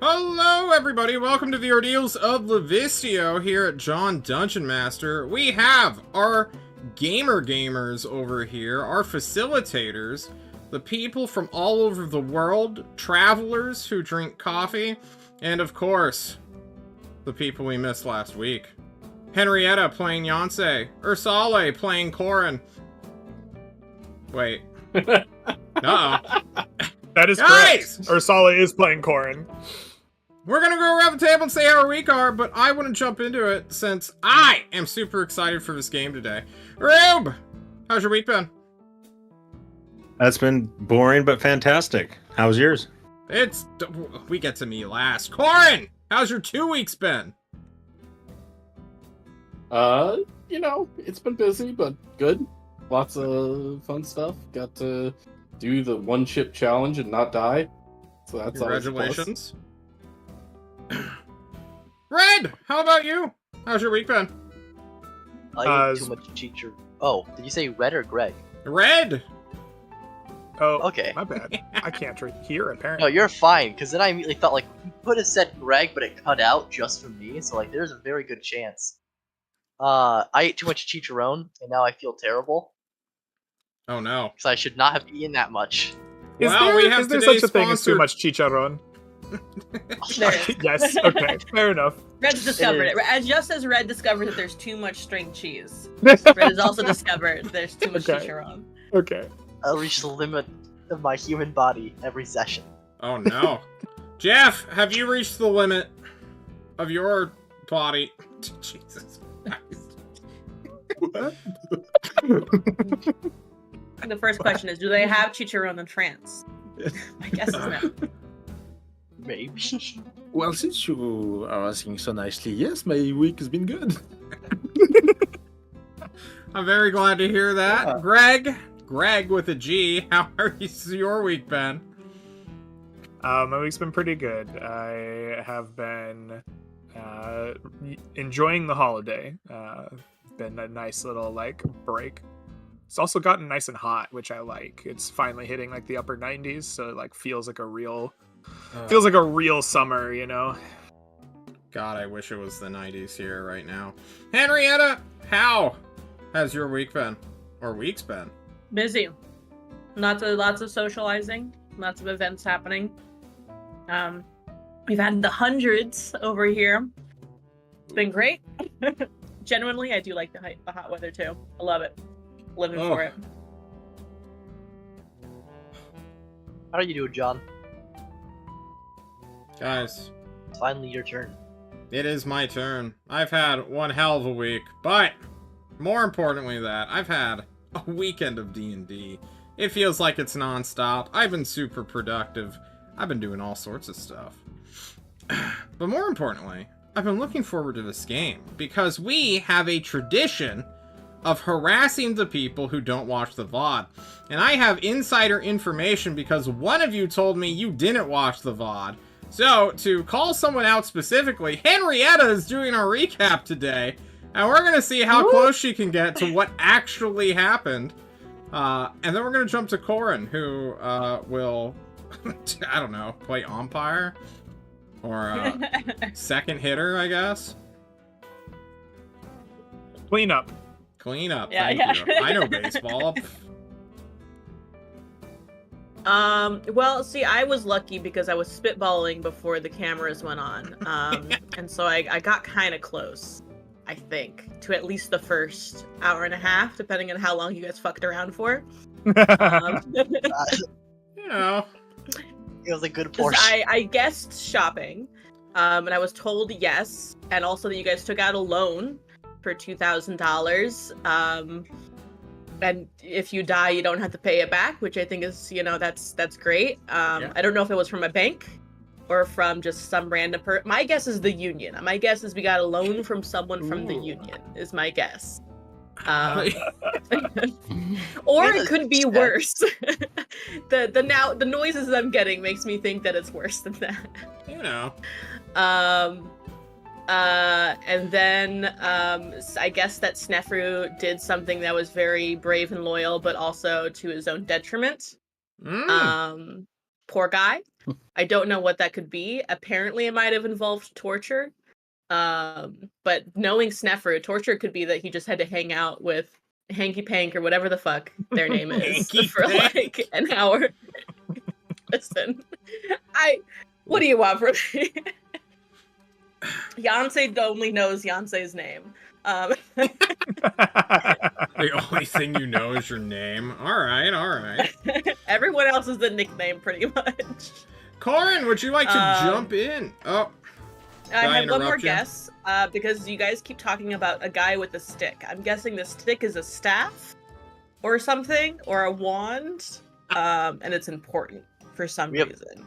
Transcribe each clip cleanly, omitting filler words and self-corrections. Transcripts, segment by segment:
Hello, everybody. Welcome to the Ordeals of Livistio here at John Dungeon Master. We have our gamers over here, our facilitators, the people from all over the world, travelers who drink coffee, and of course, the people we missed last week. Henrietta playing Yonsei, Ursale playing Corin. Wait. Uh-oh. That is Guys! correct. Ursala is playing Corin. We're gonna go around the table and say how our week are, but I want to jump into it since I am super excited for this game today. Rube! How's your week been? That's been boring but fantastic. How's yours? We get to me last. Corin! How's your 2 weeks been? It's been busy, but good. Lots of fun stuff. Got to do the one chip challenge and not die. So that's Congratulations. Red! How about you? How's your week been? I ate too much teacher. Oh, did you say Red or Greg? Red! Oh, Okay. my bad. I can't hear, No, apparently. you're fine, because then I immediately thought, like, you could have said Greg, but it cut out just for me, so, like, there's a very good chance. I ate too much chicharron, and now I feel terrible, Oh no. because I should not have eaten that much. Is Well, there, we have is there today's such a thing as too sponsored- much chicharron? There is. Yes, okay, fair enough. Red's discovered It it. As just as Red discovered that there's too much string cheese, Red has also discovered there's too much Okay. chicharron. Okay. I'll reach the limit of my human body every session. Oh no. Jeff, have you reached the limit of your body? Jesus Christ. The first question is, do they have chicharron in France? My guess is no. Maybe. Well, since you are asking so nicely, yes, my week has been good. I'm very glad to hear that. Yeah. Greg with a G, how has your week been? My week's been pretty good. I have been enjoying the holiday. Been a nice little, break. It's also gotten nice and hot, which I like. It's finally hitting, the upper 90s, so it, feels like a real summer, you know? God, I wish it was the 90s here right now. Henrietta, how has your week been? Or week's been? Busy. Lots of socializing, lots of events happening. We've had the hundreds over here. It's been great. Genuinely, I do like the hot weather too. I love it. Living for it. How are you doing, John? Guys, It's finally your turn. it is my turn. I've had one hell of a week, but more importantly than that, I've had a weekend of D&D. It feels like it's non-stop. I've been super productive. I've been doing all sorts of stuff. But more importantly, I've been looking forward to this game because we have a tradition of harassing the people who don't watch the VOD. And I have insider information because one of you told me you didn't watch the VOD. So, to call someone out specifically, Henrietta is doing our recap today, and we're gonna see how close she can get to what actually happened. And then we're gonna jump to Corin, who will, I don't know, play umpire? Or second hitter, I guess? Clean up. Clean up, Yeah, thank yeah. you. I know baseball. Well, see, I was lucky because I was spitballing before the cameras went on. And so I got kind of close, I think, to at least the first hour and a half, depending on how long you guys fucked around for. You know. It was a good 'Cause portion. I guessed shopping, and I was told yes, and also that you guys took out a loan for $2,000. And if you die, you don't have to pay it back, which I think is, that's great. Yeah. I don't know if it was from a bank or from just some random My guess is the union. My guess is we got a loan from someone from the Ooh. union, is my guess. Or Yeah, it could be that's- worse. The noises that I'm getting makes me think that it's worse than that. You know. And then I guess that Snefru did something that was very brave and loyal, but also to his own detriment. Poor guy. I don't know what that could be. Apparently, it might have involved torture. But knowing Snefru, torture could be that he just had to hang out with Hanky Pank or whatever the fuck their name is Hanky for Pank. like an hour. Listen, what do you want from me? Yancey only knows Yancey's name. The only thing you know is your name. All right. Everyone else is the nickname, pretty much. Corin, would you like to jump in? Oh, I have one more interrupt you? guess, because you guys keep talking about a guy with a stick. I'm guessing the stick is a staff or something, or a wand, and it's important for some reason.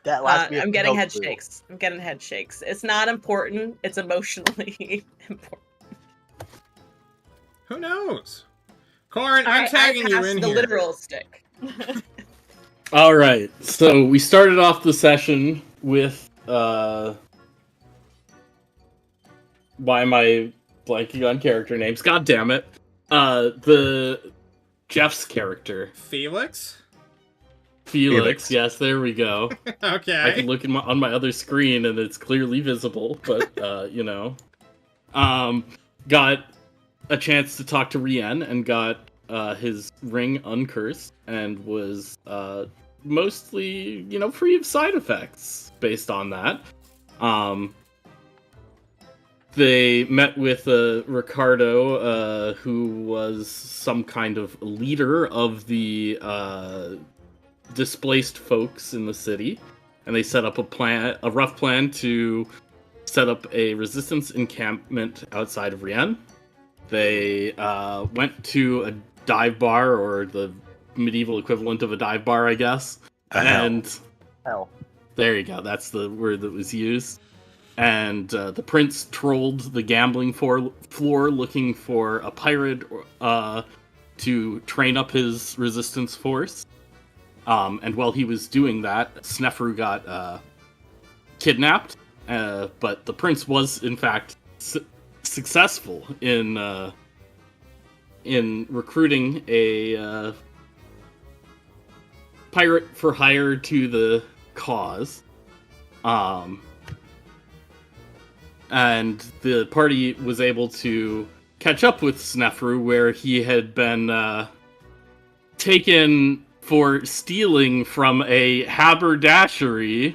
That last I'm getting head shakes. I'm getting head shakes. It's not important. It's emotionally important. Who knows? Corin, I'm Alright, tagging you in the here. literal stick. All right, so we started off the session with why am I blanking on character names? God damn it! The Jeff's character, Felix? Felix. Yes, there we go. Okay. I can look on my other screen and it's clearly visible, but got a chance to talk to Rien and got his ring uncursed and was mostly, free of side effects based on that. They met with Ricardo, who was some kind of leader of the displaced folks in the city, and they set up a rough plan to set up a resistance encampment outside of Rien. They went to a dive bar, or the medieval equivalent of a dive bar, I guess. Hell. There you go. That's the word that was used. And the prince trolled the gambling floor looking for a pirate to train up his resistance force. And while he was doing that, Snefru got kidnapped. But the prince was, in fact, successful in recruiting a pirate for hire to the cause. And the party was able to catch up with Snefru, where he had been taken for stealing from a haberdashery,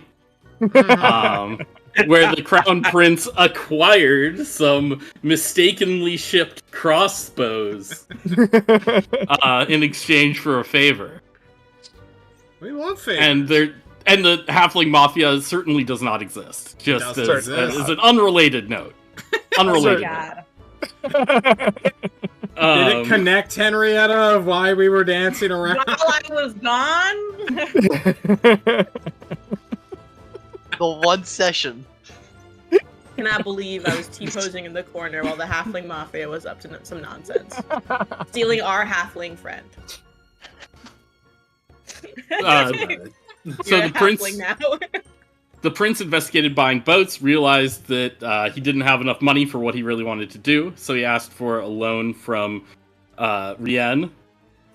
where the crown prince acquired some mistakenly shipped crossbows in exchange for a favor. We love favors. And the halfling mafia certainly does not exist. Just as an unrelated note. Unrelated. Did it connect, Henrietta, of why we were dancing around? While I was gone. The one session. Cannot believe I was T-posing in the corner while the halfling mafia was up to some nonsense, stealing our halfling friend. So the prince investigated buying boats, realized that he didn't have enough money for what he really wanted to do, so he asked for a loan from Rien,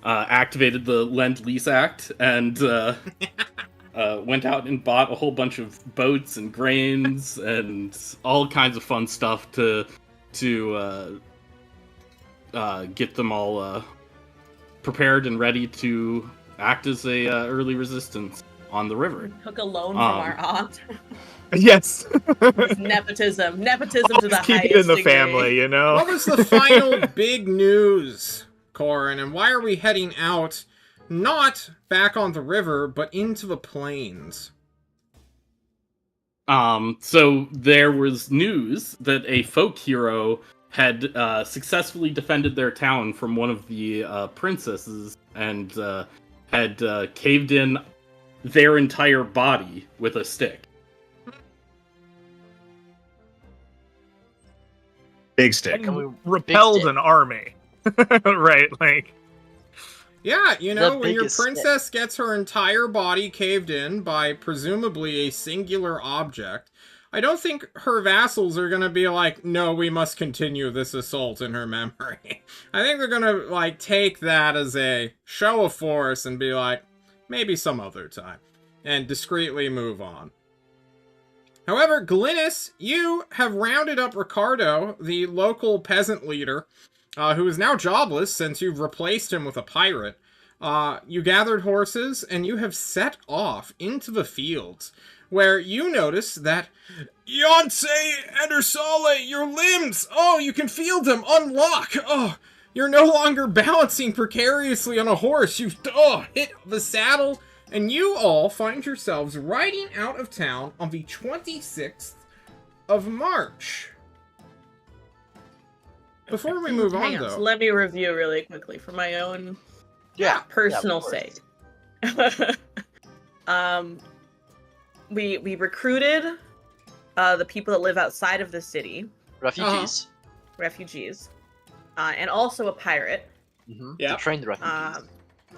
activated the Lend-Lease Act, and went out and bought a whole bunch of boats and grains and all kinds of fun stuff to get them all prepared and ready to act as a early resistance on the river. Took a loan from our aunt. Yes. Nepotism to the highest keep it in the degree. family, What was the final big news, Corin, and why are we heading out, not back on the river, but into the plains? So there was news that a folk hero had successfully defended their town from one of the princesses and had caved in their entire body with a stick. Big stick. And repelled an army. Right, like... Yeah, The when your biggest princess gets her entire body caved in by presumably a singular object, I don't think her vassals are gonna be like, no, we must continue this assault in her memory. I think they're gonna, take that as a show of force and be like, maybe some other time. and discreetly move on. However, Glynis, you have rounded up Ricardo, the local peasant leader, who is now jobless since you've replaced him with a pirate. You gathered horses, and you have set off into the fields, where you notice that Yonce Edersale, your limbs! Oh, you can feel them unlock! Oh, you're no longer balancing precariously on a horse. You've hit the saddle, and you all find yourselves riding out of town on the 26th of March. Before we move on, Hang on, though... so let me review really quickly for my own personal of course. sake. We recruited the people that live outside of the city, Refugees. refugees, and also a pirate. Mm-hmm. Yeah. To train the refugees.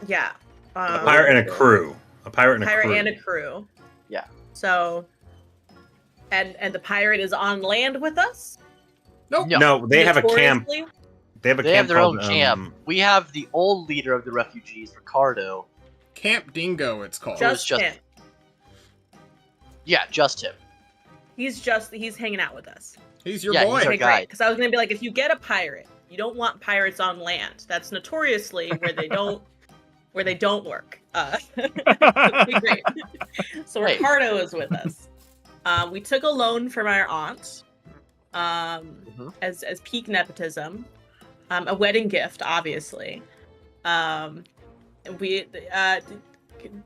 Yeah. A pirate and a crew. A pirate and a crew. And a crew. Yeah. So, and the pirate is on land with us. Nope. No, they have a camp. Notoriously. They have a They camp have their own called, camp. We have the old leader of the refugees, Ricardo. Camp Dingo, it's called. Just just- him. Yeah, just him. He's hanging out with us. He's your Yeah, boy. he's our Okay, guide. great. Because I was gonna be like, if you get a pirate, you don't want pirates on land. That's notoriously where they don't work. That'd be great. So Right. Ricardo is with us. We took a loan from our aunt, as peak nepotism, a wedding gift, obviously. We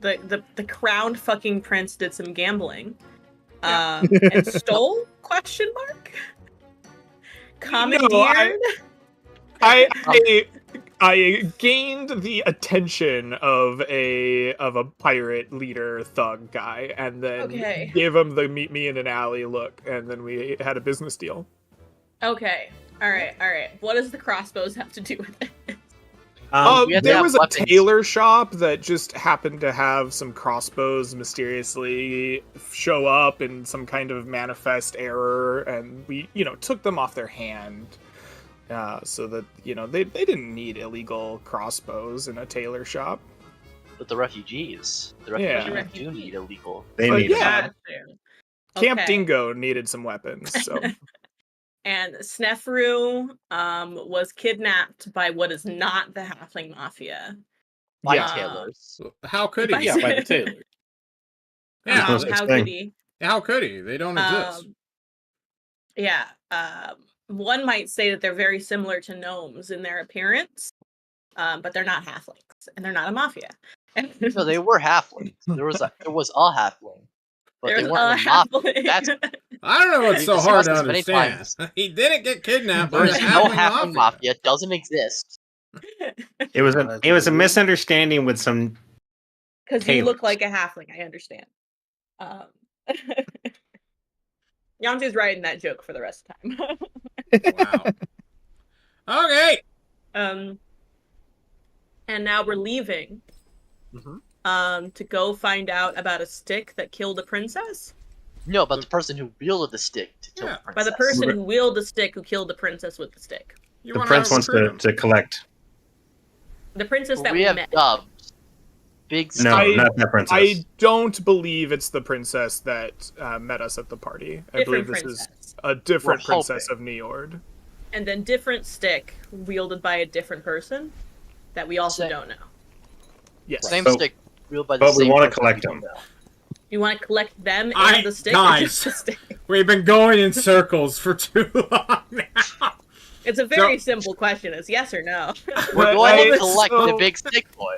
the crowned fucking prince did some gambling, and stole ? Commandeered. I gained the attention of a pirate leader thug guy, and then gave him the meet me in an alley look, and then we had a business deal. Okay. All right. What does the crossbows have to do with it? We had to There have was a weapons. tailor shop that just happened to have some crossbows mysteriously show up in some kind of manifest error, and we, took them off their hand, so that, they didn't need illegal crossbows in a tailor shop. But the refugees Yeah. do need illegal. They But need yeah. Got you. Camp Okay. Dingo needed some weapons, so And Snefru was kidnapped by what is not the Halfling Mafia. By Yeah. tailors. How could he? Yeah, by the tailor. Yeah, no such how thing. could he? How could he? They don't exist. Yeah. One might say that they're very similar to gnomes in their appearance, but they're not halflings, and they're not a mafia. No, they were halflings. There was a halfling, but There's they weren't a a mafia. halfling. That's I don't know what's We've so hard to discussed this many understand. He didn't get kidnapped by there's the no Halfling halfling Mafia. mafia. It doesn't exist. It was a misunderstanding with some. Because you look Tailors. like a halfling, I understand. Yanzi's writing that joke for the rest of the time. Wow. Okay. And now we're leaving. Mhm. To go find out about a stick that killed a princess. No, but the person who wielded the stick to kill Yeah. the By the princess. person who wielded the stick who killed the princess with the stick. You The wanna prince wants recruit him. to collect. The princess that we we have met. dubs. Big No, I- not that princess. I don't believe it's the princess that met us at the party. I Different believe this princess. is a different We're princess hoping. of Niord. And then different stick wielded by a different person that we also Same. don't know. Yes. Same So- stick wielded by the but we same wanna person collect we them. don't know. You want to collect them I- and the stick? guys. Or just the stick? We've been going in circles for too long now. It's a very simple question. It's yes or no. We're But going I- to collect the so- big stick boy.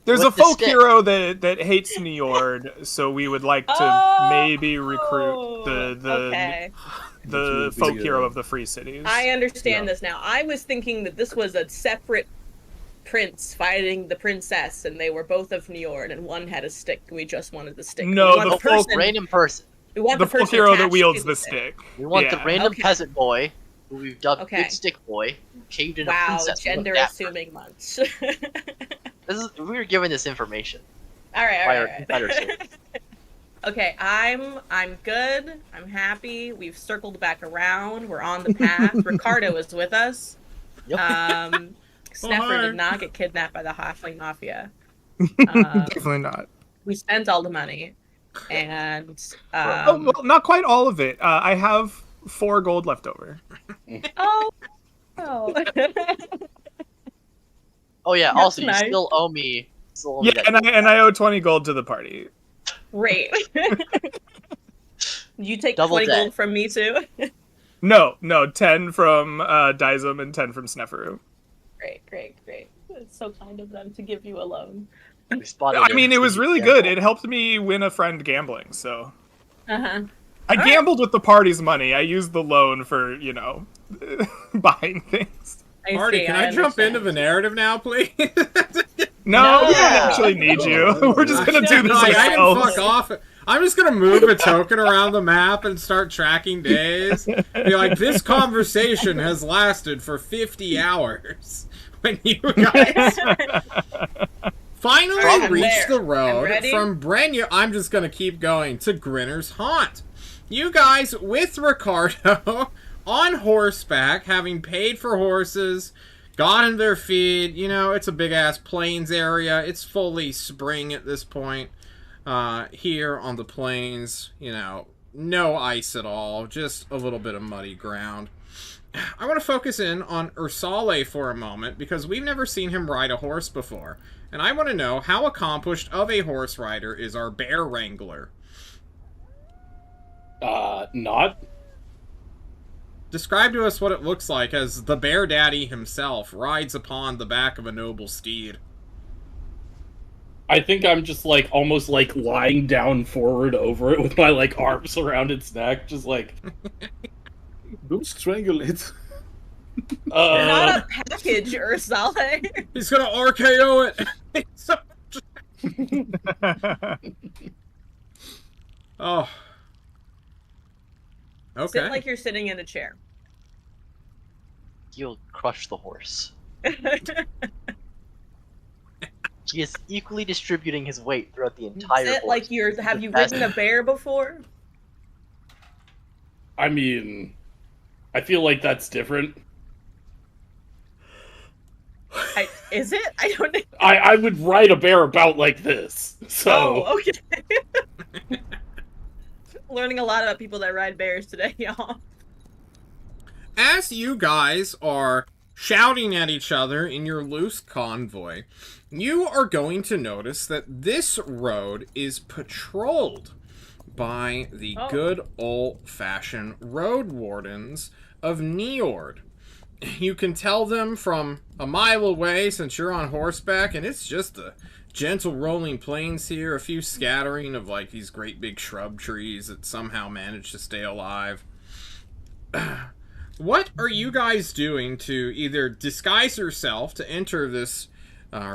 There's With a the folk stick. hero that hates Niord, so we would like to Oh, maybe recruit the Okay. the folk hero of the Free Cities. I understand this now. I was thinking that this was a separate prince fighting the princess, and they were both of Niord, and one had a stick. And we just wanted the stick. No, we want the the folk- person. Random person. We want the the folk person hero that attached wields to the stick. We want the Yeah. random Okay. peasant boy, who we've dubbed Okay. Big Stick Boy, caved in a Wow, princess. We want gender that assuming much. we were given this information. All right, By all our right. competitors. Okay, I'm good. I'm happy. We've circled back around. We're on the path. Ricardo is with us. Yep. Sneffer Hi. did not get kidnapped by the Halfling Mafia. Definitely not. We spent all the money, and well, not quite all of it. I have 4 gold left over. oh. Oh yeah. That's Also, nice. you still owe me. Yeah, and I owe 20 gold to the party. Great. You take Double 20 debt. gold from me too. No, 10 from Dizem and 10 from Sneferu. Great. It's so kind of them to give you a loan. We spotted I mean, it was really example. good. It helped me win a friend gambling, so. Uh-huh. I gambled with the party's money. I used the loan for, buying things. Marty, can I jump into the narrative now, please? No, we don't Yeah. actually need you. We're just gonna do this I can ourselves. fuck off. I'm just gonna move a token around the map and start tracking days. Be like, this conversation has lasted for 50 hours. When you guys finally I'm reach there. the I'm road ready. from Brenya, I'm just gonna keep going to Grinner's Haunt. You guys with Ricardo on horseback, having paid for horses, gotten their feed. It's a big ass plains area. It's fully spring at this point. Here on the plains, no ice at all, just a little bit of muddy ground. I want to focus in on Ursale for a moment, because we've never seen him ride a horse before. And I want to know how accomplished of a horse rider is our bear wrangler. Not. Describe to us what it looks like as the bear daddy himself rides upon the back of a noble steed. I think I'm just almost lying down forward over it with my arms around its neck, just Don't strangle it. Not a package, Ursale. He's gonna RKO it. Oh. Okay. Sit like you're sitting in a chair. You'll crush the horse. He is equally distributing his weight throughout the entire Sit horse. like you're. Have you ridden a bear before? I mean, I feel like that's different. Is it? I don't know. I would ride a bear about like this. So Oh, okay. Learning a lot about people that ride bears today, y'all. As you guys are shouting at each other in your loose convoy, you are going to notice that this road is patrolled by the good old-fashioned road wardens of Niord. You can tell them from a mile away since you're on horseback, and it's just the gentle rolling plains here, a few scattering of these great big shrub trees that somehow manage to stay alive. What are you guys doing to either disguise yourself to enter this,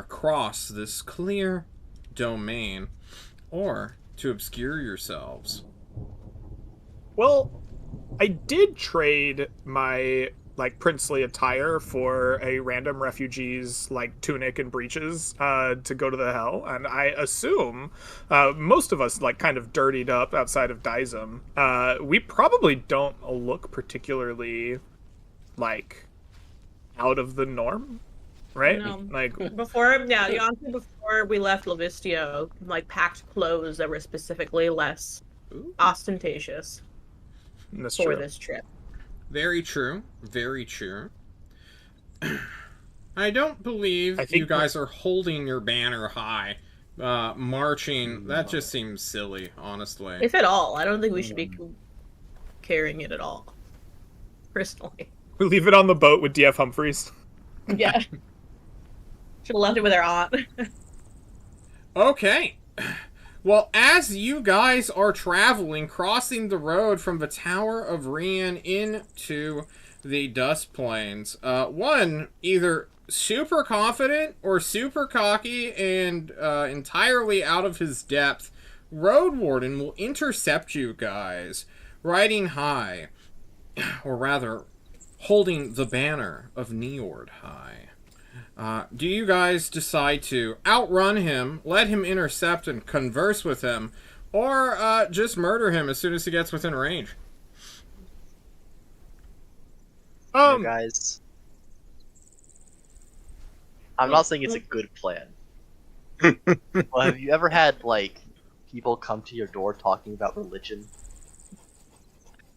cross this clear domain, or to obscure yourselves? Well, I did trade my princely attire for a random refugee's tunic and breeches to go to the hell, and I assume most of us kind of dirtied up outside of Dizem. We probably don't look particularly out of the norm, right? No. Before we left Livistio, packed clothes that were specifically less ostentatious That's for true. this trip. Very true. Very true. I don't believe I think you guys are holding your banner high, marching. That just seems silly, honestly. If at all, I don't think we should be carrying it at all. Personally. We leave it on the boat with DF Humphreys. Yeah. Should have left it with our aunt. Okay. Well, as you guys are traveling, crossing the road from the Tower of Rian into the Dust Plains, one, either super confident or super cocky and entirely out of his depth, Road Warden will intercept you guys, riding high, or rather, holding the banner of Niord high. Do you guys decide to outrun him, let him intercept and converse with him, or just murder him as soon as he gets within range? Guys, I'm not saying it's a good plan. Well, have you ever had people come to your door talking about religion.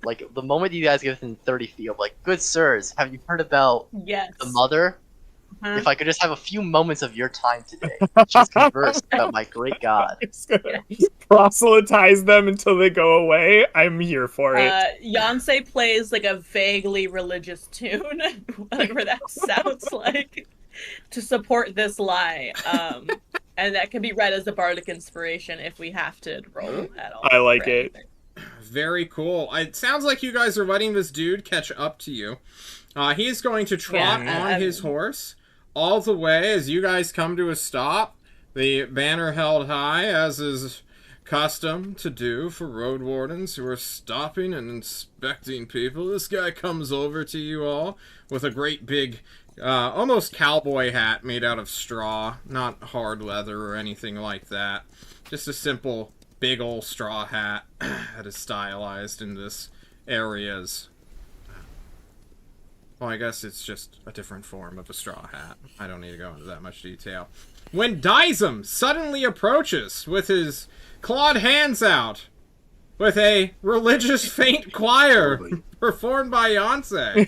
Like, the moment you guys get within 30 feet of, like, good sirs, have you heard about Yes. the mother? Uh-huh. If I could just have a few moments of your time today, just converse about my great God. It's gonna proselytize them until they go away. I'm here for it. Yonsei plays like a vaguely religious tune, whatever that sounds like, to support this lie. And that can be read as a bardic inspiration if we have to roll at all. I like for it. anything. Very cool. It sounds like you guys are letting this dude catch up to you. He is going to trot on his horse all the way as you guys come to a stop. The banner held high, as is custom to do for road wardens who are stopping and inspecting people. This guy comes over to you all with a great big, almost cowboy hat made out of straw. Not hard leather or anything like that. Just a simple big old straw hat that is stylized in this area's... Well, I guess it's just a different form of a straw hat. I don't need to go into that much detail. When Dizem suddenly approaches with his clawed hands out, with a religious faint choir performed by Yonsei.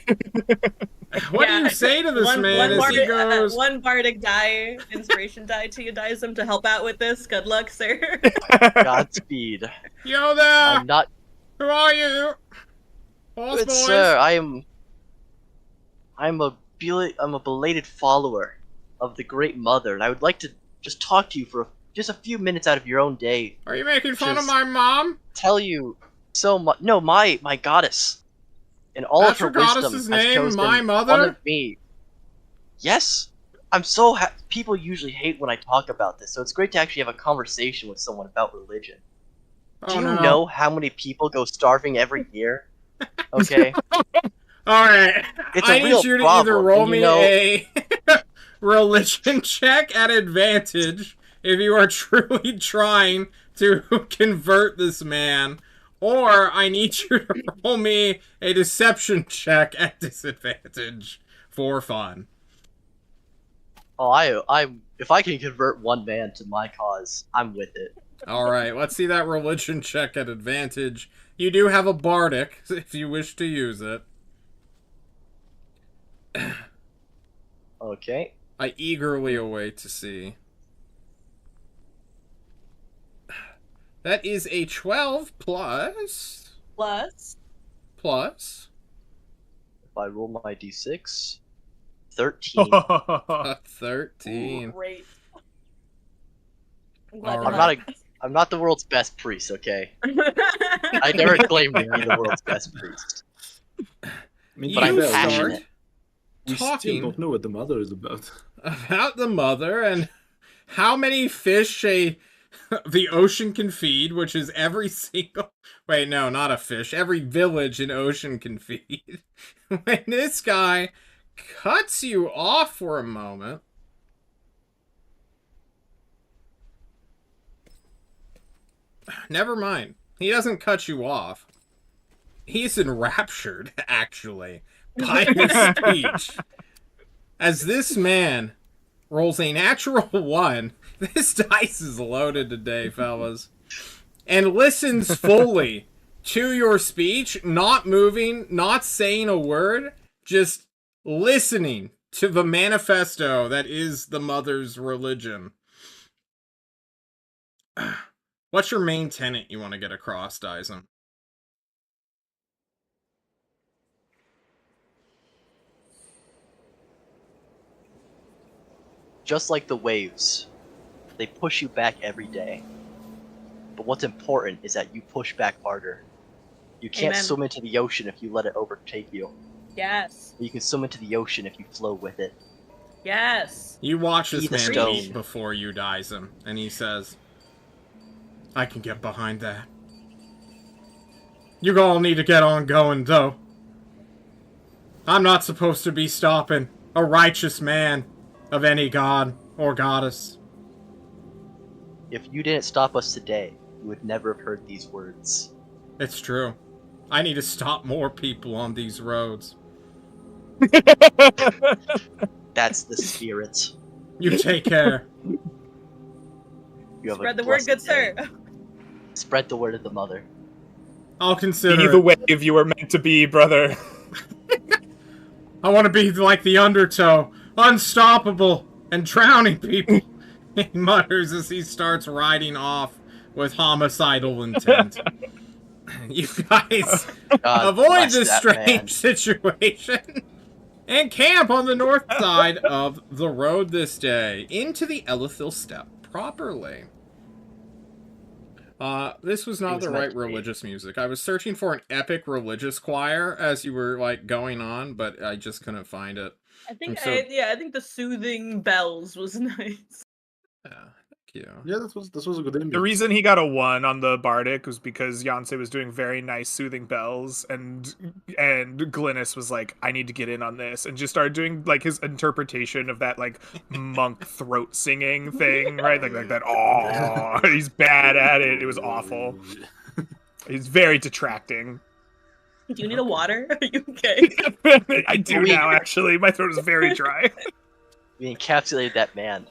What do you say to this man as he goes... one bardic die, inspiration die to you, Dizem, to help out with this. Good luck, sir. Godspeed. Yo there! I'm not... Who are you? Boss Good boys? sir, I'm a belated follower of the Great Mother, and I would like to just talk to you for just a few minutes out of your own day. Are you making fun of Just my mom? Tell you so much. No, my goddess, and all That's of her your wisdom goddess's has name, chosen my mother? one of me. Yes, I'm so people usually hate when I talk about this, so it's great to actually have a conversation with someone about religion. Do you know how many people go starving every year? Okay. Alright, It's a I real need you to problem, either roll and me a religion check at advantage if you are truly trying to convert this man, or I need you to roll me a deception check at disadvantage for fun. Oh, if I can convert one man to my cause, I'm with it. Alright, let's see that religion check at advantage. You do have a bardic, if you wish to use it. Okay. I eagerly await to see. That is a 12 plus. Plus. If I roll my d6, 13. 13. Great. Alright. I'm not the world's best priest, okay? I never claimed to be the world's best priest. I mean, But I'm You passionate. We talking still don't know what the mother is about. about the mother and how many fish the ocean can feed, which is every single... Wait, no, not a fish. Every village in ocean can feed. When this guy cuts you off for a moment... Never mind. He doesn't cut you off. He's enraptured, actually, by his speech. As this man rolls a natural 1, this dice is loaded today, fellas, and listens fully to your speech, not moving, not saying a word, just listening to the manifesto that is the mother's religion. What's your main tenet you want to get across, Dyson? Just like the waves, they push you back every day. But what's important is that you push back harder. You can't Amen. swim into the ocean if you let it overtake you. Yes. You can swim into the ocean if you flow with it. Yes. You watch this Be the man stone. eat before you dies him, and he says, I can get behind that. You all need to get on going, though. I'm not supposed to be stopping a righteous man of any god or goddess. If you didn't stop us today, you would never have heard these words. It's true. I need to stop more people on these roads. That's the spirit. You take care. You have Spread a the word, blessed good day. sir. Spread the word of the mother. I'll consider Be the it. wave you were meant to be, brother. I want to be like the undertow, unstoppable and drowning people. He mutters as he starts riding off with homicidal intent. You guys God avoid bless this that strange man. situation and camp on the north side of the road this day into the Elithil Steppe properly. This was It not was the meant right to be. religious music. I was searching for an epic religious choir as you were like going on, but I just couldn't find it. I think So- I think the soothing bells was nice. Yeah, thank you. Yeah, this was a good image. The reason he got a 1 on the Bardic was because Yonsei was doing very nice soothing bells, and Glynis was like, I need to get in on this, and just started doing like his interpretation of that like monk throat singing thing, right? Like that. Oh, he's bad at it. It was awful. He's very detracting. Do you need a water? Are you okay? I do now, actually. My throat is very dry. We encapsulated that man.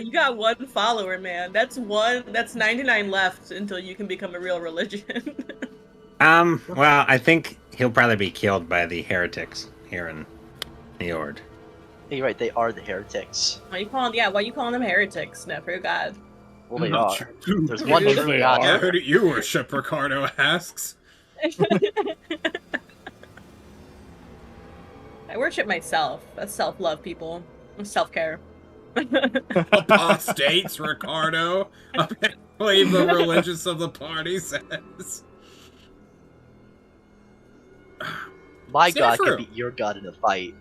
You got one follower, man. That's 99 left until you can become a real religion. Well, I think he'll probably be killed by the heretics here in the Ord. Hey, you're right, they are the heretics. why you calling them heretics, Never God? Well, they Not are. sure. There's one Yes, true they God. Yeah, who do you worship, Ricardo asks. I worship myself. That's self-love, people. Self-care. Apostates, Ricardo. Apparently the religious of the party says. My God Sniffer. can beat your God in a fight.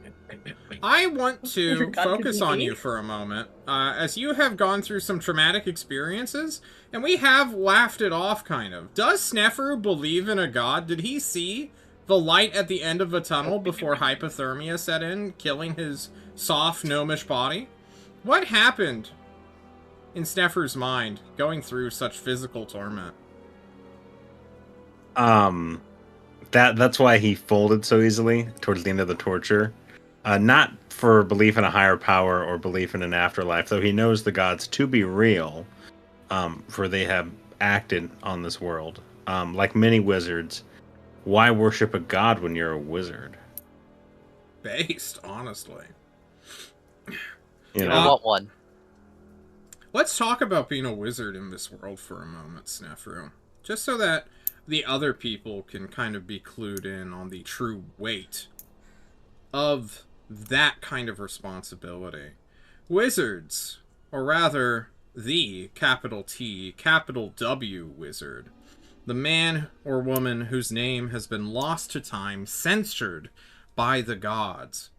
I want to Your God focus could be on me. you for a moment, as you have gone through some traumatic experiences, and we have laughed it off, kind of. Does Sneferu believe in a god? Did he see the light at the end of a tunnel before hypothermia set in, killing his soft, gnomish body? What happened in Sneferu's mind, going through such physical torment? That's why he folded so easily towards the end of the torture. Not for belief in a higher power or belief in an afterlife, though he knows the gods to be real, for they have acted on this world. Like many wizards, why worship a god when you're a wizard? Based, honestly. You I know, want one. Let's talk about being a wizard in this world for a moment, Snefru. Just so that the other people can kind of be clued in on the true weight of that kind of responsibility. Wizards, or rather, the capital T, capital W wizard, the man or woman whose name has been lost to time, censored by the gods,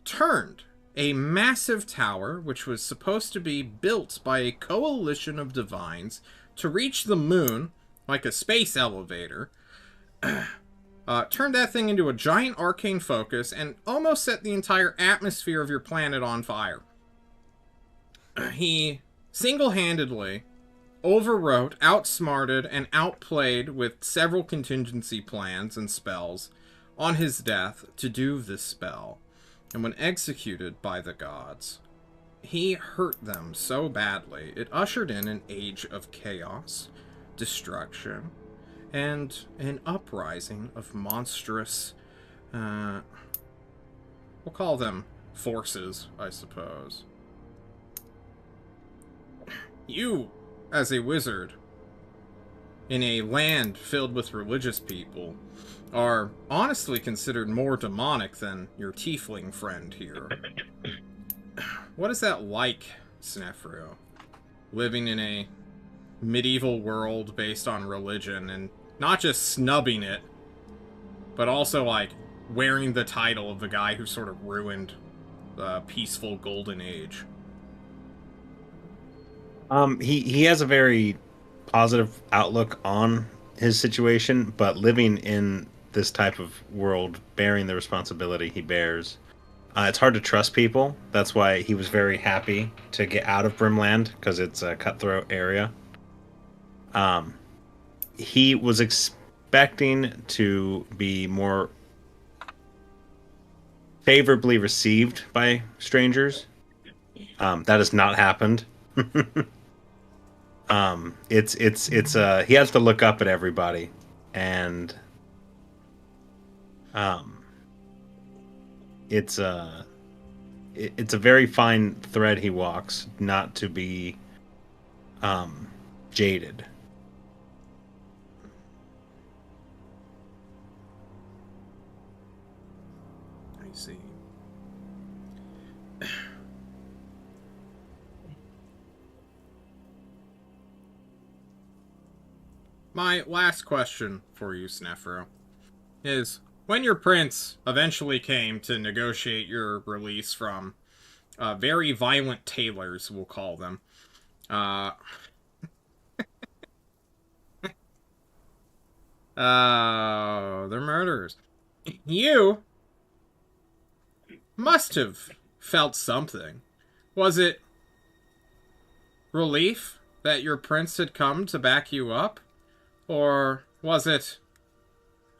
turned a massive tower, which was supposed to be built by a coalition of divines to reach the moon, like a space elevator, turned that thing into a giant arcane focus and almost set the entire atmosphere of your planet on fire. He single-handedly overwrote, outsmarted, and outplayed with several contingency plans and spells on his death to do this spell. And when executed by the gods, he hurt them so badly, it ushered in an age of chaos, destruction, and an uprising of monstrous, we'll call them forces, I suppose. You, as a wizard, in a land filled with religious people, are honestly considered more demonic than your tiefling friend here. What is that like, Snefru? Living in a medieval world based on religion, and not just snubbing it, but also, like, wearing the title of the guy who sort of ruined the peaceful golden age. he has a very positive outlook on his situation, but living in this type of world, bearing the responsibility he bears, it's hard to trust people. That's why he was very happy to get out of Brimland, because it's a cutthroat area. He was expecting to be more favorably received by strangers. That has not happened. It's he has to look up at everybody, and it's a very fine thread he walks, not to be jaded. I see. My last question for you, Snefru, is when your prince eventually came to negotiate your release from very violent tailors, we'll call them, they're murderers. You must have felt something. Was it relief that your prince had come to back you up? Or was it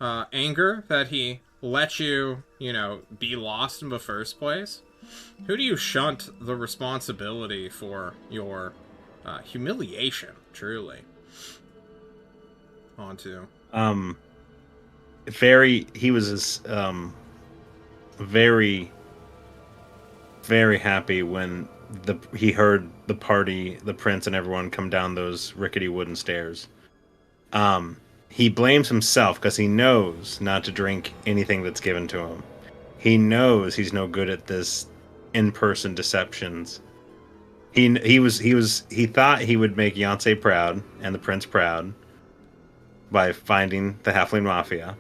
anger that he let you, be lost in the first place? Who do you shunt the responsibility for your humiliation, truly, onto? He was very, very happy when he heard the party, the prince and everyone come down those rickety wooden stairs. He blames himself because he knows not to drink anything that's given to him. He knows he's no good at this in-person deceptions. He thought he would make Yonsei proud and the prince proud by finding the Halfling Mafia.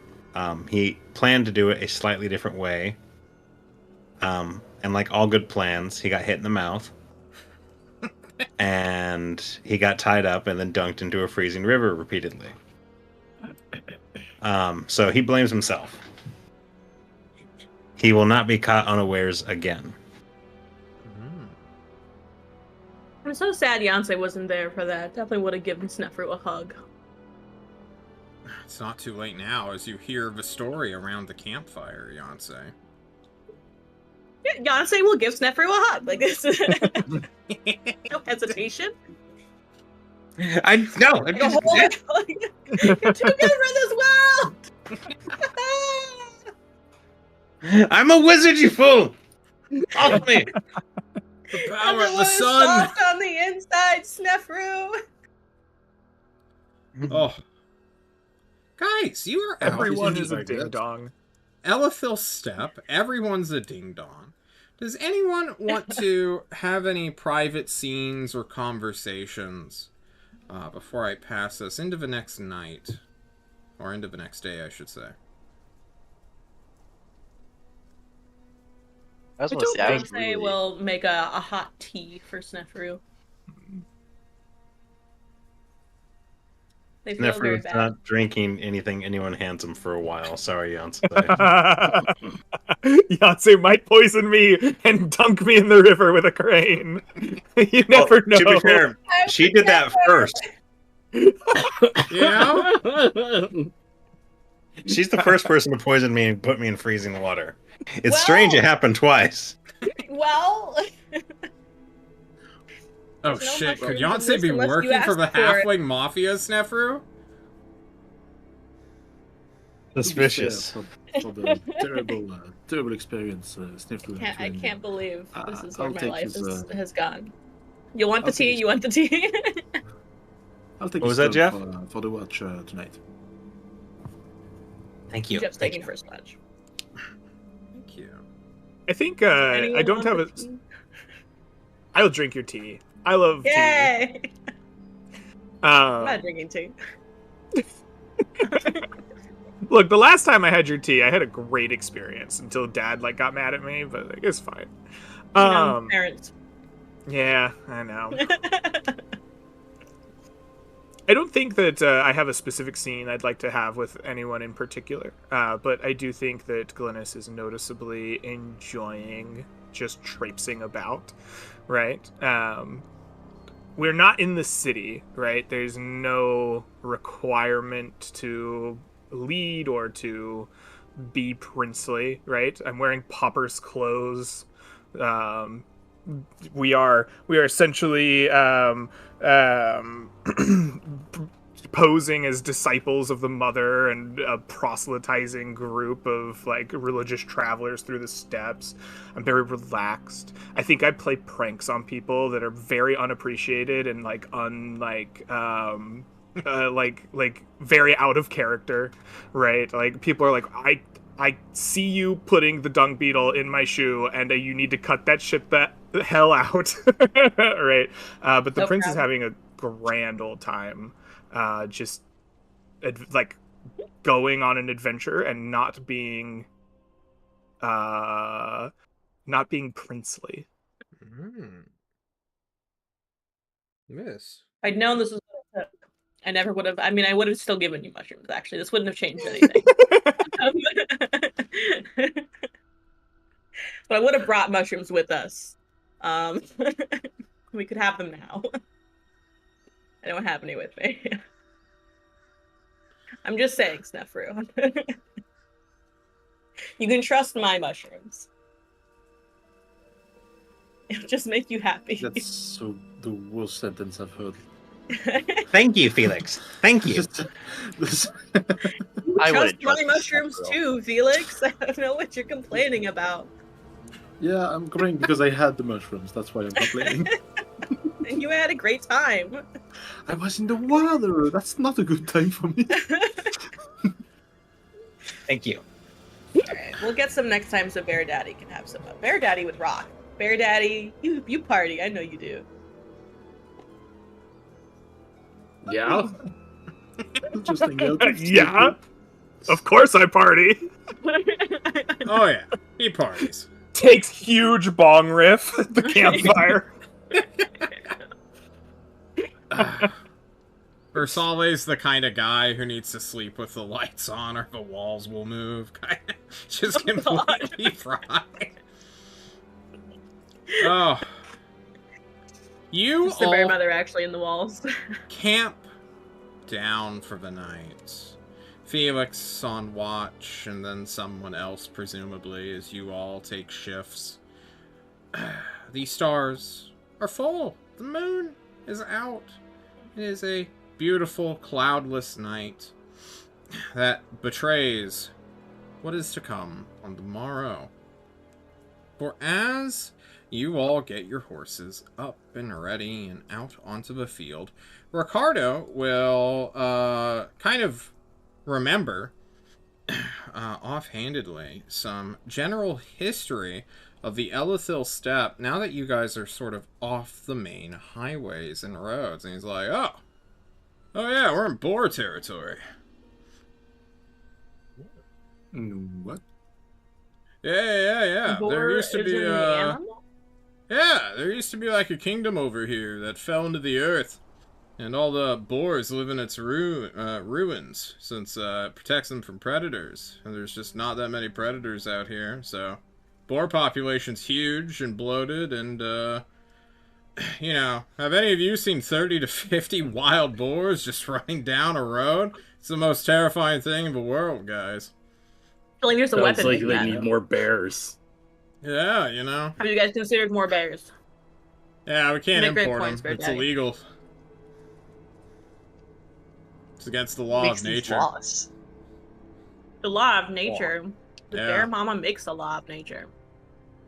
He planned to do it a slightly different way. And like all good plans, he got hit in the mouth. And he got tied up and then dunked into a freezing river repeatedly. So he blames himself. He will not be caught unawares again. I'm so sad Yonsei wasn't there for that. Definitely would have given Snefru a hug. It's not too late now as you hear the story around the campfire, Yonsei. Yeah, Yonsei will give Snefru a hug. Like this. No hesitation. No. Like a whole, you're too good for this world. I'm a wizard, you fool! Off me! The power of the Everyone is sun! soft on the inside, Snefru. Oh. Guys, you are Everyone out. is a ding dong. Elithil Step, everyone's a ding dong. Does anyone want to have any private scenes or conversations before I pass this into the next night? Or into the next day, I should say. I was going to say, I was Yonsei really... will make a hot tea for Snefru. They feel very Nefer's bad. not drinking anything anyone hands him for a while. Sorry, Yonsei. Yonsei might poison me and dunk me in the river with a crane. You never know. To be fair, she did that first. Yeah? She's the first person to poison me and put me in freezing water. It's strange it happened twice. Well... Oh no shit, mushroom could in Yonsei this be unless you working for the ask for it. Halfling Mafia, Snefru? Suspicious. For the terrible experience Snefru had I when, can't believe this is where I'll my take life his, has gone. You want the I'll take tea? his- You want the tea? I'll take What his was that, turn Jeff? for the watch tonight. Thank you. Jeff's taking first watch. Thank you. I think Anyone I don't want have the a. tea? I'll drink your tea. I love Yay! tea. I'm not drinking tea. Look, the last time I had your tea, I had a great experience until Dad got mad at me, but it's fine. Parents. Yeah, I know. I don't think that I have a specific scene I'd like to have with anyone in particular, but I do think that Glynis is noticeably enjoying just traipsing about, right? We're not in the city, right? There's no requirement to lead or to be princely, right? I'm wearing Popper's clothes. we are essentially posing as disciples of the mother and a proselytizing group of like religious travelers through the steppes. I'm very relaxed. I think I play pranks on people that are very unappreciated and like like very out of character, right? Like people are like, I see you putting the dung beetle in my shoe, and you need to cut that shit the hell out, right? But the prince is having a grand old time, just like going on an adventure and not being princely. Miss. I'd known this was what it took. I never would have. I mean, I would have still given you mushrooms. Actually, this wouldn't have changed anything. But I would have brought mushrooms with us. We could have them now. I don't have any with me. I'm just saying, Snefru. You can trust my mushrooms. It'll just make you happy. That's so the worst sentence I've heard. Thank you, Felix. Thank you. I Trust wouldn't my trust mushrooms this girl. too, Felix. I don't know what you're complaining about. Yeah, I'm complaining because I had the mushrooms. That's why I'm complaining. And you had a great time. I was in the water. That's not a good time for me. Thank you. Alright, we'll get some next time so Bear Daddy can have some. Bear Daddy would rock. Bear Daddy, you party. I know you do. Yeah. Just hang out. Yeah, of course I party. Oh yeah, he parties. Takes huge bong riff at the campfire. Ursale's the kind of guy who needs to sleep with the lights on or the walls will move. Just completely fried. Oh. You It's the bear all mother actually in the walls. camp down for the night. Felix on watch, and then someone else, presumably, as you all take shifts. The stars are full. The moon is out. It is a beautiful, cloudless night that betrays what is to come on the morrow. For as you all get your horses up and ready and out onto the field, Ricardo will kind of remember offhandedly some general history of the Elithil steppe now that you guys are sort of off the main highways and roads. And he's like, oh yeah, we're in boar territory. What? Yeah. There used to be animal? yeah, there used to be like a kingdom over here that fell into the earth. And all the boars live in its ruins, since it protects them from predators. And there's just not that many predators out here, so... Boar population's huge and bloated, and, you know, have any of you seen 30 to 50 wild boars just running down a road? It's the most terrifying thing in the world, guys. I feel like there's a Sounds weapon like like they that. need more bears. Yeah, you know. Have you guys considered more bears? Yeah, we can't Make great import points, them. Bear It's Daddy. illegal. It's against the law Makes of these nature. laws. The law of nature. The Yeah. bear mama makes the law of nature.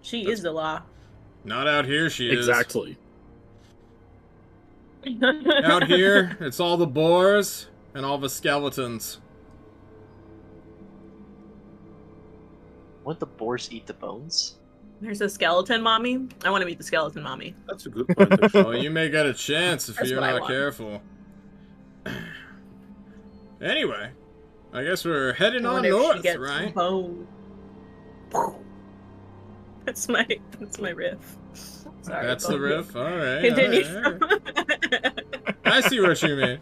She is the law. Not out here, she is. Exactly. Out here, it's all the boars and all the skeletons. Wouldn't the boars eat the bones? There's a skeleton mommy. I want to meet the skeleton mommy. That's a good point. actually. Well, you may get a chance if That's you're what I not want. careful. Anyway, I guess we're heading I on wonder if she north, gets right? bone. That's my riff. Sorry, That's the bone. riff? Alright. Continue. Alright. I see what you mean.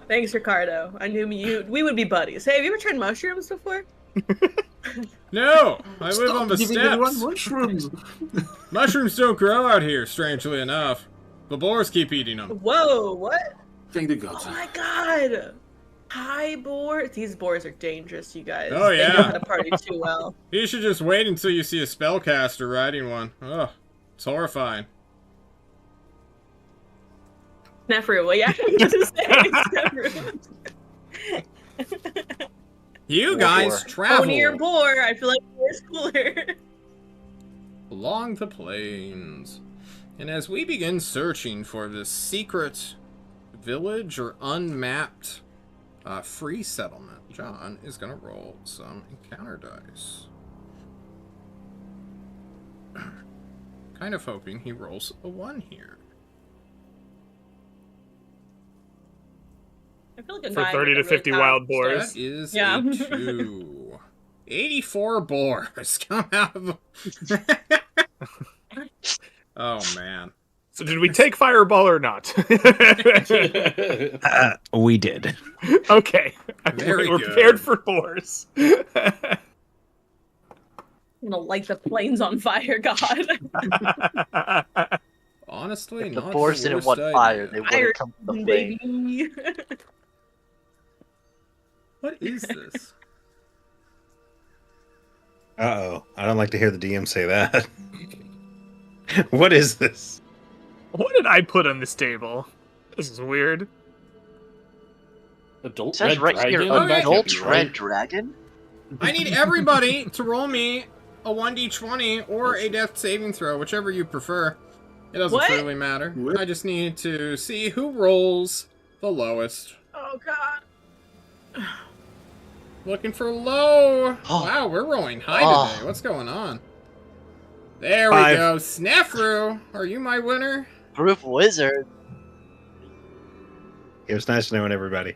Thanks, Ricardo. I knew we would be buddies. Hey, have you ever tried mushrooms before? No! I live Stop on the giving everyone steppes. mushrooms. Mushrooms don't grow out here, strangely enough. The boars keep eating them. Whoa, what? Thank the gods. Oh my god! High boar. These boars are dangerous, you guys. Oh, They know yeah. how to party too well. You should just wait until you see a spellcaster riding one. Ugh, it's horrifying. Snefru, what you actually going to say? Snefru. You guys travel Pony or boar? I feel like boar's cooler. along the plains. And as we begin searching for this secret village or unmapped free settlement, John is going to roll some encounter dice. Kind of hoping he rolls a 1 here. I feel like a For guy 30 to with a 50 really wild boars. That is Yeah. a 2. 84 boars come out of Oh, man. So did we take Fireball or not? We did. Okay. Very We're good. prepared for boars. I'm gonna light the plains on fire, God. Honestly, If the not boars the didn't worst want fire, idea. they would Fire, have come from the flame. baby. What is this? Uh-oh. I don't like to hear the DM say that. What is this? What did I put on this table? This is weird. Adult It says red right dragon? here, Oh, that adult can't be red right. dragon? I need everybody to roll me a 1d20 or a death saving throw, whichever you prefer. It doesn't What? really matter. What? I just need to see who rolls the lowest. Oh, God. Looking for low. Oh. Wow, we're rolling high Oh. today. What's going on? There we 5. go. Snefru, are you my winner? Proof wizard. It was nice knowing everybody.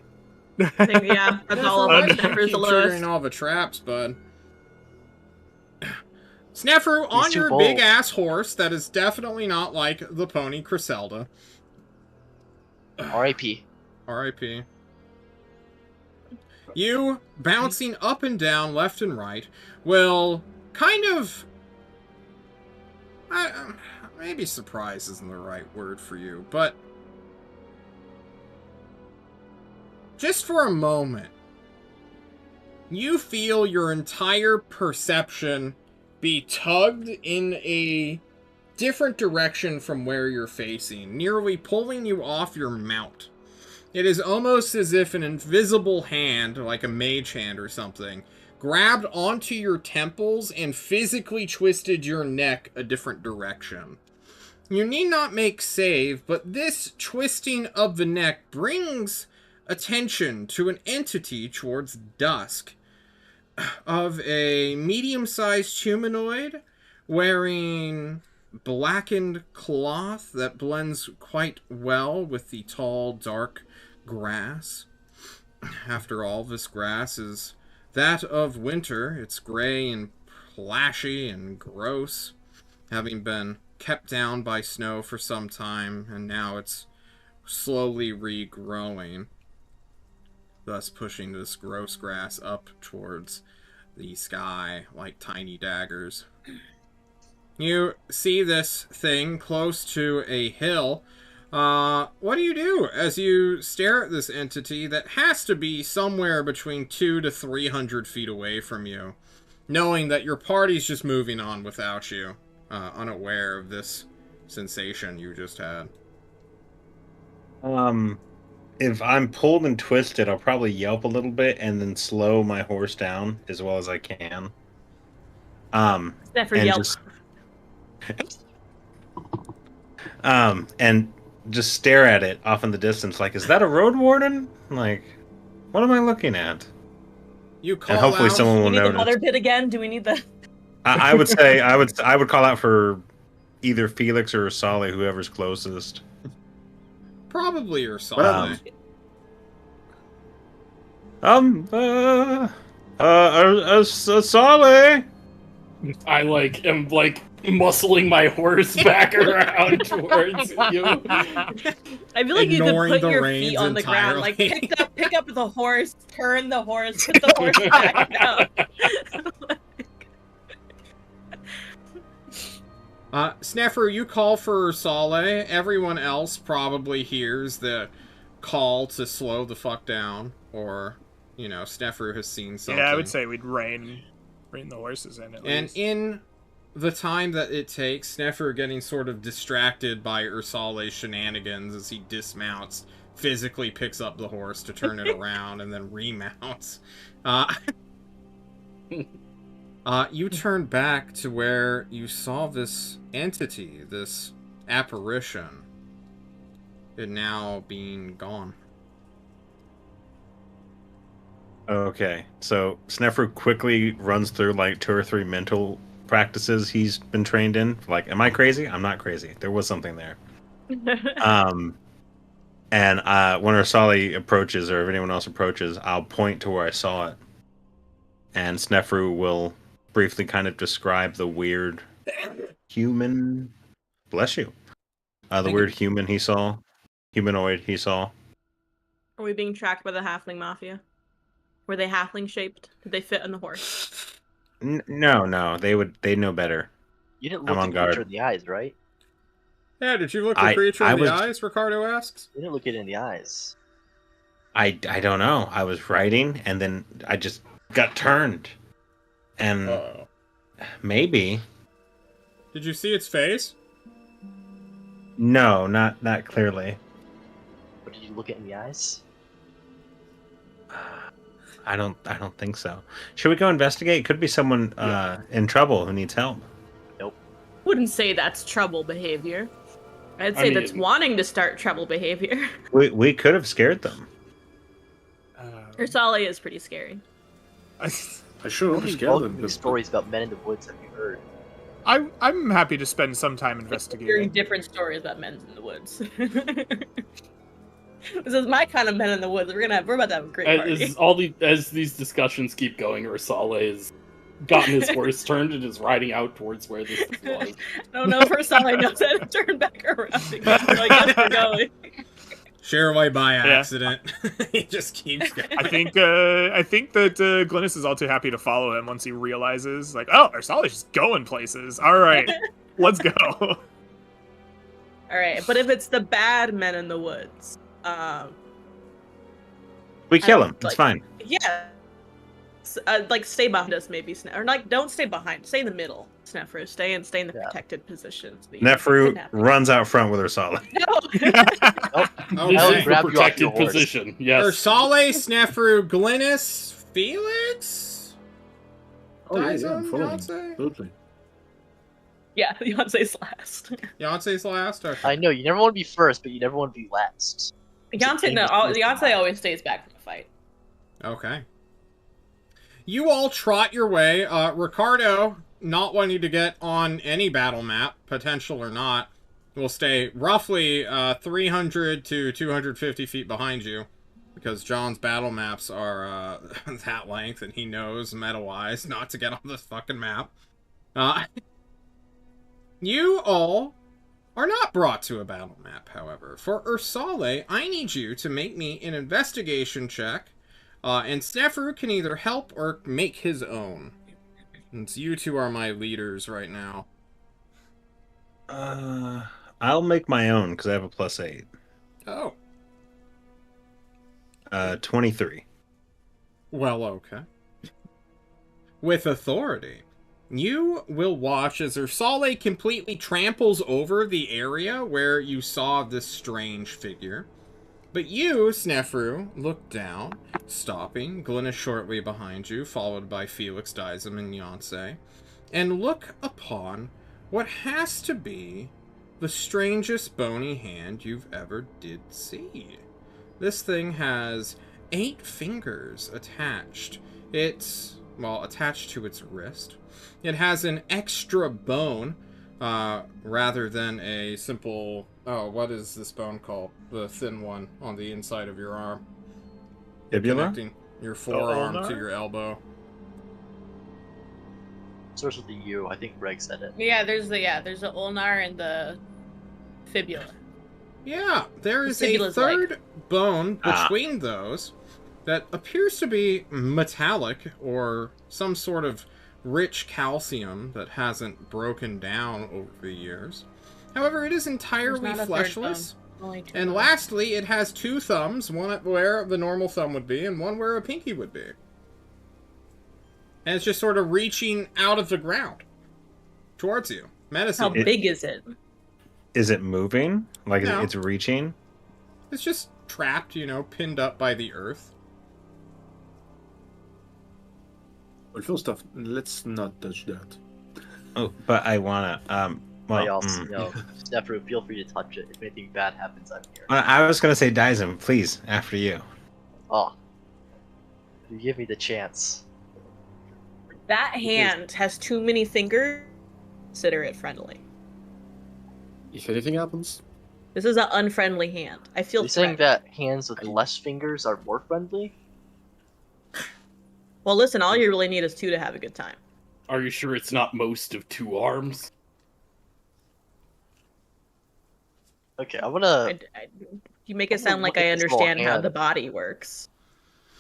I think, yeah, that's all of Snefru, why them. do you Snefru's keep the lowest. triggering all the traps, bud? Snefru, on He's too your bold. big ass horse that is definitely not like the pony Criselda. R.I.P. R.I.P. You, bouncing up and down, left and right, will kind of... maybe surprise isn't the right word for you, but... just for a moment, you feel your entire perception be tugged in a different direction from where you're facing, nearly pulling you off your mount. It is almost as if an invisible hand, like a mage hand or something, grabbed onto your temples and physically twisted your neck a different direction. You need not make save, but this twisting of the neck brings attention to an entity towards dusk of a medium-sized humanoid wearing blackened cloth that blends quite well with the tall, dark grass. After all, this grass is that of winter. It's gray and plashy and gross, having been kept down by snow for some time, and now it's slowly regrowing, thus pushing this gross grass up towards the sky like tiny daggers. You see this thing close to a hill. What do you do as you stare at this entity that has to be somewhere between 200 to 300 feet away from you, knowing that your party's just moving on without you, unaware of this sensation you just had? If I'm pulled and twisted, I'll probably yelp a little bit and then slow my horse down as well as I can. Snefru And yelp. and just stare at it off in the distance, like, is that a road warden? Like, what am I looking at? You call And hopefully out, someone Do will we need the notice. mother pit again? Do we need the... I would say I would call out for either Felix or Sally, whoever's closest. probably your Sally. Sally. I am muscling my horse back around towards you. I feel like you could Ignoring put the your reins feet on the ground, like entirely. pick up the horse, turn the horse, put the horse back down. Snefru, you call for Sale. Everyone else probably hears the call to slow the fuck down. or, Snefru has seen something. Yeah, I would say we'd rein the horses in at least. In the time that it takes, Snefru getting sort of distracted by Ursale's shenanigans as he dismounts, physically picks up the horse to turn it around, and then remounts. You turn back to where you saw this entity, this apparition, it now being gone. Okay, so Snefru quickly runs through like 2 or 3 mental practices he's been trained in. Like, am I crazy? I'm not crazy. There was something there. And when Ursali approaches, or if anyone else approaches, I'll point to where I saw it. And Snefru will briefly kind of describe the weird human... Bless you. The weird humanoid he saw. Are we being tracked by the halfling mafia? Were they halfling shaped? Did they fit on the horse? No. They know better. You didn't look the creature in the eyes, right? Yeah, did you look the creature in the eyes, Ricardo asks? You didn't look it in the eyes. I don't know. I was writing, and then I just got turned. And maybe... Did you see its face? No, not clearly. But did you look it in the eyes? I don't think so. Should we go investigate? Could be someone in trouble who needs help. Nope. Wouldn't say that's trouble behavior. I'd say that's wanting to start trouble behavior. We could have scared them. Ursali is pretty scary. I sure hope How scared many them. stories about men in the woods have you heard? I'm happy to spend some time investigating. Hearing different stories about men in the woods. This is my kind of men in the woods. We're about to have a great party. As these discussions keep going, Ursale has gotten his horse turned and is riding out towards where this was. I don't know if Ursale knows how to turn back around again, so I guess we're going. Share away by accident. He just keeps going. I think that Glynis is all too happy to follow him once he realizes, like, oh, Ursala's just going places. All right, let's go. All right, but if it's the bad men in the woods, we kill him. It's fine. Yeah. Stay behind us, maybe, or don't stay behind. Stay in the middle, Snefru. Stay in the protected positions. Snefru runs out front with Ursala. No. This is grab the you off your protected horse. position. Yes. Ursale, Snefru, Glynis, Felix? Oh yeah, Dies I'm on following. Yonsei? Totally. Yeah, Yonsei's last. Yonsei's last? Okay. I know, you never want to be first, but you never want to be last. Yonsei always stays back from the fight. Okay. You all trot your way. Ricardo, not wanting to get on any battle map, potential or not, will stay roughly 300 to 250 feet behind you, because John's battle maps are that length, and he knows, meta-wise, not to get on this fucking map. You all are not brought to a battle map, however. For Ursale, I need you to make me an investigation check. And Snefru can either help or make his own. Since you two are my leaders right now. I'll make my own because I have a +8. Oh. 23. Well, okay. With authority, you will watch as Ursale completely tramples over the area where you saw this strange figure. But you, Snefru, look down, stopping, Glynis shortly behind you, followed by Felix, Dizem, and Yonsei, and look upon what has to be the strangest bony hand you've ever did see. This thing has 8 fingers attached. It's, attached to its wrist. It has an extra bone, rather than a simple... Oh, what is this bone called? The thin one on the inside of your arm. Fibula? Connecting your forearm to ulnar? your elbow. Starts with the U. I think Greg said it. Yeah, there's the ulnar and the fibula. Yeah, there is a fibula's third bone between those that appears to be metallic or some sort of rich calcium that hasn't broken down over the years. However, it is entirely There's not a third fleshless, Only 2 And arms. lastly, it has 2 thumbs, one where the normal thumb would be, and one where a pinky would be. And it's just sort of reaching out of the ground towards you, menacing How you. big is it? Is it moving? Like No. it's reaching? It's just trapped, pinned up by the earth. Well, first off, let's not touch that. Oh, but I wanna. Well, Well, Stefru, feel free to touch it. If anything bad happens, I'm here. I was gonna say Dyson, please, after you. Oh, you give me the chance. That hand has too many fingers. Consider it friendly. If anything happens, This is an unfriendly hand. I feel Are you saying threatened. that hands with less fingers are more friendly? Well, listen, all you really need is 2 to have a good time. Are you sure it's not most of 2 arms? Okay, I'm gonna. You make it I'm gonna sound like look I at this little understand how hand. the body works.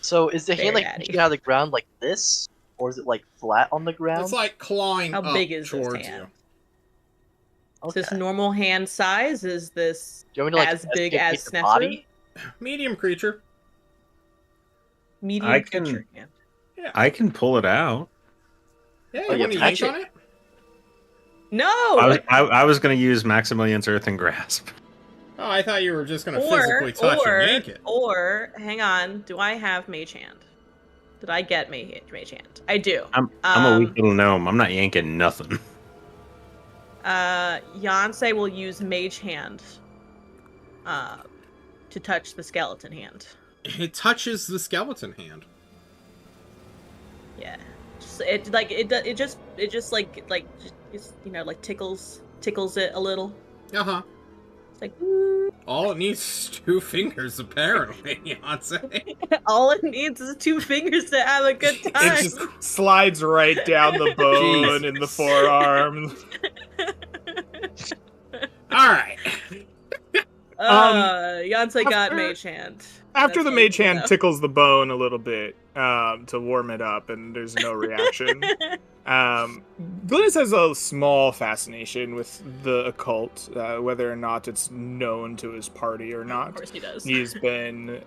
So is the hand Very like daddy. pushing out of the ground like this, or is it like flat on the ground? It's like clawing How up big is this towards hand? Okay. Is this normal hand size? Is this Do you want me to, like, as big estimate as the Snefru? body? you. Medium creature. Medium I can- creature hand. I can pull it out. Yeah, Oh, you you want to touch yank it? on it? No! I was gonna use Maximilian's Earthen Grasp. Oh, I thought you were just going to physically touch and yank it. Or, hang on, do I have Mage Hand? Did I get Mage Hand? I do. I'm a weak little gnome. I'm not yanking nothing. Yonsei will use Mage Hand to touch the skeleton hand. It touches the skeleton hand. Yeah. It just tickles it a little. Uh-huh. It's like, "Ooh." All it needs is 2 fingers, apparently, Yonsei. All it needs is 2 fingers to have a good It time. just slides right down the bone in the forearm. Alright. Yonsei got after- Mage Hand. After That's the all mage you hand know. tickles the bone a little bit to warm it up, and there's no reaction. Glynis has a small fascination with the occult, whether or not it's known to his party or Of not. course he does. He's been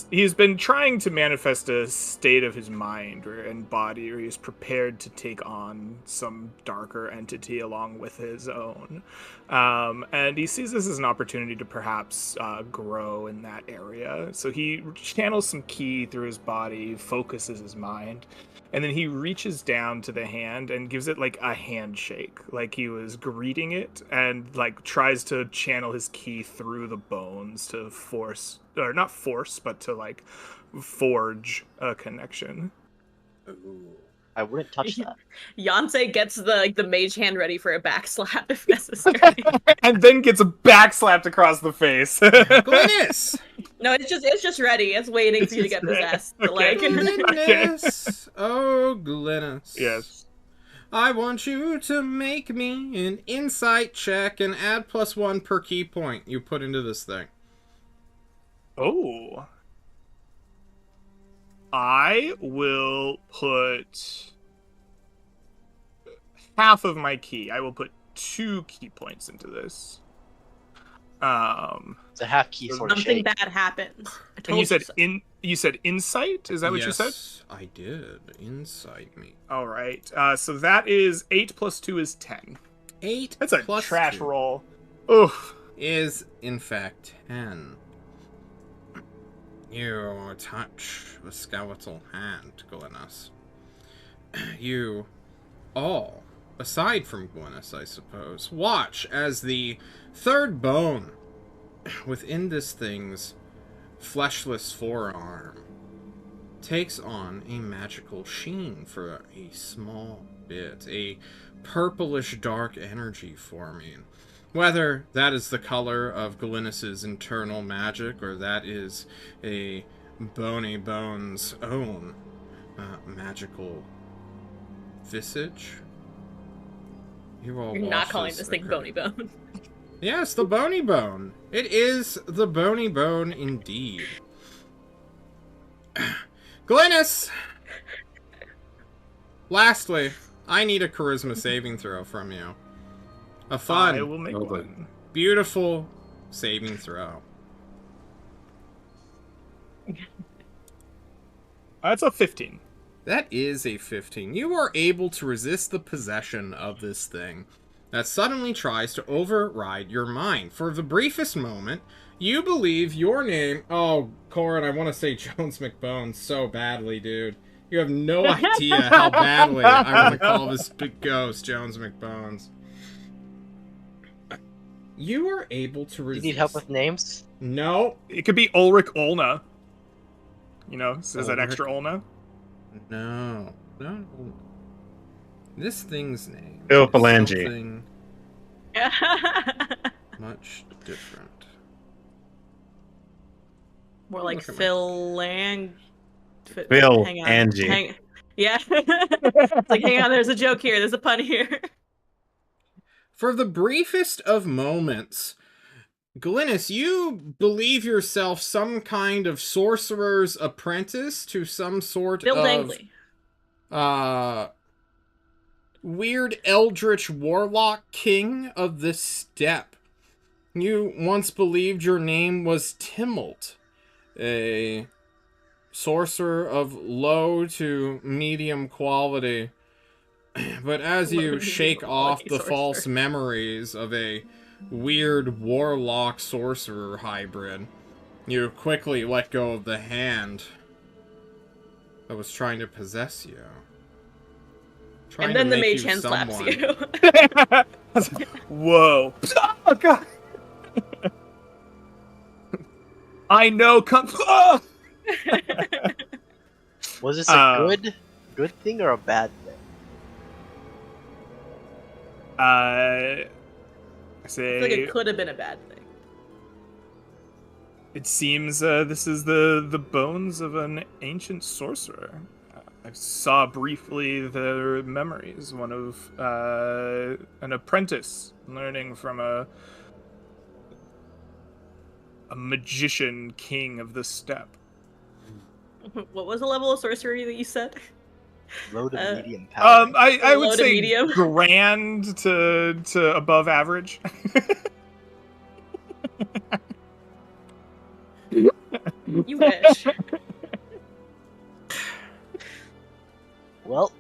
he's been trying to manifest a state of his mind and body where he's prepared to take on some darker entity along with his own, and he sees this as an opportunity to perhaps grow in that area. So he channels some ki through his body, focuses his mind, and then he reaches down to the hand and gives it like a handshake, like he was greeting it, and like tries to channel his ki through the bones to force, or not force, but to like forge a connection. I wouldn't touch that. Yonsei gets the Mage Hand ready for a backslap if necessary. And then gets backslapped across the face. Glynis! No, it's just ready. It's waiting for you to get It's just possessed. ready. Like, Glynis! Oh, Glynis. Yes. I want you to make me an insight check and add +1 per key point you put into this thing. Oh. I will put half of my key. I will put 2 key points into this. It's a half key sort of something shape. bad happens. I told And you said so. you said insight? Is that what you said? Yes, I did. Insight me. All right. So that is 8 plus 2 is 10. 8 That's a plus trash 2 roll. Oof. is, in fact, 10. You touch the skeletal hand, Glynis. You all, aside from Glynis, I suppose, watch as the third bone within this thing's fleshless forearm takes on a magical sheen for a small bit, a purplish dark energy forming. Whether that is the color of Glynis's internal magic, or that is a Bony Bones' own magical visage. You all You're not watch calling this thing occur. Bony Bone. Yes, the Bony Bone. It is the Bony Bone indeed. Glynis! Lastly, I need a charisma saving throw from you. A fun, I will make Okay. one. beautiful saving throw. That's a 15. That is a 15. You are able to resist the possession of this thing that suddenly tries to override your mind. For the briefest moment, you believe your name... Oh, Corin, I want to say Jones McBones so badly, dude. You have no idea how badly I want to call this big ghost Jones McBones. You are able to Do you resist... need help with names? No. It could be Ulrich Olna. You know, says that Ulrich? extra Olna. No. No. This thing's name Phil is Phalange. something much different. More like Look at my- Phil Lang. Phil Hang on. Angie. Yeah. It's like, hang on, there's a joke here. There's a pun here. For the briefest of moments, Glynis, you believe yourself some kind of sorcerer's apprentice to some sort Bill of Dangley. weird eldritch warlock king of the steppe. You once believed your name was Timmelt, a sorcerer of low to medium quality. But as Low to you medium shake off quality the sorcerer. false memories of a weird warlock sorcerer hybrid, you quickly let go of the hand that was trying to possess you. And then the mage hand slaps you. Whoa. Oh, God. I know. Was this a good thing or a bad thing? I I say feel like it could have been a bad thing. it seems this is the bones of an ancient sorcerer. I saw briefly their memories. One of an apprentice learning from a magician king of the steppe. What was the level of sorcery that you said? Low to medium power. I would Low to say medium? grand to above average. You wish. Well,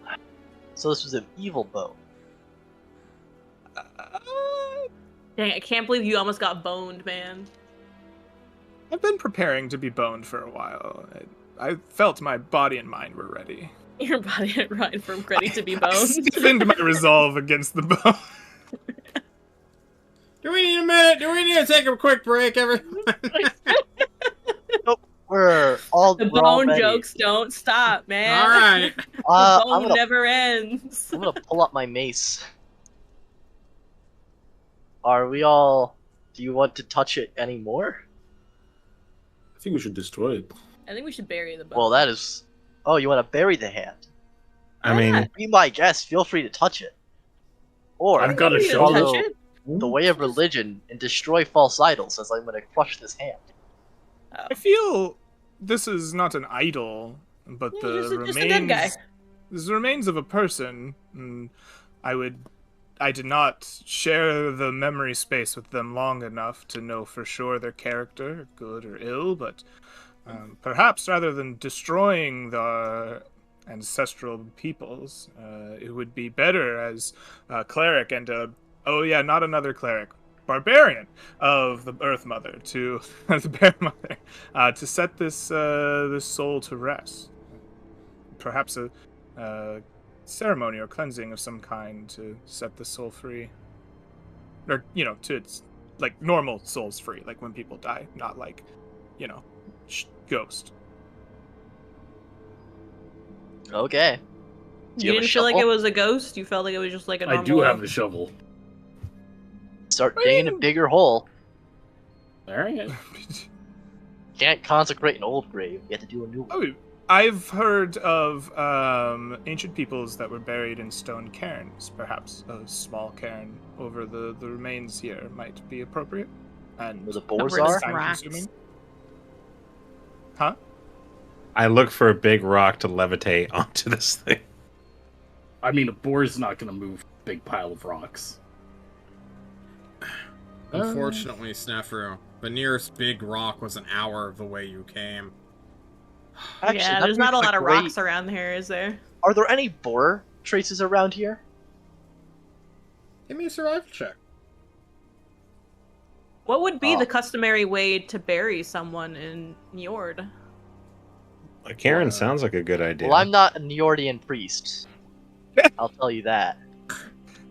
so this was an evil bow. Dang, I can't believe you almost got boned, man. I've been preparing to be boned for a while. I felt my body and mind were ready. Your body had run from ready to be I boned. stiffened my resolve against the bone. Do we need a minute? Do we need to take a quick break, everyone? We're all The we're all bone ready. jokes don't stop, man. All right. The I'm bone gonna never ends. I'm gonna pull up my mace. Are we all? Do you want to touch it anymore? I think we should destroy it. I think we should bury the bone. Well, that is. Oh, you want to bury the hand? I mean, Be my guest. Feel free to touch it. Or I've got a You didn't shovel. touch it. the way of religion and destroy false idols, as I'm gonna crush this hand. Oh. I feel this is not an idol, but Yeah, the just a dead guy. remains. This is the remains of a person. I did not share the memory space with them long enough to know for sure their character, good or ill, but perhaps rather than destroying the ancestral peoples, it would be better as a cleric and not another cleric, barbarian of the Earth Mother to the Bear Mother to set this this soul to rest. Perhaps a ceremony or cleansing of some kind to set the soul free, or to its like normal souls free, like when people die, not like ghost. Okay. Do You have a didn't feel like it shovel? was a ghost? You felt like it was just like a I normal... do have a shovel. Start digging a bigger hole. Alright. Can't consecrate an old grave. You have to do a new one. Oh, I've heard of ancient peoples that were buried in stone cairns. Perhaps a small cairn over the remains here might be appropriate. And Where the boars Covered in are? snow. Rocks. time-consuming. Huh? I look for a big rock to levitate onto this thing. I mean, a boar's not gonna move a big pile of rocks. Unfortunately, Snefru, the nearest big rock was an hour of the way you came. Actually, Yeah, that'd there's be not a lot of great- rocks around here, is there? Are there any boar traces around here? Give me a survival check. What would be Oh. the customary way to bury someone in Njord? Karen sounds like a good idea. Well, I'm not a Neordian priest. I'll tell you that.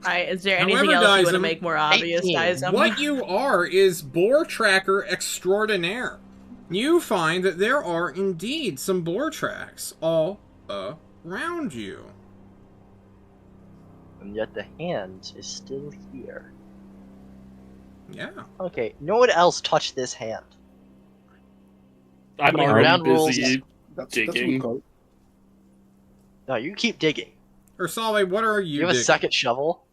Alright, is there However, anything else you want to Dyson, make more obvious, 18. Dyson? What you are is boar tracker extraordinaire. You find that there are indeed some boar tracks all around you. And yet the hand is still here. Yeah. Okay, no one else touched this hand. I'm Putting already ground rules- busy That's a digging. good call. No, you keep digging. Ursale, what are you You have a digging? second shovel?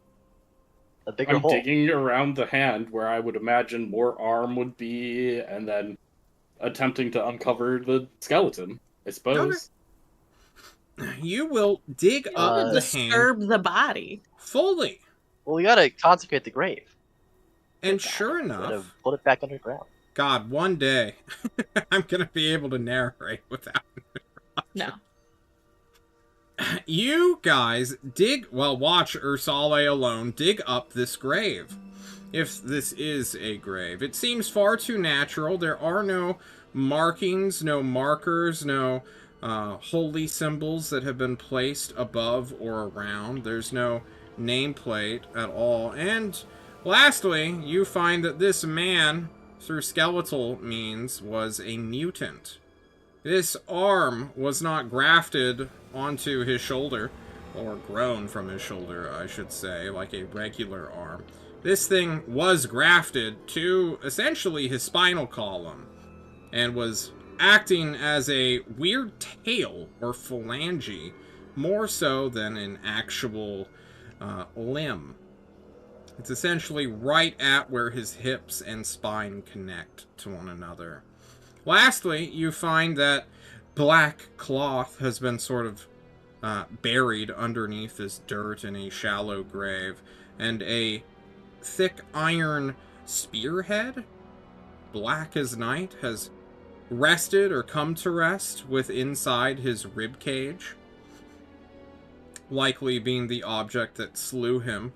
A bigger I'm hole. digging around the hand where I would imagine more arm would be, and then attempting to uncover the skeleton, I suppose. You will dig up the hand Disturb the body. fully. Well, we gotta consecrate the grave. And sure We gotta enough, put it back underground. God, one day I'm going to be able to narrate without. No. You guys watch Ursale alone dig up this grave. If this is a grave. It seems far too natural. There are no markings, no markers, no holy symbols that have been placed above or around. There's no nameplate at all. And lastly, you find that this man, through skeletal means, was a mutant. This arm was not grafted onto his shoulder, or grown from his shoulder, I should say, like a regular arm. This thing was grafted to essentially his spinal column, and was acting as a weird tail or phalange, more so than an actual limb. It's essentially right at where his hips and spine connect to one another. Lastly, you find that black cloth has been sort of buried underneath this dirt in a shallow grave, and a thick iron spearhead, black as night, has rested or come to rest with inside his rib cage, likely being the object that slew him.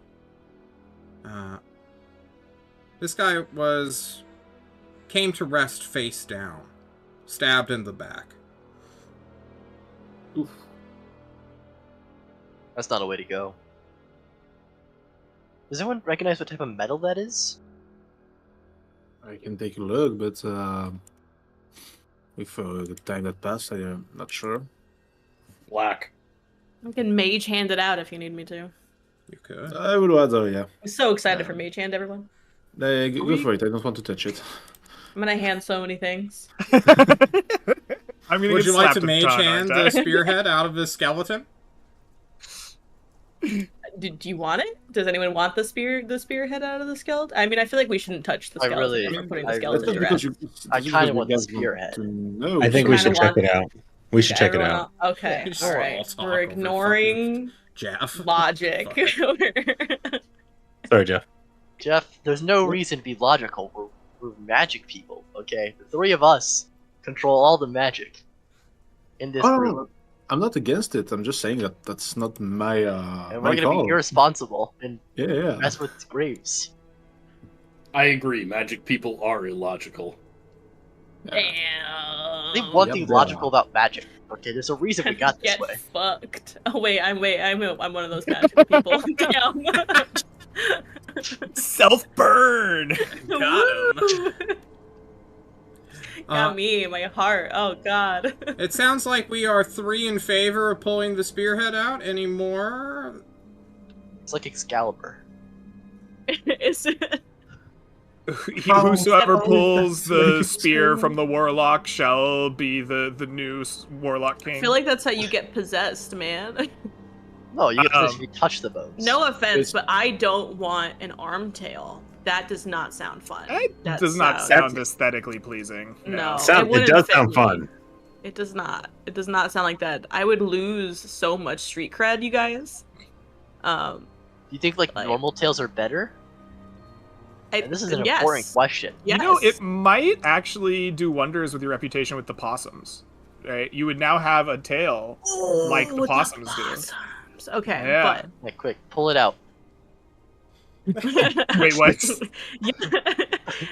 This guy came to rest face down, stabbed in the back. Oof. That's not a way to go. Does anyone recognize what type of metal that is? I can take a look, but with the time that passed, I'm not sure. Black. I can mage hand it out if you need me to. You could. I would rather, yeah. I'm so excited for mage hand, everyone. Go for it. I don't want to touch it. I'm gonna hand so many things. I'm gonna Would get you like slapped to a mage ton, hand aren't I? the spearhead out of the skeleton? Do you want it? Does anyone want the spearhead out of the skeleton? I mean, I feel like we shouldn't touch the I skeleton. really- We're putting I the skeleton really- to rest. I kinda want the spearhead. I think we kinda should check want- it out. We should check it Everyone out. Okay, Just all all right. talk We're over ignoring Jeff. logic. Fuck. Sorry, Jeff. Jeff, there's no reason to be logical. We're magic people, okay? The three of us control all the magic in this group. Oh, I'm not against it. I'm just saying that that's not my And my we're gonna call. be irresponsible and Yeah. mess with graves. I agree, magic people are illogical. Damn. Leave one Yep, thing yeah. logical about magic. Okay, there's a reason we got this Get way. fucked. Oh wait, I'm one of those magical people. Damn. Self burn. Got him. Got me, my heart. Oh god. It sounds like we are 3 in favor of pulling the spearhead out. Any more? It's like Excalibur. Is it? Whosoever pulls the That's spear true. from the warlock shall be the new warlock I king. feel like that's how you get possessed, man. No, you get to Um, if you touch the bones. No offense, It's- but I don't want an arm tail. That does not sound fun. It That does not sounds- sound aesthetically pleasing. No. It wouldn't does fit sound me. fun. It does not. It does not sound like that. I would lose so much street cred, you guys. Do you think like Like- normal tails are better? And this is an important question. You know, it might actually do wonders with your reputation with the possums. Right? You would now have a tail like the possums do. Okay, yeah. Yeah, quick, pull it out. Wait, what?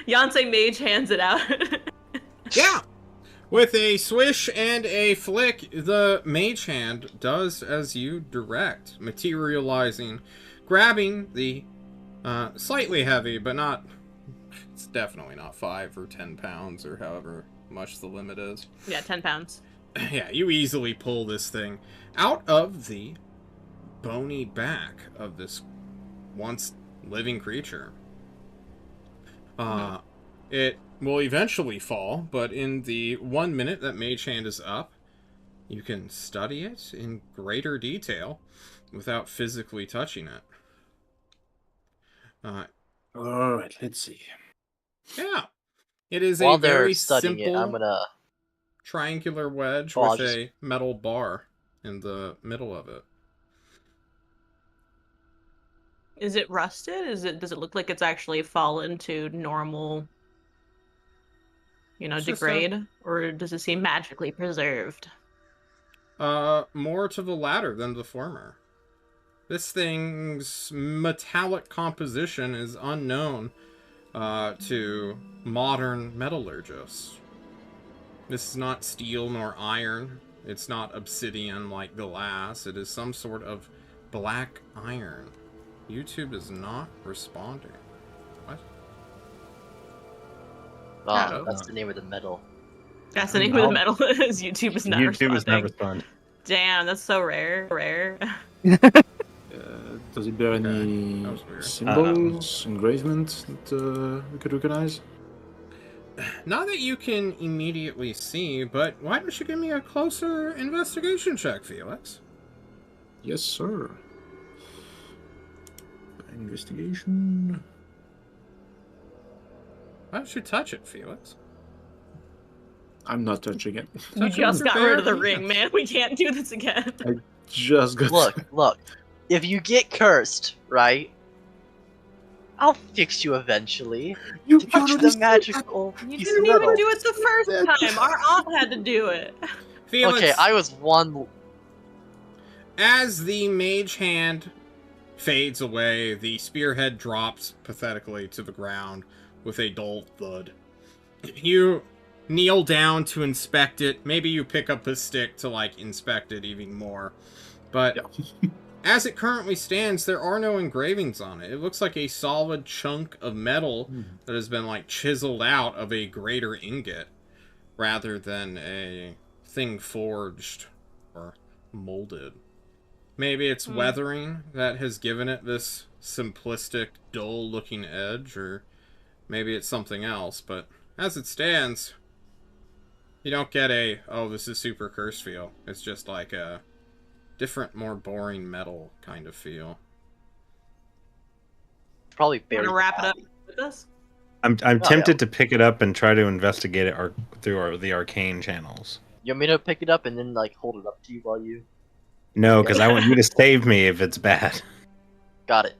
Yonsei Mage hands it out. Yeah! With a swish and a flick, the mage hand does as you direct, materializing, grabbing the slightly heavy, but not... It's definitely not 5 or 10 pounds, or however much the limit is. Yeah, 10 pounds. Yeah, you easily pull this thing out of the bony back of this once living creature. It will eventually fall, but in the 1 minute that Mage Hand is up, you can study it in greater detail without physically touching it. Alright, let's see. Yeah. It is While a very they're studying simple it, I'm gonna... triangular wedge with a metal bar in the middle of it. Is it rusted? Does it look like it's actually fallen to normal, degrade? Or does it seem magically preserved? More to the latter than the former. This thing's metallic composition is unknown to modern metallurgists. This is not steel nor iron. It's not obsidian like glass. It is some sort of black iron. YouTube is not responding. What? Oh, that's the name of the metal. That's the name of the metal. Is YouTube is not responding. YouTube is not responding. Damn, that's so rare. Does it bear any symbols, engravement that we could recognize? Not that you can immediately see, but why don't you give me a closer investigation check, Felix? Yes, sir. Investigation. Why don't you touch it, Felix? I'm not touching it. We just got rid of the ring, man. We can't do this again. I just got... Look. If you get cursed, right? I'll fix you eventually. You touch the magical You piece didn't of metal. even do it the first time. Our aunt had to do it. Felix, Okay, I was one... as the mage hand fades away, the spearhead drops pathetically to the ground with a dull thud. You kneel down to inspect it. Maybe you pick up a stick to, inspect it even more. But as it currently stands, there are no engravings on it. It looks like a solid chunk of metal that has been, chiseled out of a greater ingot, rather than a thing forged or molded. Maybe it's weathering that has given it this simplistic, dull-looking edge, or maybe it's something else, but as it stands, you don't get a, oh, this is super cursed feel. It's just like a different, more boring metal kind of feel. Probably buried. Want to wrap it up with us? I'm tempted to pick it up and try to investigate it through the arcane channels. You want me to pick it up and then, hold it up to you while you... No, because I want you to save me if it's bad. Got it.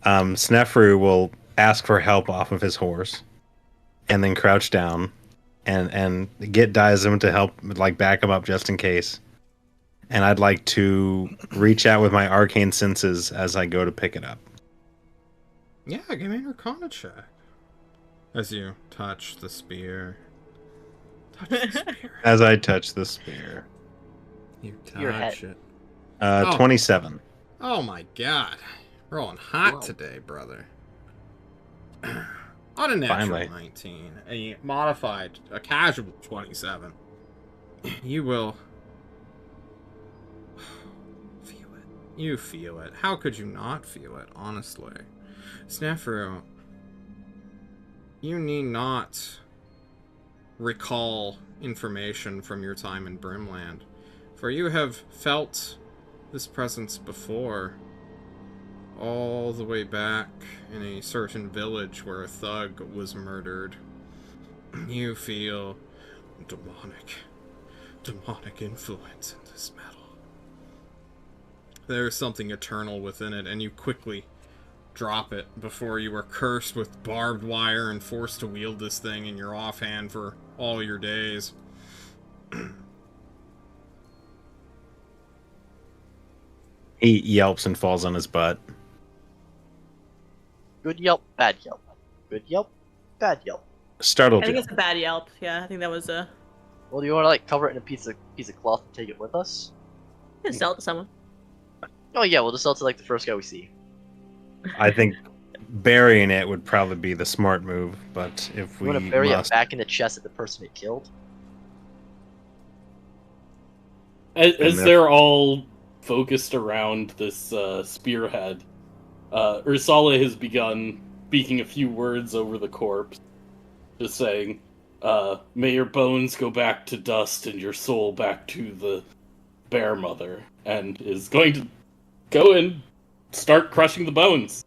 Snefru will ask for help off of his horse, and then crouch down, and get Daizum to help, back him up just in case. And I'd like to reach out with my arcane senses as I go to pick it up. Yeah, give me an Arcana check. As you touch the spear. Touch the spear. As I touch the spear. You Your head. touch it. 27. Oh my god. Rolling hot today, brother. On a natural Finally. 19. A modified, a casual 27. You will... feel it. You feel it. How could you not feel it, honestly? Snefru, you need not recall information from your time in Brimland, for you have felt this presence before, all the way back in a certain village where a thug was murdered. You feel demonic influence in this metal. There is something eternal within it, and you quickly drop it before you were cursed with barbed wire and forced to wield this thing in your offhand for all your days. He yelps and falls on his butt. Good yelp, bad yelp. Good yelp, bad yelp. Startled I think you. it's a bad Yelp. Yeah, I think that was a. Well, do you want to like cover it in a piece of cloth and take it with us? Sell it to someone. Oh yeah, we'll just sell it to like the first guy we see. I think burying it would probably be the smart move, but if We we want to bury must... it back in the chest of the person it killed. As they're all focused around this spearhead, Ursala has begun speaking a few words over the corpse, just saying, may your bones go back to dust and your soul back to the bear mother, and is going to go and start crushing the bones.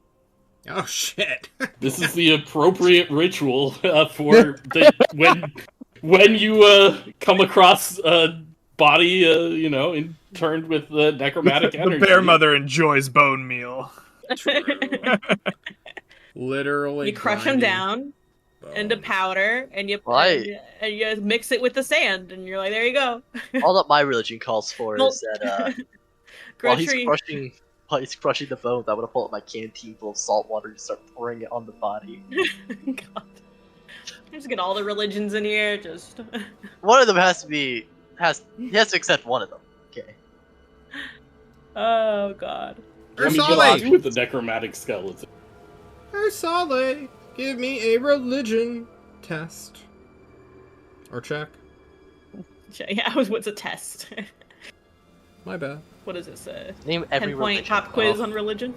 Oh shit! This is the appropriate ritual for when you come across a body, turned with necromantic energy. The bear mother enjoys bone meal. True. Literally, You crush them grinding down into bones. powder, and you Right. and you mix it with the sand, and you're like, there you go. All that my religion calls for Well, is that Grow while he's tree. crushing the bones, I'm gonna pull up my canteen full of salt water and start pouring it on the body. God. Just get all the religions in here. Just. One of them he has to accept one of them. Okay. Oh God. I mean, Ursala! you with the necromantic skeleton. Ursala, give me a religion test. Or check. Yeah, what's a test? My bad. What does it say? Name every 10-point religion. pop quiz Oh. on religion.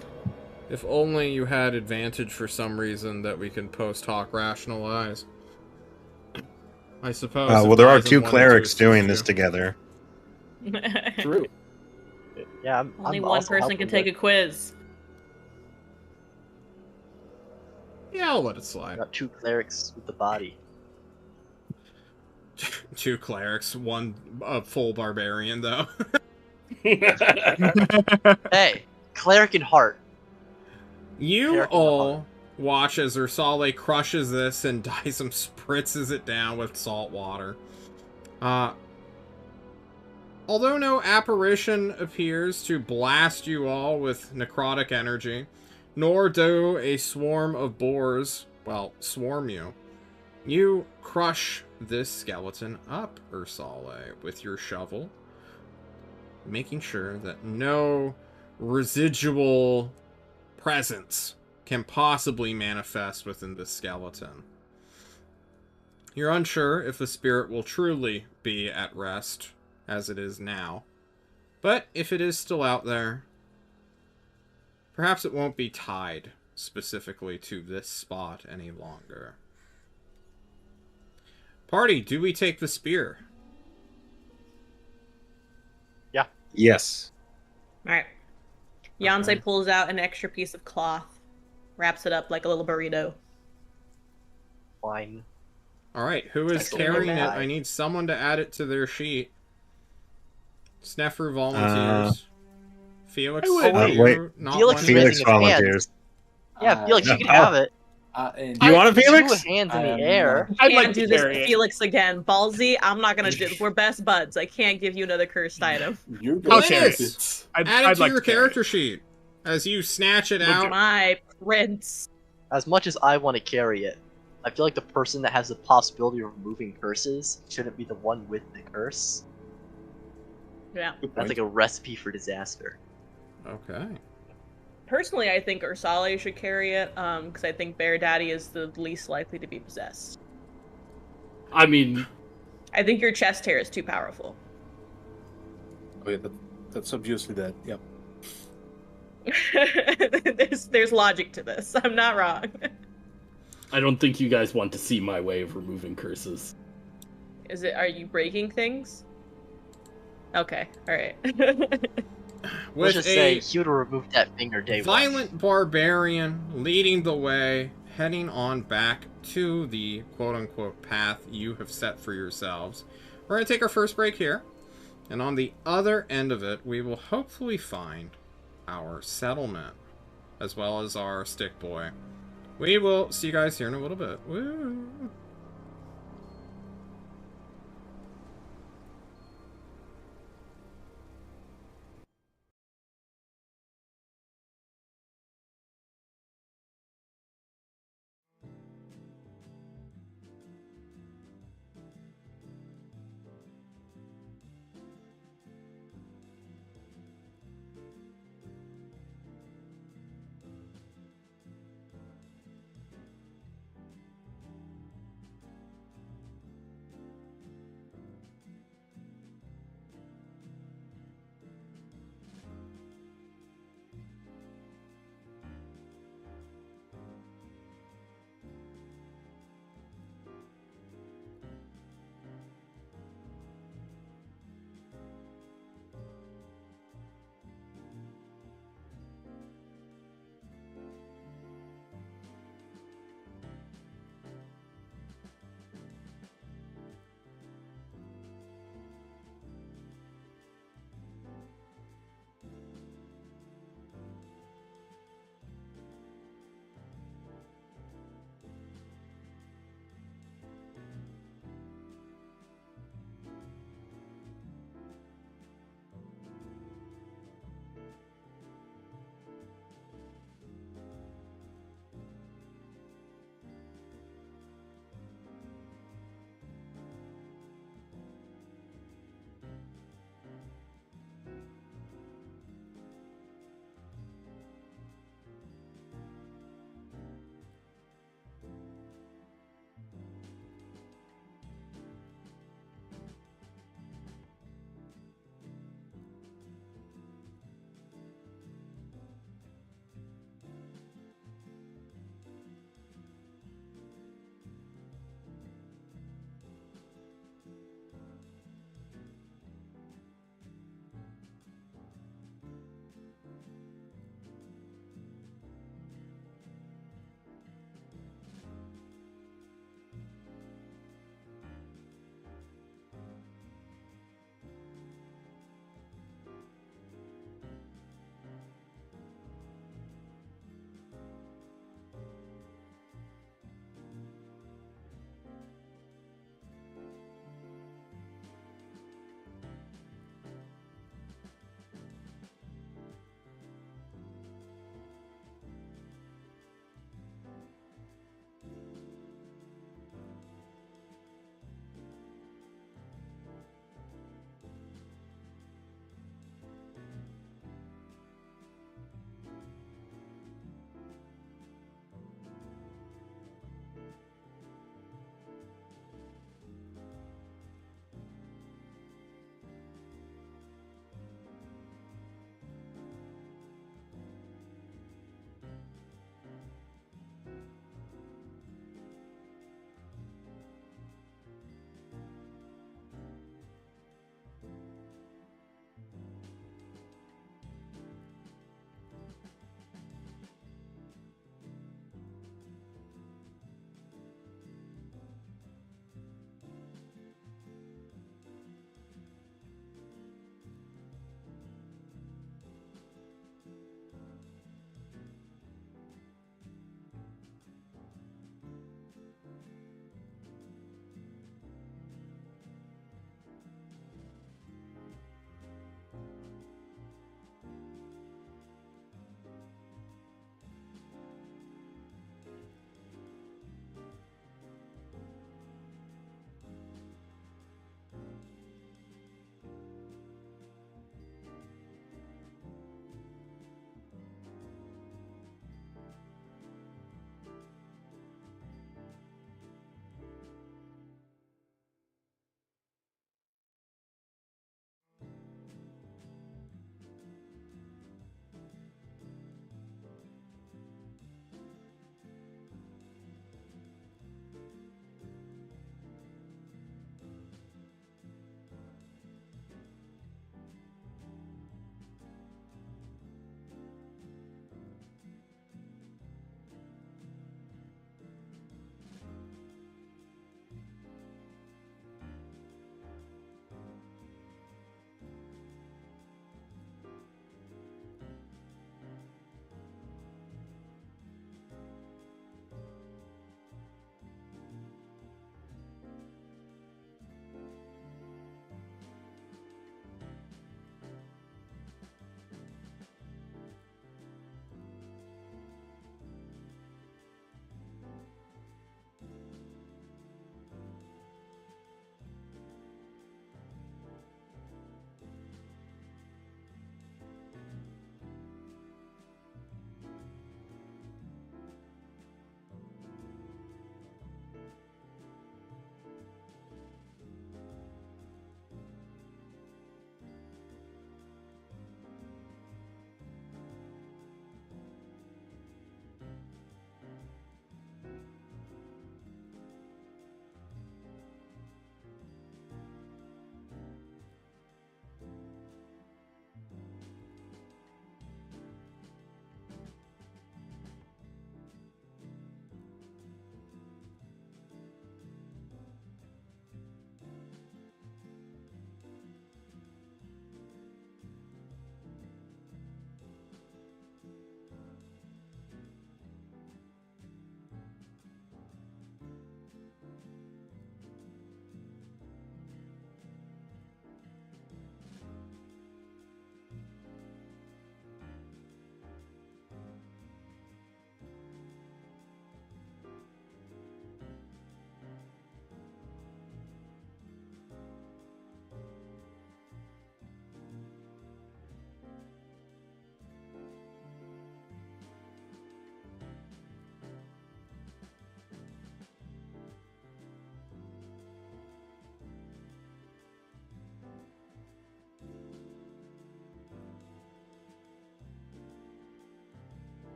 If only you had advantage for some reason that we can post hoc rationalize. I suppose. well, if there are Liza two wanted to clerics assist doing you. this together. True. Yeah, Only I'm one also person helping can take a quiz. Yeah, I'll let it slide. Got two clerics with the body. Two clerics, one full barbarian, though. Hey, cleric in heart. You Cleric in the all watch as Ursala crushes this and Dysum spritzes it down with salt water. Although no apparition appears to blast you all with necrotic energy, nor do a swarm of boars, well, swarm you, you crush this skeleton up, Ursala, with your shovel, making sure that no residual presence can possibly manifest within the skeleton. You're unsure if the spirit will truly be at rest, as it is now. But if it is still out there, perhaps it won't be tied specifically to this spot any longer. Party, do we take the spear? Yes. Alright. Yancey pulls out an extra piece of cloth, wraps it up like a little burrito. Fine. Alright, who is Excellent. carrying it? Bad. I need someone to add it to their sheet. Snefru volunteers. Felix, I would. are you Wait. not Felix one? is Felix raising his hand. volunteers. Yeah, Felix, you can Oh. have it. You want it, Felix? Two hands in I am the air. I'd Can't like do to this carry to it. Felix again. Ballsy, I'm not gonna do We're best buds. I can't give you another cursed item. You I'll go carry with it. it. Add it to like your carry character it. sheet as you snatch it out. My prince. As much as I want to carry it, I feel like the person that has the possibility of removing curses shouldn't be the one with the curse. Yeah. Good That's point. like a recipe for disaster. Okay. Personally, I think Ursala should carry it, because I think Bear Daddy is the least likely to be possessed. I mean, I think your chest hair is too powerful. Oh, yeah, that's obviously that. Yep. there's logic to this. I'm not wrong. I don't think you guys want to see my way of removing curses. Are you breaking things? Okay, alright. Let's With just say a he would have removed that finger day one. violent barbarian leading the way, heading on back to the quote-unquote path you have set for yourselves. We're going to take our first break here, and on the other end of it, we will hopefully find our settlement. as well as our stick boy. We will see you guys here in a little bit. Woo!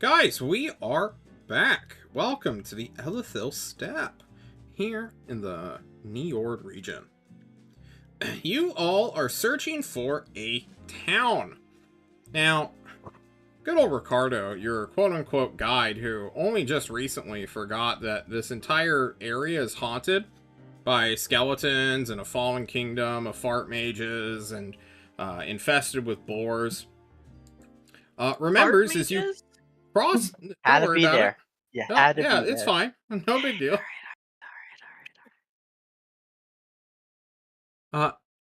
Guys, we are back. Welcome to the Elithil Steppe, here in the Niord region. You all are searching for a town. Now, good old Ricardo, your quote-unquote guide, who only just recently forgot that this entire area is haunted by skeletons and a fallen kingdom of fart mages and infested with boars. Remembers as you cross... Had don't to worry be about there. it. You No, had to yeah, be it's there. fine. No big deal.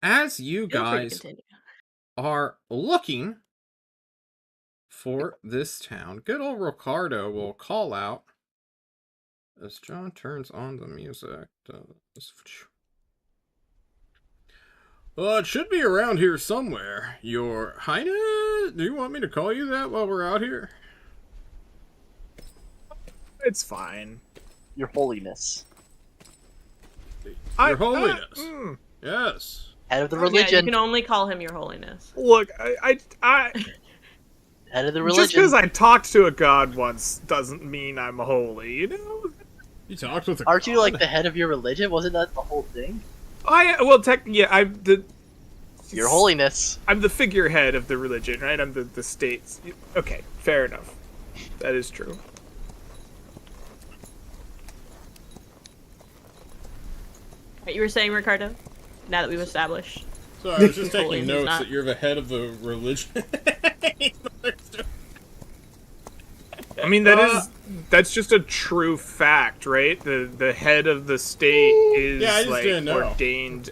As you Feel free to guys continue. are looking for this town, good old Ricardo will call out as John turns on the music. It should be around here somewhere. Your Highness? Do you want me to call you that while we're out here? It's fine. Your Holiness. Your Holiness. Yes. Head of the Yeah, you religion. can only call him your holiness. Look, Head of the just religion. because I talked to a god once doesn't mean I'm holy, you know? You talked with a Aren't you god? like the head of your religion? Wasn't that the whole thing? I'm the Your Holiness. I'm the figurehead of the religion, right? I'm the state's. Okay, fair enough. That is true. What you were saying, Ricardo? Now that we've established. Sorry, I was just Holy, taking he's notes not. that you're the head of the religion. I mean, that's just a true fact, right? The head of the state is Yeah, I just didn't know. ordained.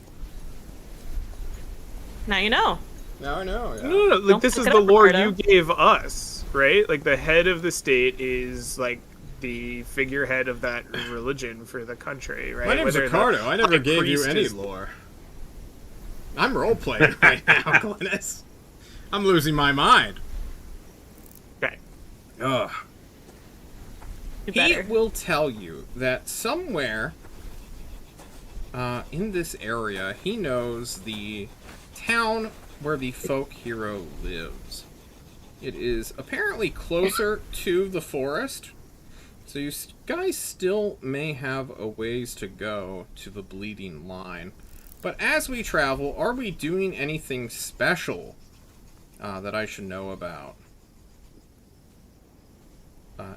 Now you know. Now I know. Yeah. No, like Don't this is look it the up, lore Ricardo. you gave us, right? Like the head of the state is like the figurehead of that religion for the country, right? My name's Whether the Ricardo. I never high gave you priest any is- lore. I'm role-playing right now, Glynis. I'm losing my mind. Okay. Ugh. You He better. will tell you that somewhere in this area, he knows the town where the folk hero lives. It is apparently closer to the forest, so you guys still may have a ways to go to the Bleeding Line. But as we travel, are we doing anything special that I should know about?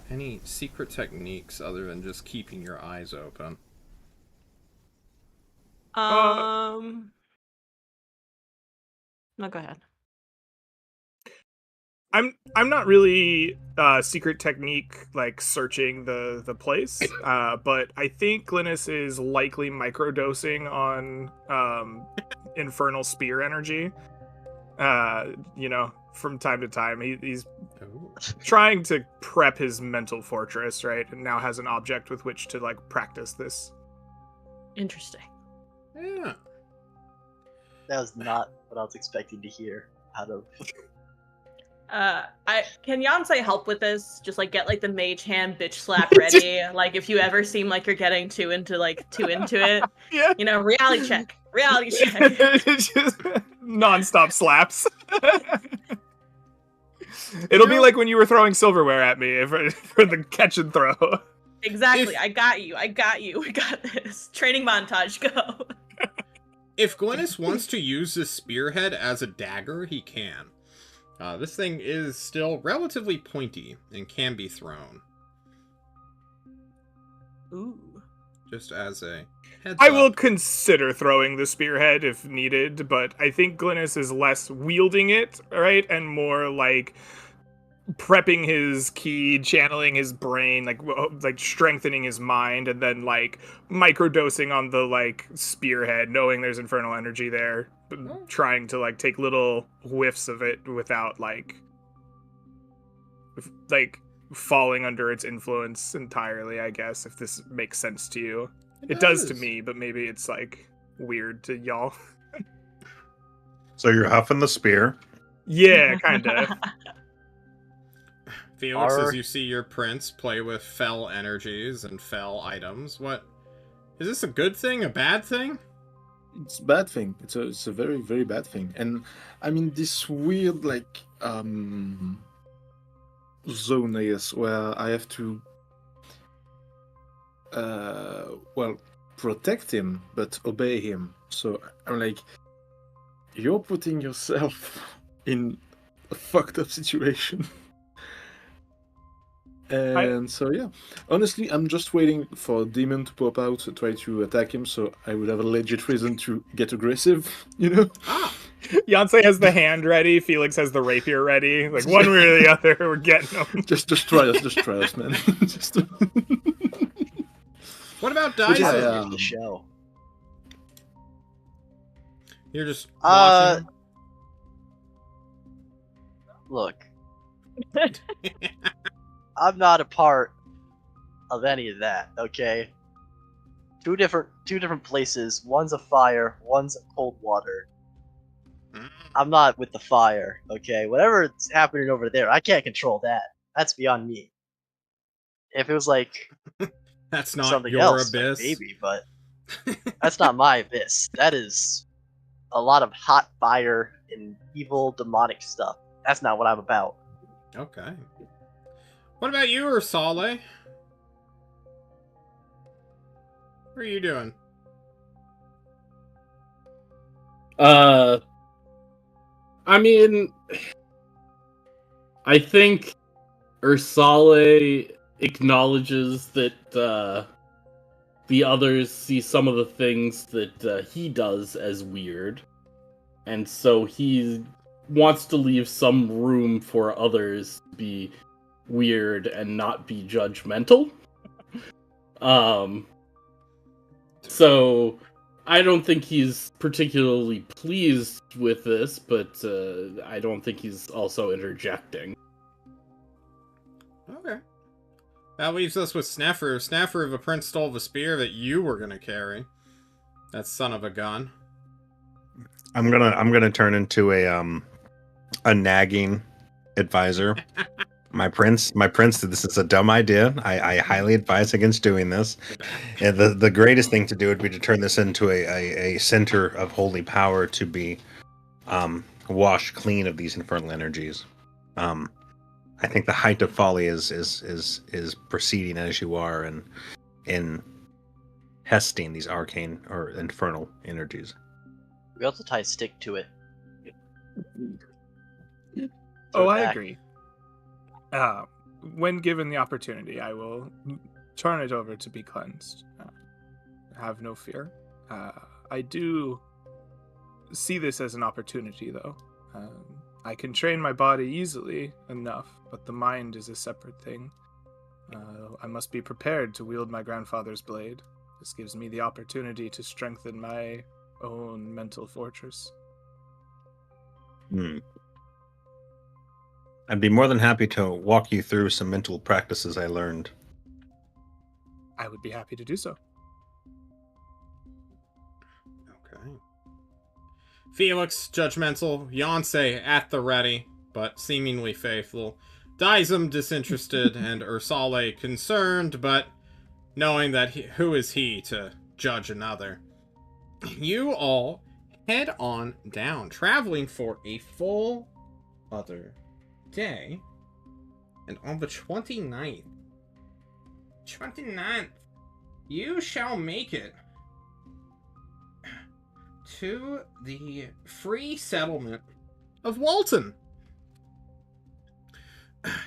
Any secret techniques other than just keeping your eyes open? No, go ahead. I'm not really secret technique like searching the place, but I think Glynis is likely microdosing on infernal spear energy. You know, from time to time, he's Oh. trying to prep his mental fortress, right? And now has an object with which to like practice this. Interesting. Yeah. That was not what I was expecting to hear out of. Can Yancey help with this? Just like get like the mage hand bitch slap ready. Like if you ever seem like you're getting too into it, Yeah. you know, reality check. Reality check. Just non-stop slaps. It'll be like when you were throwing silverware at me for the catch and throw. Exactly. I got you. We got this. Training montage. Go. If Glynis wants to use this spearhead as a dagger, he can. This thing is still relatively pointy and can be thrown. Ooh. Just as a heads I up. will consider throwing the spearhead if needed, but I think Glynis is less wielding it, right, and more like prepping his ki, channeling his brain, like strengthening his mind, and then like microdosing on the like spearhead, knowing there's infernal energy there, but trying to like take little whiffs of it without like falling under its influence entirely, I guess, if this makes sense to you. It does to me, but maybe it's like weird to y'all. So you're huffing the spear. Yeah, kinda. Felix, Our- as you see your prince play with fell energies and fell items, what is this a good thing, a bad thing? It's a bad thing. It's a very, very bad thing. And I mean, this weird, like, zone, I guess, where I have to, well, protect him, but obey him. So I'm like, you're putting yourself in a fucked up situation. And so yeah, honestly, I'm just waiting for a demon to pop out to try to attack him, so I would have a legit reason to get aggressive, you know? Ah, Yancey has the hand ready. Felix has the rapier ready. Like one way or the other, we're getting them. Just try us, man. Just... what about But yeah, Dyson? Here's the show. You're just watching. Look, I'm not a part of any of that. Okay, two different places. One's a fire. One's a cold water. I'm not with the fire. Okay, whatever's happening over there, I can't control that. That's beyond me. If it was like That's not something your else, abyss. like maybe, but that's not my abyss. That is a lot of hot fire and evil demonic stuff. That's not what I'm about. Okay. What about you, Ursale? What are you doing? I mean, I think Ursale acknowledges that the others see some of the things that he does as weird, and so he wants to leave some room for others to be weird and not be judgmental. So I don't think he's particularly pleased with this, but I don't think he's also interjecting. Okay. That leaves us with Sneffer. Sneffer, the prince stole the spear that you were gonna carry. That son of a gun. I'm gonna turn into a nagging advisor. My prince, this is a dumb idea. I highly advise against doing this. And the greatest thing to do would be to turn this into a center of holy power to be washed clean of these infernal energies. I think the height of folly is proceeding as you are and in testing these arcane or infernal energies. We also tie a stick to it. Oh, I agree. When given the opportunity, I will turn it over to be cleansed. Have no fear. I do see this as an opportunity, though. I can train my body easily enough, but the mind is a separate thing. I must be prepared to wield my grandfather's blade. This gives me the opportunity to strengthen my own mental fortress. I'd be more than happy to walk you through some mental practices I learned. I would be happy to do so. Okay. Felix, judgmental. Yancey, at the ready, but seemingly faithful. Dizem, disinterested, and Ursale, concerned, but knowing that who is he to judge another. You all head on down, traveling for a full other day. And on the 29th, you shall make it to the free settlement of Walton.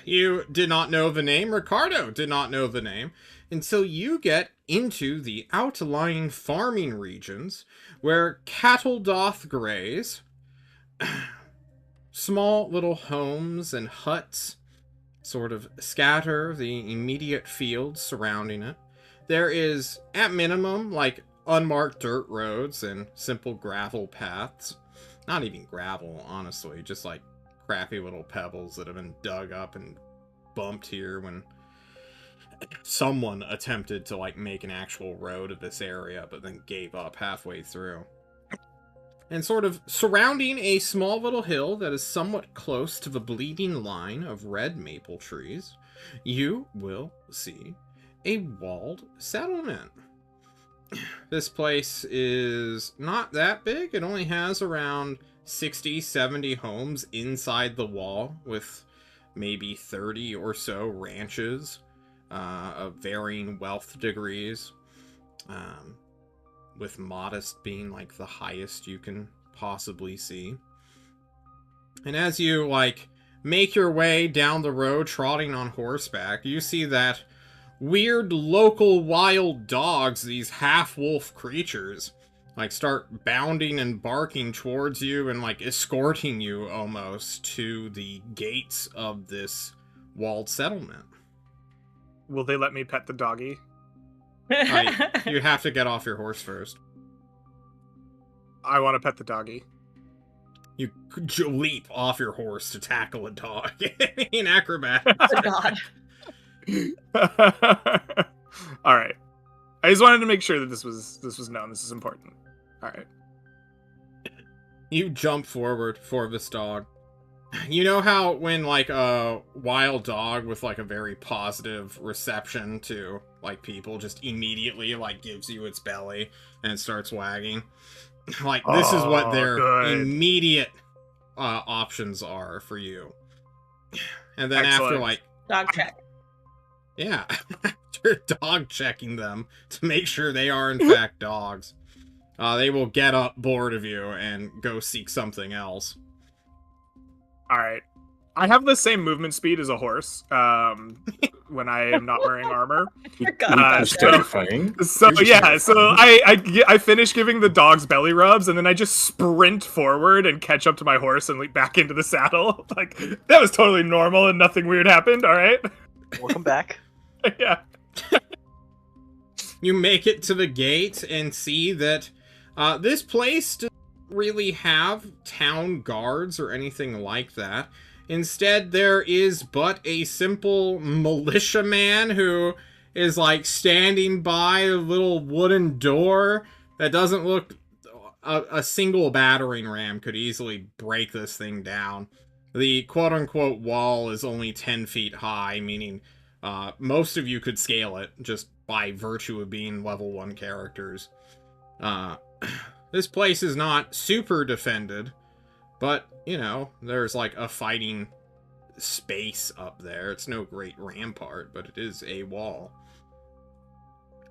You did not know the name. Ricardo did not know the name until you get into the outlying farming regions where cattle doth graze. Small little homes and huts sort of scatter the immediate fields surrounding it. There is, at minimum, like unmarked dirt roads and simple gravel paths. Not even gravel, honestly, just like crappy little pebbles that have been dug up and bumped here when someone attempted to like make an actual road of this area but then gave up halfway through. And sort of surrounding a small little hill that is somewhat close to the bleeding line of red maple trees, you will see a walled settlement. This place is not that big. It only has around 60, 70 homes inside the wall, with maybe 30 or so ranches of varying wealth degrees, with modest being like the highest you can possibly see. And as you like make your way down the road trotting on horseback, you see that weird local wild dogs, these half-wolf creatures, like start bounding and barking towards you and like escorting you almost to the gates of this walled settlement. Will they let me pet the doggy? You have to get off your horse first. I want to pet the doggy. You leap off your horse to tackle a dog in acrobatics. Oh God. All right. I just wanted to make sure that this was known. This is important. All right. You jump forward for this dog. You know how when like a wild dog with like a very positive reception to like people just immediately like gives you its belly and starts wagging? Like this is what their immediate options are for you. And then Excellent. after like Dog check. yeah, after dog checking them to make sure they are in fact dogs, they will get up bored of you and go seek something else. All right. I have the same movement speed as a horse when I am not wearing armor. That's terrifying. So yeah, so I finish giving the dogs belly rubs, and then I just sprint forward and catch up to my horse and leap back into the saddle. Like, that was totally normal and nothing weird happened, all right? Welcome back. Yeah. You make it to the gate and see that this place doesn't really have town guards or anything like that. Instead, there is but a simple militiaman who is like standing by a little wooden door that doesn't look... A single battering ram could easily break this thing down. The quote-unquote wall is only 10 feet high, meaning most of you could scale it just by virtue of being level 1 characters. This place is not super defended, but, you know, there's like a fighting space up there. It's no great rampart, but it is a wall.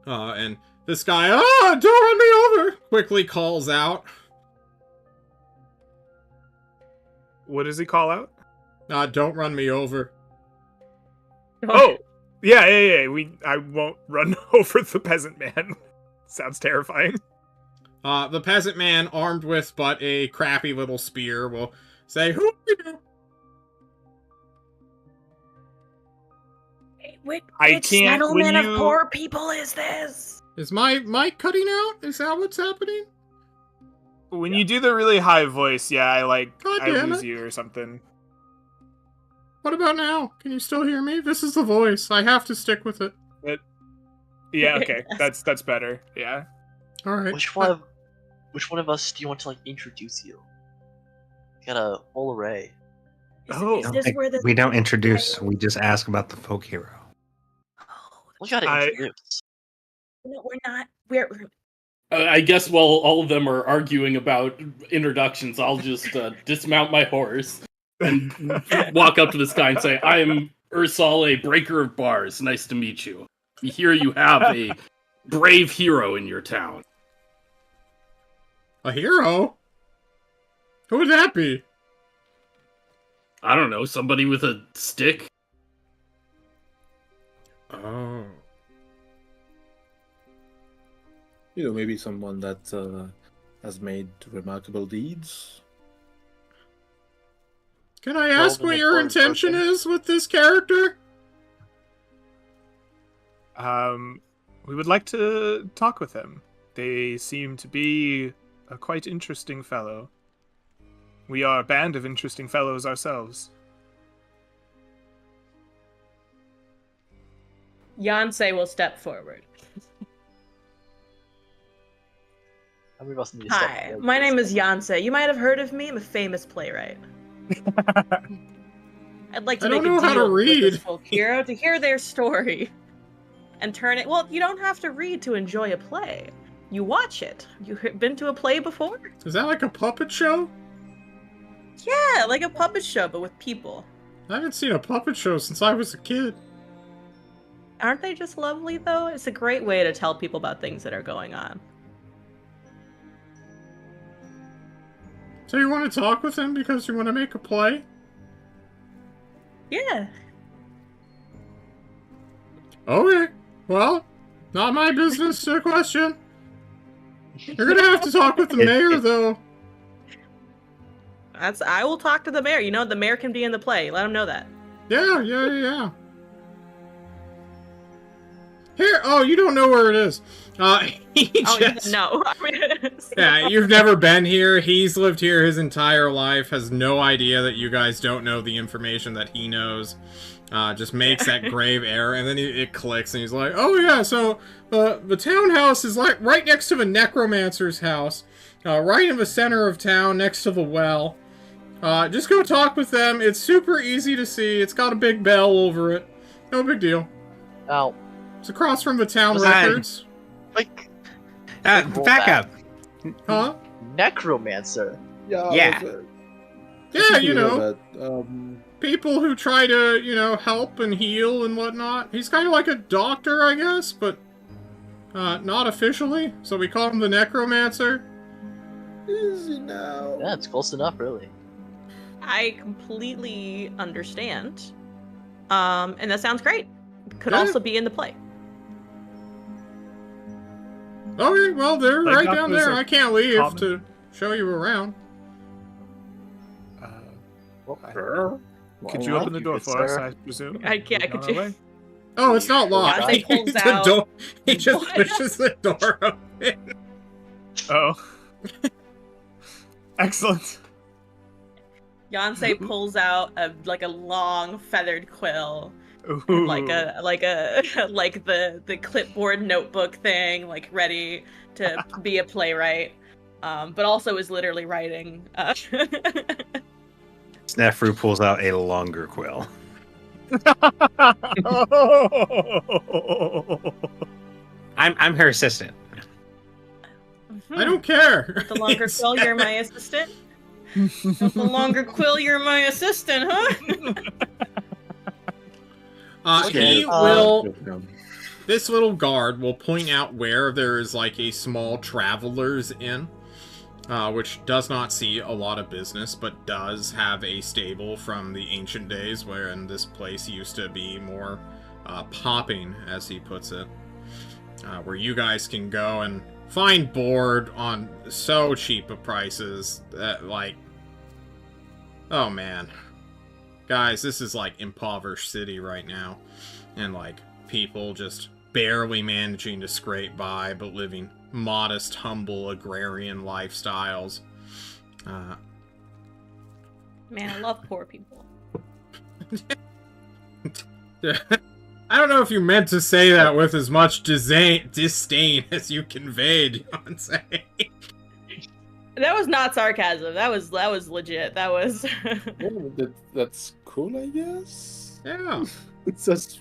And this guy, don't run me over, quickly calls out. What does he call out? Don't run me over. Oh, yeah. I won't run over the peasant man. Sounds terrifying. The peasant man, armed with but a crappy little spear, will say, "Who are you?" Which I can't. settlement of poor people is this? Is my mic cutting out? Is that what's happening? When you do the really high voice, yeah, I damn lose it. you or something. What about now? Can you still hear me? This is the voice. I have to stick with it. Yeah, okay, that's better. Yeah. All right. Which one of us do you want to like introduce you? Got a whole array. Oh. Is this where the... We don't introduce. We just ask about the folk hero. We gotta introduce. No, we're not. We're I guess while all of them are arguing about introductions, I'll just dismount my horse and walk up to this guy and say, "I am Ursal, a breaker of bars. Nice to meet you. We hear you have a brave hero in your town." A hero? Who would that be? I don't know, somebody with a stick? Oh. You know, maybe someone that has made remarkable deeds. Can I ask what your intention is with this character? We would like to talk with them. They seem to be a quite interesting fellow. We are a band of interesting fellows ourselves. Yancey will step forward. How many of us need to step Hi, forward my for name this? is Yancey. You might have heard of me. I'm a famous playwright. I'd like to I make don't know a how to deal with this read. folk hero to hear their story and turn it. Well, you don't have to read to enjoy a play. You watch it. You been to a play before? Is that like a puppet show? Yeah, like a puppet show, but with people. I haven't seen a puppet show since I was a kid. Aren't they just lovely, though? It's a great way to tell people about things that are going on. So you want to talk with him because you want to make a play? Yeah. Okay. Well, not my business to question. You're gonna have to talk with the mayor, though. I will talk to the mayor. You know, the mayor can be in the play. Let him know that. Yeah. Here, oh, you don't know where it is. No. Yeah, you've never been here. He's lived here his entire life, has no idea that you guys don't know the information that he knows. Just makes that grave error, and then it clicks, and he's like, oh yeah, so the townhouse is like right next to the necromancer's house, right in the center of town, next to the well. Just go talk with them. It's super easy to see. It's got a big bell over it. No big deal. Now, It's across from the town Fine. records. like, Back up. Huh? necromancer. Yeah. Yeah, you know, That, people who try to, help and heal and whatnot. He's kind of like a doctor, I guess, but not officially. So we call him the necromancer. easy now. Yeah, it's close enough, really. I completely understand. And that sounds great. Could Yeah. also be in the play. Okay, well, they're Like, right not down as there. a I can't leave common- to show you around. Could you open the door for us, I presume? I can't- We're on could our you- way? Oh, it's not locked. Beyonce pulls The out- door- he just What? pushes the door open. Oh. Excellent. Yonsei pulls out a long feathered quill, Ooh. and like the clipboard notebook thing, like ready to be a playwright, but also is literally writing. Snefru pulls out a longer quill. I'm her assistant. I don't care. The longer quill, you're my assistant. The longer quill, you're my assistant, huh? He Okay, will. This little guard will point out where there is like a small traveler's inn, which does not see a lot of business, but does have a stable from the ancient days wherein this place used to be more popping, as he puts it, where you guys can go and find board on so cheap of prices that, like, oh man. Guys, this is like impoverished city right now, and like people just barely managing to scrape by, but living modest, humble, agrarian lifestyles. Man, I love poor people. I don't know if you meant to say that with as much disdain as you conveyed, Yonsei. That was not sarcasm. That was legit. That was. That's cool, I guess. Yeah. It's just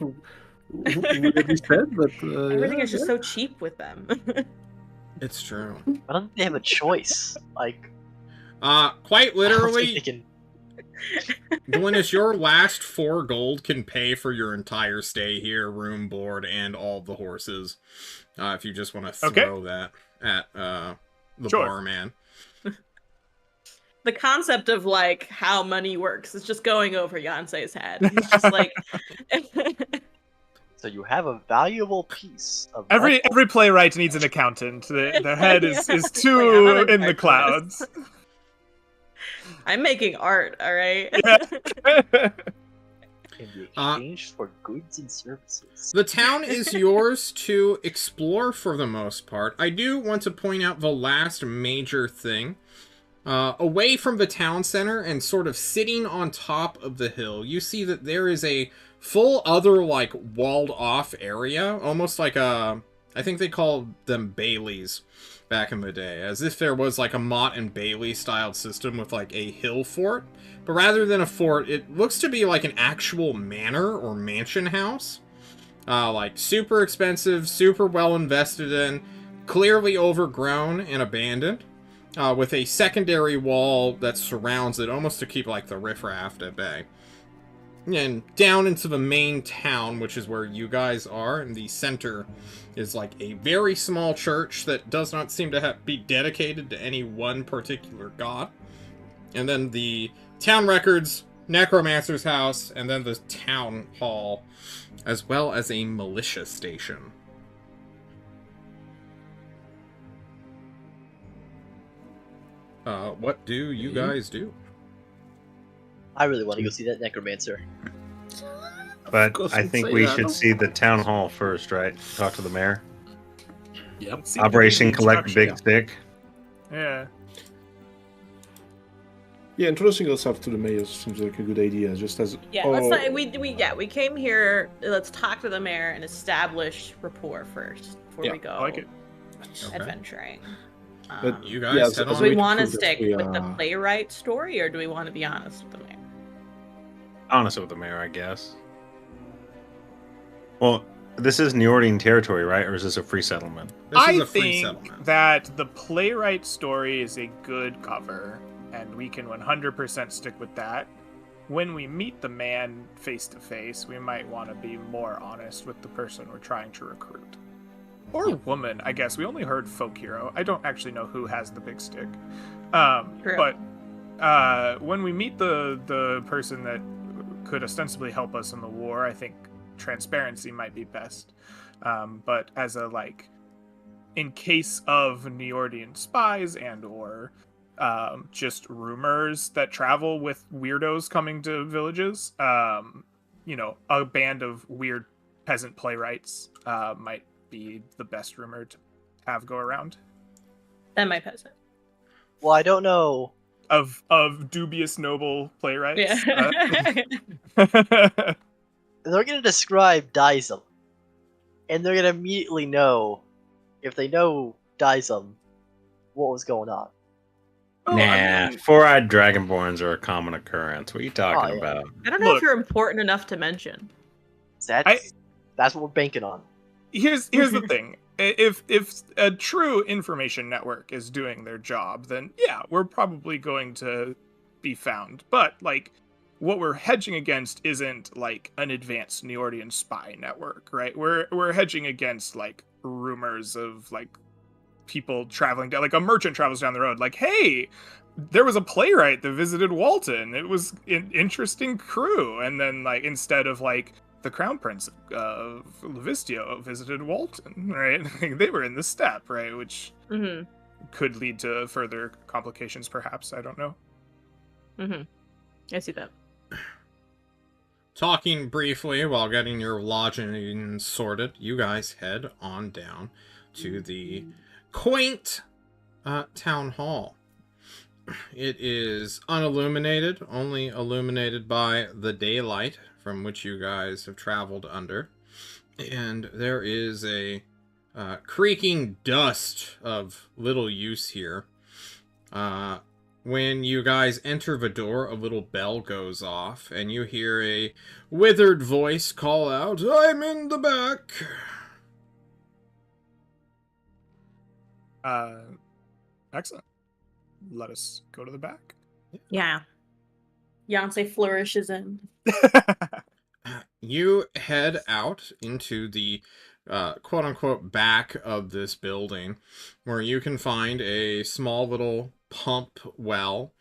weirdly said, but Everything yeah, is just yeah. so cheap with them. It's true. I don't think they have a choice. Like, Quite I don't literally, think they can. Glynis, your last 4 gold can pay for your entire stay here, room, board, and all the horses. If you just want to throw that at the Sure. barman. The concept of like how money works is just going over Yonsei's head. He's just like, So you have a valuable piece of Every playwright needs an accountant. Their head is Yeah. too Like, I'm in the not clouds. I'm making art, all right. in the exchange for goods and services. The town is yours to explore for the most part. I do want to point out the last major thing. Away from the town center and sort of sitting on top of the hill, you see that there is a full other, like, walled off area, almost like a, I think they called them Baileys back in the day, as if there was like a Mott and Bailey styled system with like a hill fort. But rather than a fort, it looks to be like an actual manor or mansion house. Like super expensive, super well invested in, clearly overgrown and abandoned. With a secondary wall that surrounds it, almost to keep like the riffraff at bay. and down into the main town, which is where you guys are. In the center is like a very small church that does not seem to be dedicated to any one particular god. And then the town records, necromancer's house, and then the town hall, as well as a militia station. What do you guys do? I really want to go see that necromancer. But I think we should see the town hall first, right? Talk to the mayor. Yep. See Operation the Collect Big instruction. Stick. Yeah. Yeah, introducing yourself to the mayor seems like a good idea. Just as Yeah, let's not, we came here. Let's talk to the mayor and establish rapport first before we go I like it. adventuring. But You guys yeah, head Do on. we to want to prove that stick we with the are- playwright story, or do we want to be honest with the mayor? Honest with the mayor, I guess. Well, this is Neordian territory, right? Or is this a free settlement? This is I a free think settlement. that the playwright story is a good cover, and we can 100% stick with that. When we meet the man face to face, we might want to be more honest with the person we're trying to recruit. Or woman, I guess. We only heard folk hero. I don't actually know who has the big stick. True. But when we meet the person that could ostensibly help us in the war, I think transparency might be best. But as a in case of Neordian spies and or just rumors that travel with weirdos coming to villages, a band of weird peasant playwrights might be the best rumor to have go around. And my peasant. Well, I don't know. Of dubious noble playwrights. Yeah. They're going to describe Dizem, and they're going to immediately know, if they know Dizem, what was going on. Nah, four-eyed dragonborns are a common occurrence. What are you talking Oh, yeah. about? I don't know Look. if you're important enough to mention. That's what we're banking on. Here's the thing. If a true information network is doing their job, then yeah, we're probably going to be found. But what we're hedging against isn't an advanced Neordian spy network, right? We're hedging against rumors of people traveling down, a merchant travels down the road, hey, there was a playwright that visited Walton. It was an interesting crew, and then instead of the Crown Prince of Livistio visited Walton, right? They were in the steppe, right? Which could lead to further complications, perhaps. I don't know. I see that. Talking briefly while getting your lodging sorted, you guys head on down to the quaint town hall. It is unilluminated, only illuminated by the daylight from which you guys have traveled under. And there is a creaking dust of little use here. When you guys enter the door, a little bell goes off, and you hear a withered voice call out, "I'm in the back!" Excellent. Let us go to the back. Yeah. Yonsei flourishes in. You head out into the quote-unquote back of this building, where you can find a small little pump well,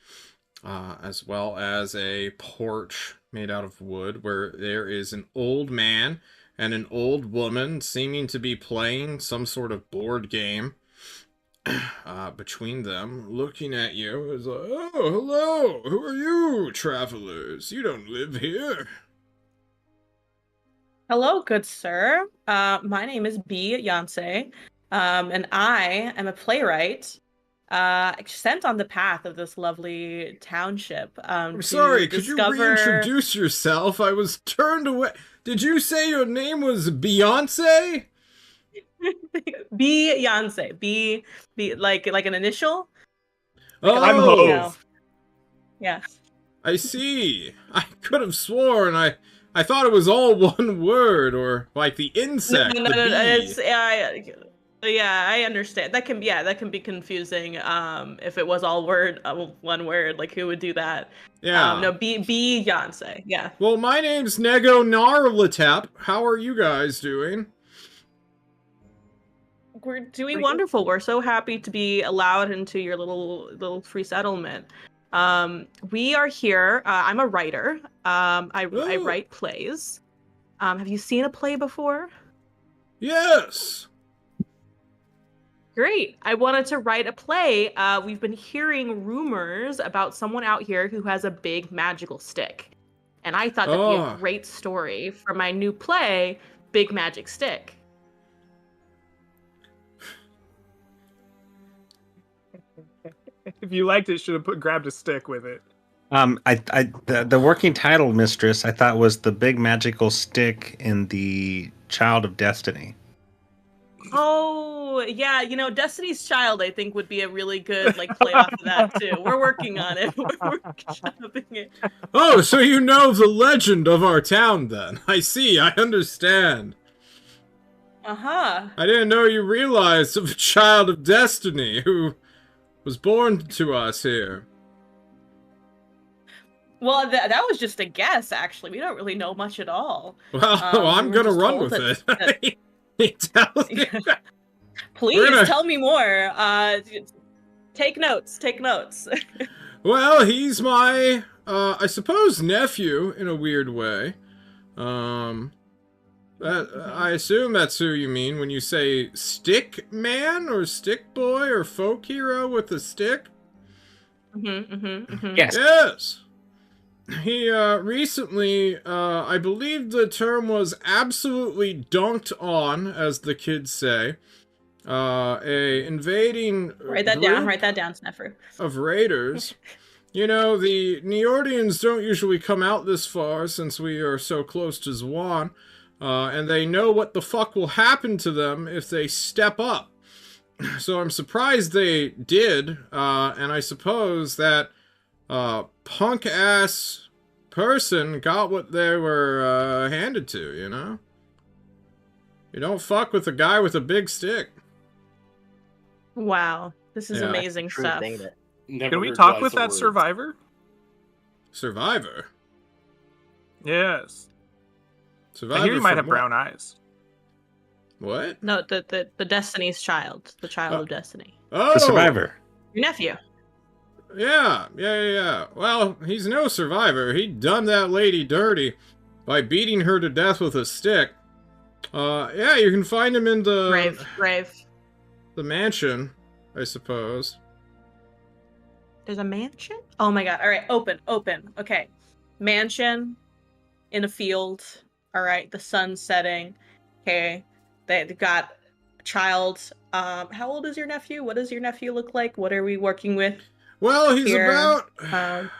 as well as a porch made out of wood, where there is an old man and an old woman seeming to be playing some sort of board game. Between them, looking at you, is like, "Oh, hello, who are you, travelers? You don't live here." Hello, good sir. My name is B. Yonsei, and I am a playwright sent on the path of this lovely township. I'm sorry, could you reintroduce yourself? I was turned away. Did you say your name was Beyonce? B. Yonsei. B like an initial. Oh, I'm Hove. Yeah. I see. I could have sworn I thought it was all one word, or like the insect, No, the bee. it's Yeah, I understand. That can be confusing. If it was all one word, like who would do that? Yeah. No, be Beyonce. Yeah. Well, my name's Nego Narlatep. How are you guys doing? We're doing Pretty good. wonderful. We're so happy to be allowed into your little free settlement. We are here. I'm a writer. I Ooh. write plays. Have you seen a play before? Yes. Great. I wanted to write a play. We've been hearing rumors about someone out here who has a big magical stick. And I thought that'd be a great story for my new play, Big Magic Stick. If you liked it, should have grabbed a stick with it. The working title, Mistress, I thought was The Big Magical Stick in the Child of Destiny. Oh, yeah, Destiny's Child, I think, would be a really good, play off of that, too. We're working on it. We're workshopping it. Oh, so you know the legend of our town, then. I see, I understand. Uh-huh. I didn't know you realized of a child of destiny who was born to us here. Well, that was just a guess, actually. We don't really know much at all. Well, I'm gonna run with it. Please tell me more. Take notes. Well, he's my, I suppose, nephew in a weird way. I assume that's who you mean when you say stick man or stick boy or folk hero with a stick. Yes. Yes. He recently, I believe the term was absolutely dunked on, as the kids say. A invading Write that down, Snuffer. Of raiders. You know, the Neordians don't usually come out this far since we are so close to Zwan. And they know what the fuck will happen to them if they step up. So I'm surprised they did, and I suppose that punk-ass person got what they were handed to, you know? You don't fuck with a guy with a big stick. Wow, this is amazing stuff. Ain't it? Can we talk with that survivor? Survivor? Yes. Survivor. I hear you might have brown eyes. What? No, the Destiny's Child. The Child of Destiny. Oh! The survivor. Your nephew. Yeah. Well, he's no survivor. He done that lady dirty by beating her to death with a stick. Yeah, you can find him in the... Brave. The mansion, I suppose. There's a mansion? Oh my god. Alright, open. Okay. Mansion in a field. Alright, the sun's setting. Okay. They've got a child. How old is your nephew? What does your nephew look like? What are we working with? Well, he's here? about...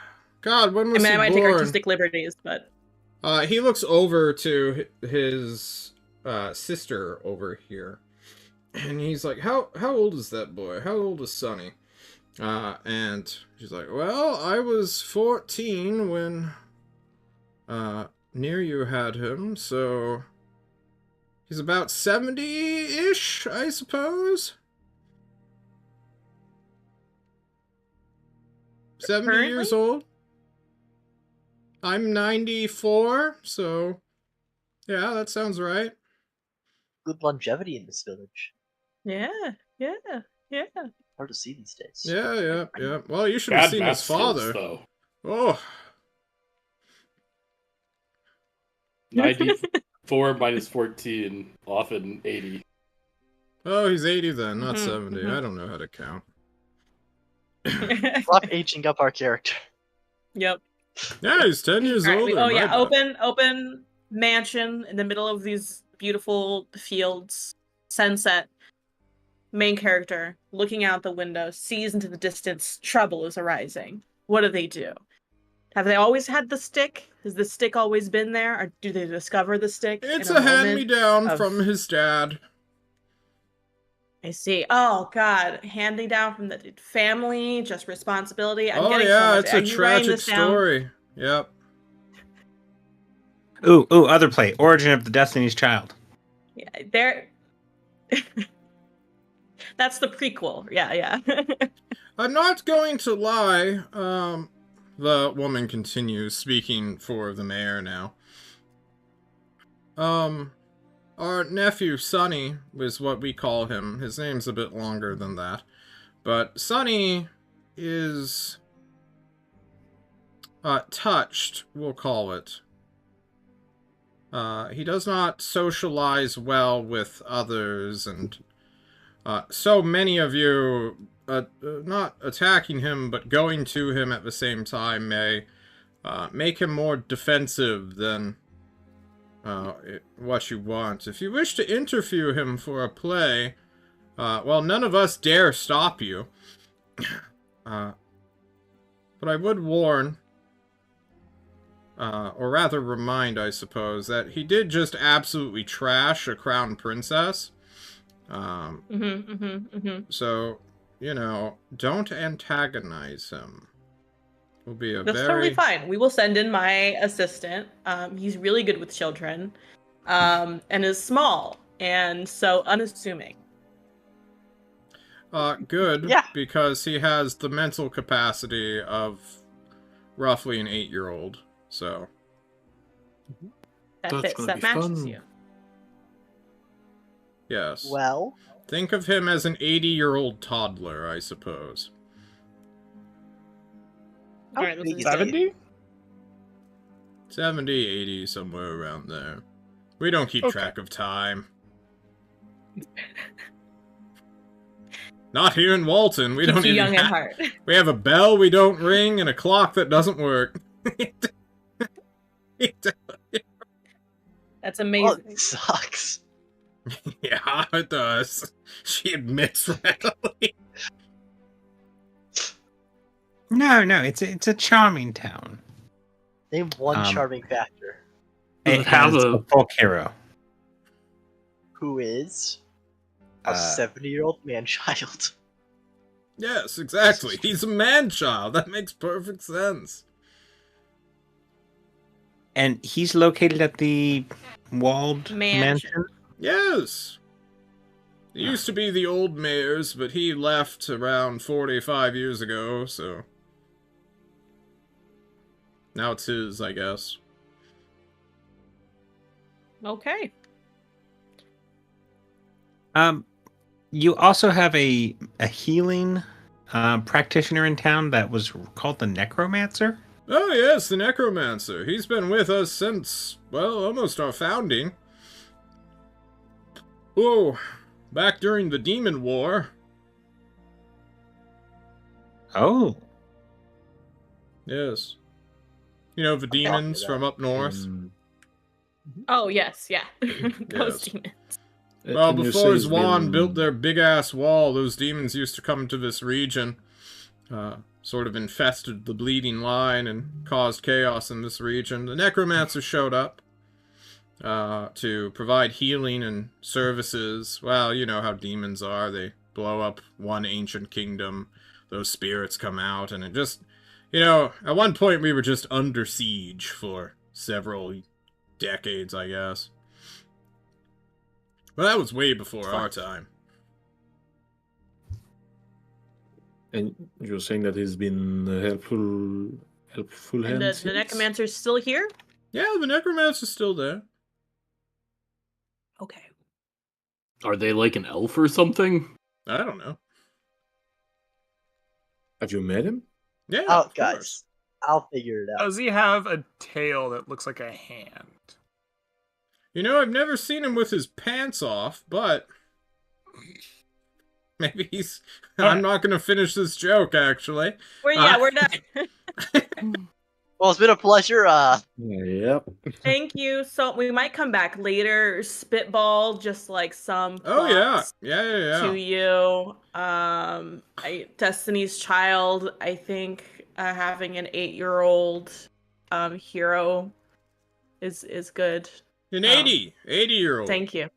God, when was he I might born? take artistic liberties, but... He looks over to his sister over here. And he's like, how old is that boy? How old is Sonny? And she's like, well, I was 14 when Nearyu had him, so he's about 70-ish, I suppose. 70 Currently? years old. I'm 94, so yeah, that sounds right. Good longevity in this village. Yeah. Hard to see these days. Yeah. Well, you should have seen his father. Skills, Oh. 94 minus 14, often 80. Oh, he's 80 then, not 70. I don't know how to count. Stop aging up our character. Yep. Yeah, he's 10 years older. Oh yeah, open mansion in the middle of these beautiful fields, sunset. Main character looking out the window sees into the distance trouble is arising. What do? Have they always had the stick? Has the stick always been there, or do they discover the stick? It's a hand-me-down from his dad. I see. Oh god, handing down from the family, just responsibility. I'm getting yeah, so much. it's a tragic story. Yep. Ooh, other play. Origin of the Destiny's Child. Yeah, there. That's the prequel. Yeah. I'm not going to lie. The woman continues, speaking for the mayor now. Our nephew, Sonny, is what we call him. His name's a bit longer than that. But Sonny is... touched, we'll call it. He does not socialize well with others, and so many of you not attacking him, but going to him at the same time may make him more defensive than what you want. If you wish to interview him for a play, well, none of us dare stop you. But I would warn, or rather remind, I suppose, that he did just absolutely trash a crown princess. So, you know, don't antagonize him. Will be That's totally fine. We will send in my assistant. He's really good with children, and is small, and so unassuming. Good, Yeah. because he has the mental capacity of roughly an 8-year-old, so... That That's fits, gonna that be matches fun. you. Yes. Well, Think of him as an 80-year-old toddler, I suppose. how Alright, let's big is do he? 70? 70, 80, somewhere around there. We don't keep Okay. track of time. Not here in Walton. We Keeps don't you even young at have... heart. We have a bell we don't ring and a clock that doesn't work. That's Oh, amazing. it sucks. Yeah, it does. She admits readily. No, it's a charming town. Name one Um, charming factor. Does It it have has a- a folk hero. Who is a Uh, 70-year-old man-child. Yes, exactly. He's a man-child. That makes perfect sense. And he's located at the walled Mansion. mansion. Yes. It used to be the old mayor's, but he left around 45 years ago, so... Now it's his, I guess. Okay. You also have a healing practitioner in town that was called the Necromancer. Oh yes, the Necromancer. He's been with us since, well, almost our founding. Oh, back during the Demon War. Oh, Yes. You know, the demons that. from up north? Mm. Oh yes, yeah. Those Yes. demons. Well, And you say before it's Zwan been- built their big-ass wall, those demons used to come to this region. Sort of infested the Bleeding Line and caused chaos in this region. The Necromancer showed up to provide healing and services. Well, you know how demons are. They blow up one ancient kingdom, those spirits come out, and it just... You know, at one point we were just under siege for several decades, I guess. Well, that was way before our time. And you're saying that he's been helpful And hand the since? Necromancer's still here? Yeah, the Necromancer's still there. Okay. Are they like an elf or something? I don't know. Have you met him? Yeah, Oh, of guys. course. I'll figure it out. Does he have a tail that looks like a hand? You know, I've never seen him with his pants off, but... Maybe he's... I'm not gonna finish this joke, actually. We're done. Well, it's been a pleasure. Yep. Thank you. So we might come back later, spitball just like some Oh, yeah. plots Yeah. to you. Destiny's Child, I think having an 8-year-old hero is good. An 80-year-old. Thank you.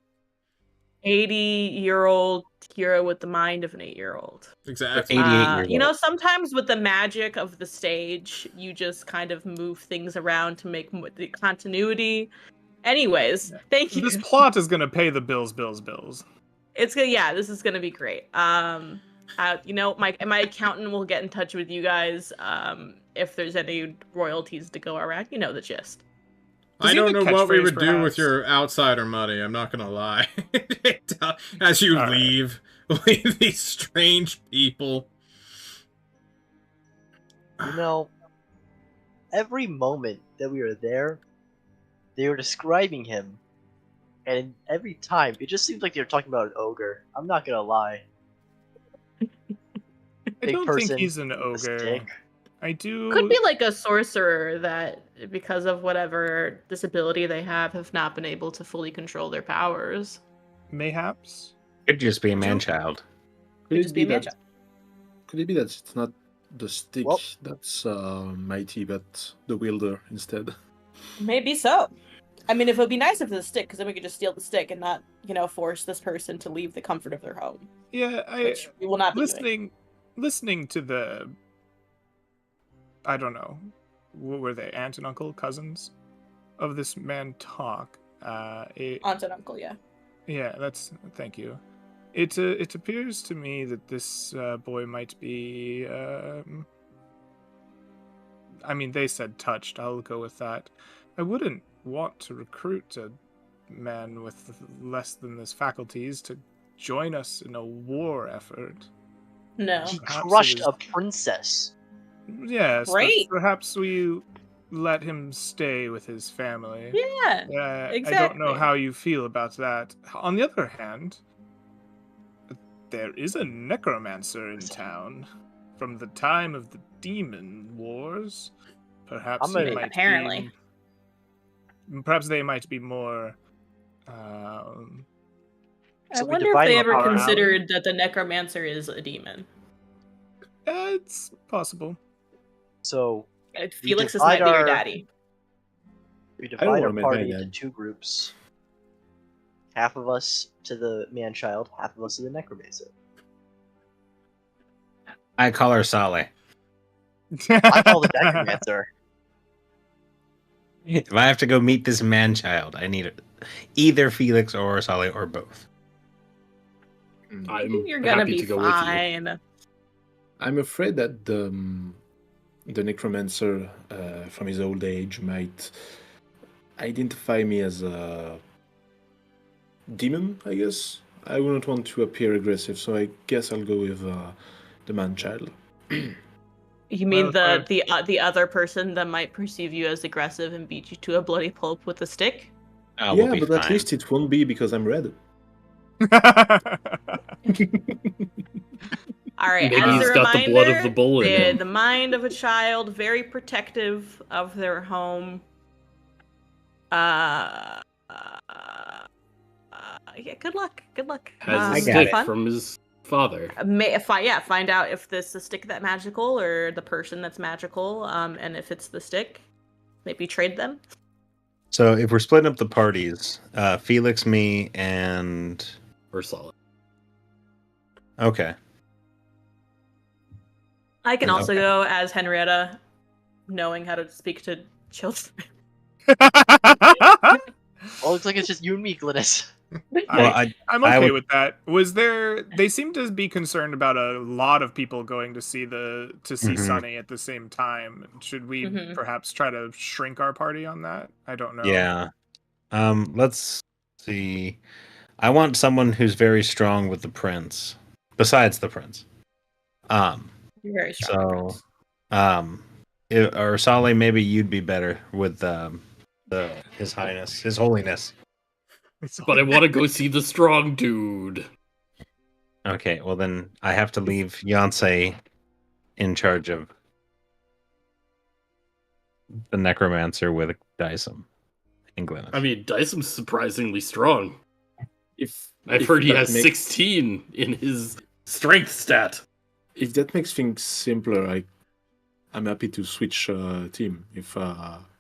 80-year-old hero with the mind of an 8-year-old. Exactly. 88 years You know, old. sometimes with the magic of the stage, you just kind of move things around to make the continuity. Anyways, thank you. This plot is gonna pay the bills. It's gonna, yeah, this is gonna be great. You know, my accountant will get in touch with you guys if there's any royalties to go around. You know the gist. I don't know what we catchphrase, would do with perhaps? your outsider money, I'm not gonna lie. As you All right. leave these strange people. You know, every moment that we were there, they were describing him, and every time it just seems like they were talking about an ogre. I'm not gonna lie. I Big don't person think he's an with a ogre. stick. I do. Could be like a sorcerer that, because of whatever disability they have not been able to fully control their powers. Mayhaps. Could just be a man-child. Could just it be be a that? matchup. Could it be that it's not the stick Well- that's mighty, but the wielder instead? Maybe so. I mean, if it would be nice if it was a stick, because then we could just steal the stick and not, you know, force this person to leave the comfort of their home, Yeah, which we will not be doing. listening to the, I don't know, what were they, aunt and uncle, cousins of this man talk? Aunt and uncle, yeah. Yeah, thank you. It appears to me that this boy might be. I mean, they said touched. I'll go with that. I wouldn't want to recruit a man with less than his faculties to join us in a war effort. No. He Perhaps it crushed is- a princess. Yes, but Great. perhaps we let him stay with his family. Yeah. I don't know exactly. how you feel about that. On the other hand, there is a necromancer in town from the time of the demon wars. Perhaps I'm he gonna- might Apparently. perhaps they might be more. I So we wonder if divide they him ever up our alley? considered that the necromancer is a demon. It's possible. So Felix is divide might be your our- daddy. we don't divide our wanna make my party into dad. 2 groups. Half of us to the man-child, half of us to the necromancer. I call her Sally. I call the necromancer. If I have to go meet this man-child, I need either Felix or Sally or both. I'm You're gonna happy be to go with you. fine. I'm afraid that the necromancer from his old age might identify me as a demon, I guess. I wouldn't want to appear aggressive, so I guess I'll go with the man-child. You mean Well, the other person that might perceive you as aggressive and beat you to a bloody pulp with a stick? Oh, yeah, we'll be but fine. at least it won't be because I'm red. All right. Maybe as he's a got the blood of reminder, the bull in him. the mind of a child, very protective of their home. Yeah. Good luck. Good luck. Has I a got stick it. fun. from his father. Find out if this the stick that magical or the person that's magical. And if it's the stick, maybe trade them. So if we're splitting up the parties, Felix, me, and Or solid. okay, I can also Okay. go as Henrietta, knowing how to speak to children. Well, looks like it's just you and me, Glynis. well, I'm I okay would- with that. Was there? They seem to be concerned about a lot of people going to see Mhm. Sunny at the same time. Should we Mhm. perhaps try to shrink our party on that? I don't know. yeah. Let's see. I want someone who's very strong with the prince, besides the prince. You're very strong. So, or Sally, maybe you'd be better with His Highness, His Holiness. But I want to go see the strong dude. Okay, well then I have to leave Yancey in charge of the necromancer with Dyson and Glennis. I mean, Dyson's surprisingly strong. If I've if heard he that has makes- 16 in his strength stat. If that makes things simpler, I'm happy to switch team.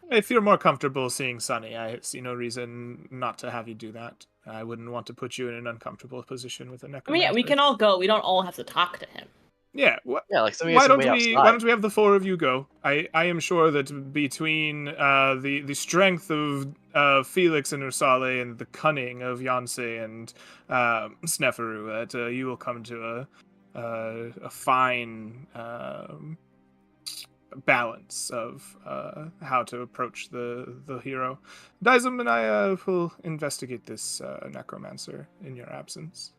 If you're more comfortable seeing Sunny, I see no reason not to have you do that. I wouldn't want to put you in an uncomfortable position with a I necromancer. mean, yeah, we can all go. We don't all have to talk to him. Yeah. Yeah, like somebody Why has to don't wait we? outside. Why don't we have the 4 of you go? I am sure that between the strength of Felix and Usale and the cunning of Yancey and Sneferu, that you will come to a fine balance of how to approach the hero. Dizem and I will investigate this necromancer in your absence.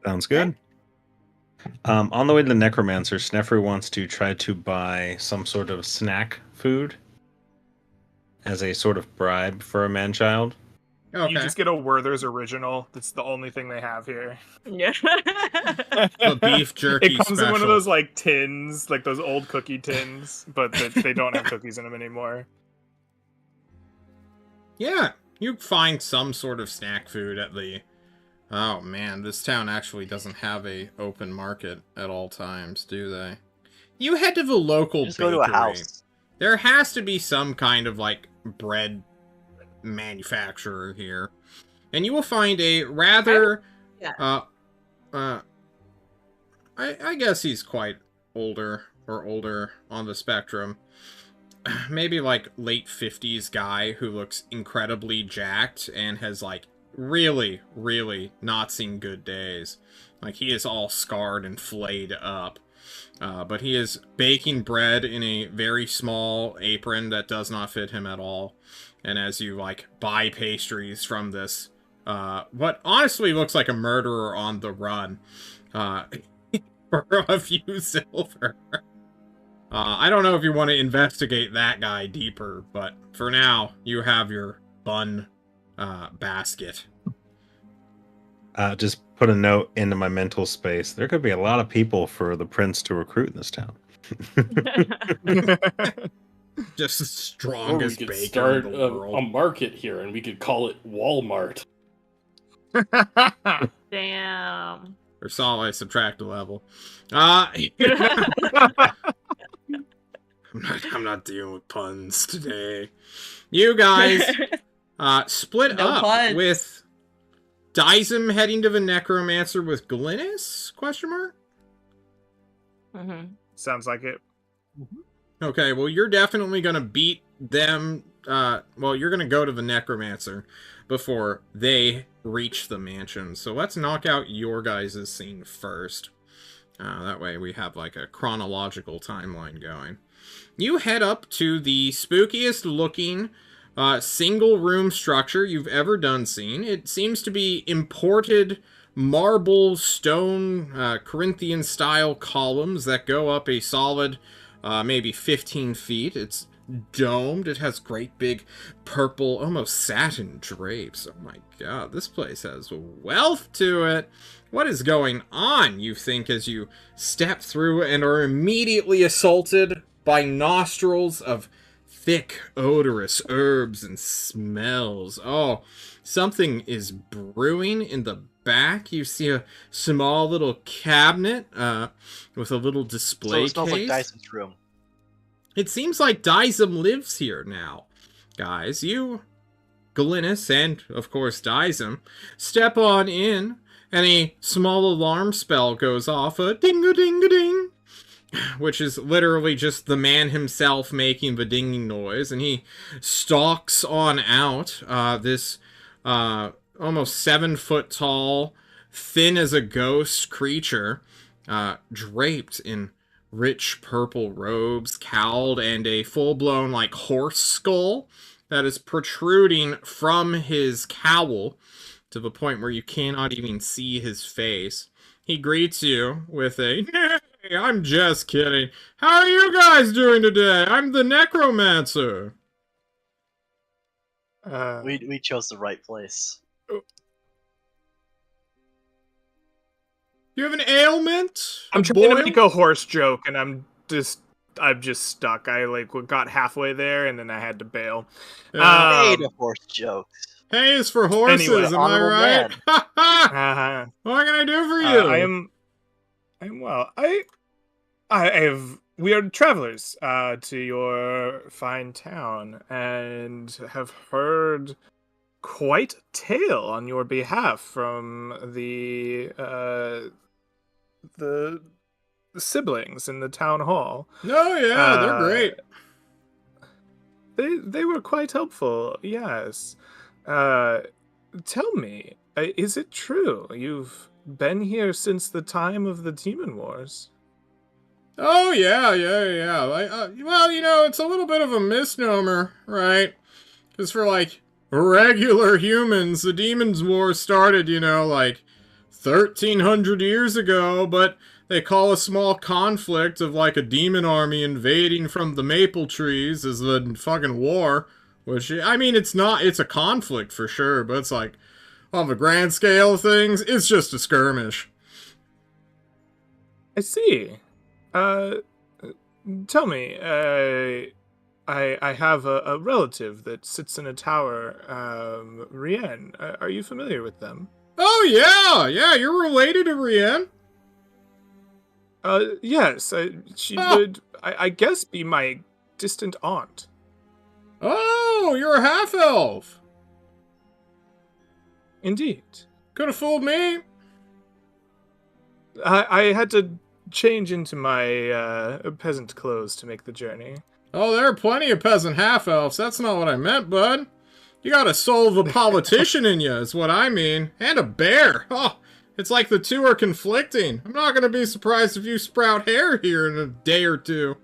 Sounds good. On the way to the necromancer, Snefru wants to try to buy some sort of snack food as a sort of bribe for a man-child. Okay. You just get a Werther's original. That's the only thing they have here. Yeah. The beef jerky It comes special. in one of those like tins, like those old cookie tins, but they don't have cookies in them anymore. Yeah, you find some sort of snack food at the... Oh man, this town actually doesn't have a open market at all times, do they? You head to the local Just bakery. go to a house. There has to be some kind of, like, bread manufacturer here. And you will find a rather... Yeah. I guess he's quite older on the spectrum. Maybe, like, late 50s guy who looks incredibly jacked and has, like, really, really not seen good days. Like, he is all scarred and flayed up. But he is baking bread in a very small apron that does not fit him at all. And as you, like, buy pastries from this, what honestly looks like a murderer on the run, for a few silver. I don't know if you want to investigate that guy deeper, but for now, you have your bun basket. Just put a note into my mental space. There could be a lot of people for the prince to recruit in this town. Just the Or we strongest could baker start in the world. a market here, and we could call it Walmart. Damn. Or Sala, subtract a level. I'm not dealing with puns today. You guys split No up puns. with Dizem heading to the necromancer with Glynis? Question mark? Sounds like it. Okay, well, you're definitely going to beat them. Well, you're going to go to the necromancer before they reach the mansion. So let's knock out your guys' scene first. That way we have like a chronological timeline going. You head up to the spookiest looking single room structure you've ever seen. It seems to be imported marble, stone, Corinthian style columns that go up a solid maybe 15 feet. It's domed. It has great big purple, almost satin drapes. Oh my god, this place has wealth to it. What is going on, you think, as you step through and are immediately assaulted by nostrils of thick, odorous herbs and smells. Oh, something is brewing in the back. You see a small little cabinet with a little display So it smells like case. Dyson's room. It seems like Dizem lives here now. Guys, you, Glynis, and, of course, Dizem, step on in, and a small alarm spell goes off, a ding-a-ding-a-ding, which is literally just the man himself making the dinging noise, and he stalks on out this almost 7-foot-tall, thin as a ghost creature, draped in rich purple robes, cowled, and a full-blown, like, horse skull that is protruding from his cowl to the point where you cannot even see his face. He greets you with a, "Nay, I'm just kidding. How are you guys doing today? I'm the necromancer." We chose the right place. You have an ailment? I'm A trying to boil? make a horse joke, and I'm just stuck. I like got halfway there, and then I had to bail. Yeah. Made a horse joke. Hay is for horses, Anyway, am I honorable right? man. Ha ha! Uh-huh. What can I do for you? I'm well. We are travelers to your fine town, and have heard quite a tale on your behalf from the siblings in the town hall. Oh yeah, they're great. They were quite helpful. Yes. Tell me, is it true you've been here since the time of the Demon Wars? Oh, yeah. Well, it's a little bit of a misnomer, right? Because for, like, regular humans, the Demon's War started, like, 1,300 years ago, but they call a small conflict of, like, a demon army invading from the maple trees as the fucking war, which, I mean, it's a conflict for sure, but it's like, on the grand scale of things, it's just a skirmish. I see. Uh, Tell me, I have a relative that sits in a tower, Rien. Are you familiar with them? Oh, yeah, you're related to Rien. Yes, she Oh. would, I guess, be my distant aunt. Oh, you're a half-elf. Indeed. Could have fooled me. I had to change into my peasant clothes to make the journey. Oh, there are plenty of peasant half-elves. That's not what I meant, bud. You got a soul of a politician in you, is what I mean. And a bear. Oh, it's like the two are conflicting. I'm not going to be surprised if you sprout hair here in a day or two.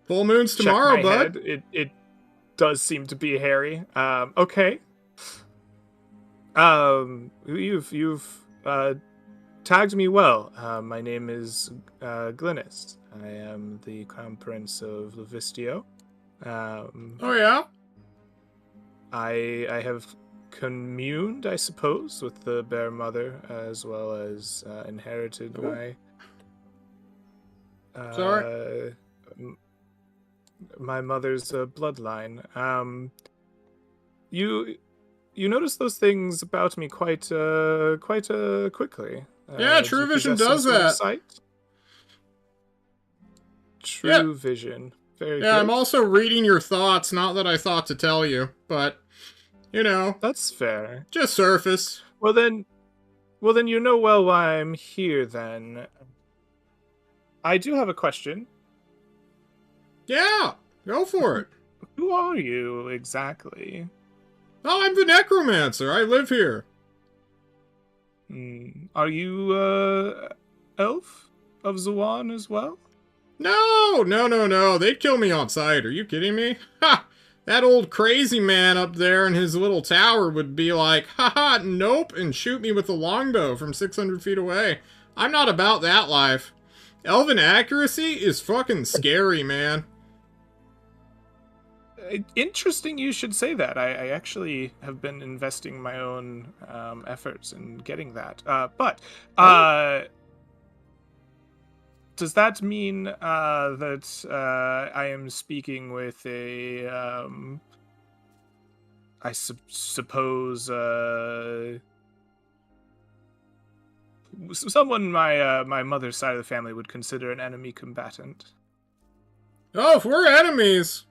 Full moon's tomorrow, check my bud. head. It does seem to be hairy. Okay. You've tagged me well. My name is Glynis. I am the Crown Prince of Livistio. Oh, yeah? I have communed, I suppose, with the Bear Mother, as well as inherited Oh. my Sorry. my mother's bloodline. You notice those things about me quite quickly. Yeah, Do True you Vision possess some does sort of that. sight? True Yeah. Vision. Very Yeah, good. I'm also reading your thoughts. Not that I thought to tell you, but, That's fair. just surface. Well then, you know well why I'm here. Then I do have a question. Yeah, go for it. Who are you exactly? Oh, I'm the necromancer. I live here. Are you elf of Zuan as well? No. They'd kill me on sight. Are you kidding me? Ha! That old crazy man up there in his little tower would be like, haha, nope, and shoot me with a longbow from 600 feet away. I'm not about that life. Elven accuracy is fucking scary, man. Interesting you should say that. I actually have been investing my own efforts in getting that. But does that mean that I am speaking with a, I suppose, someone my mother's side of the family would consider an enemy combatant? Oh, if we're enemies,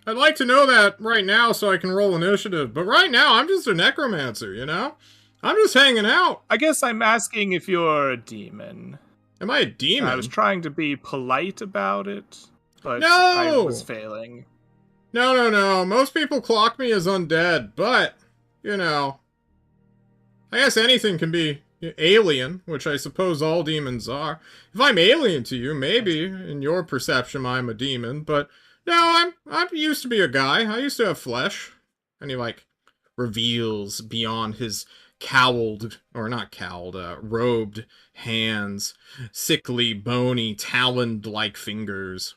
I'd like to know that right now so I can roll initiative. But right now, I'm just a necromancer, I'm just hanging out. I guess I'm asking if you're a demon. Am I a demon? I was trying to be polite about it, but No! I was failing. No. Most people clock me as undead, but, I guess anything can be alien, which I suppose all demons are. If I'm alien to you, maybe, in your perception, I'm a demon, but no, I used to be a guy. I used to have flesh. And he, reveals beyond his robed hands, sickly, bony, taloned-like fingers.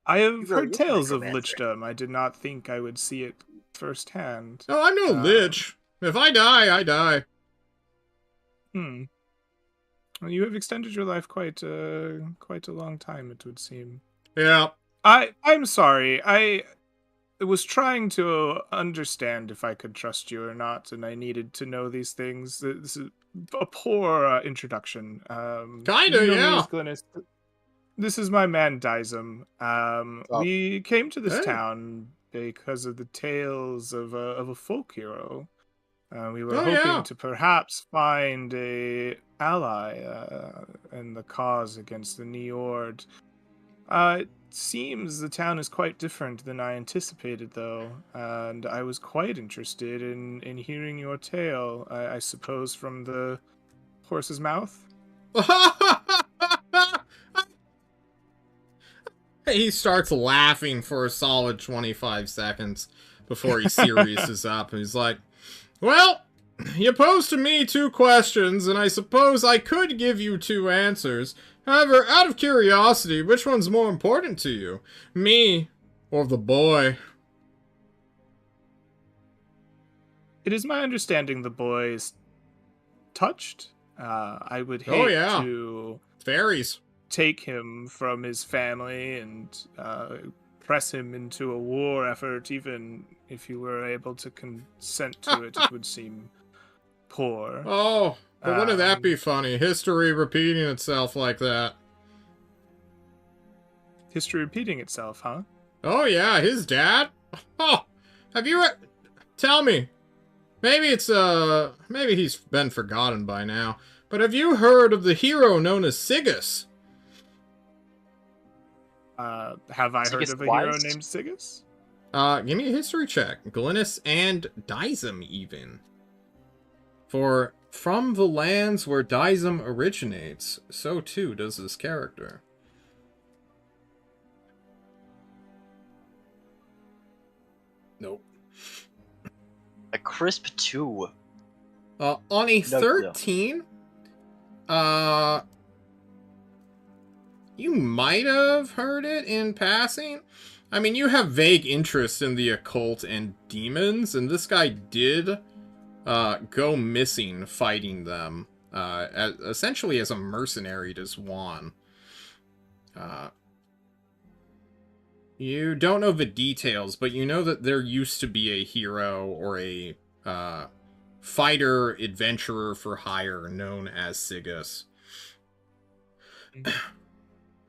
I have You really heard is a tales of necromancer. lichdom. I did not think I would see it firsthand. Oh, I'm no lich. If I die, I die. Well, you have extended your life quite a long time, it would seem. Yeah. I'm sorry. I was trying to understand if I could trust you or not, and I needed to know these things. This is a poor introduction. Kinda, you know me yeah. as Glynis. This is my man Dizem. We came to this Hey. town because of the tales of a folk hero. We were Oh, hoping yeah. to perhaps find a ally in the cause against the Niord. It seems the town is quite different than I anticipated, though, and I was quite interested in hearing your tale, I suppose from the horse's mouth? He starts laughing for a solid 25 seconds before he seriouses up. And he's like, well, you posed to me 2 questions, and I suppose I could give you 2 answers. However, out of curiosity, which one's more important to you? Me or the boy? It is my understanding the boy is touched. I would hate Oh, yeah. to Fairies. take him from his family and press him into a war effort, even if you were able to consent to it. It would seem poor. Oh, but wouldn't that be Um, funny? History repeating itself like that. History repeating itself, huh? Oh, yeah, his dad? Oh, have you... Tell me. Maybe it's, maybe he's been forgotten by now. But have you heard of the hero known as Sigus? Have I heard Sigus of a hero Wise? named Sigus? Give me a history check. Glynis and Dizem, even. For from the lands where Dizem originates, so too does this character. Nope. A crisp 2. On a No clue. 13, you might have heard it in passing. I mean, you have vague interest in the occult and demons, and this guy did go missing fighting them, essentially as a mercenary to Zwan. You don't know the details, but you know that there used to be a hero or a fighter adventurer for hire known as Sigus.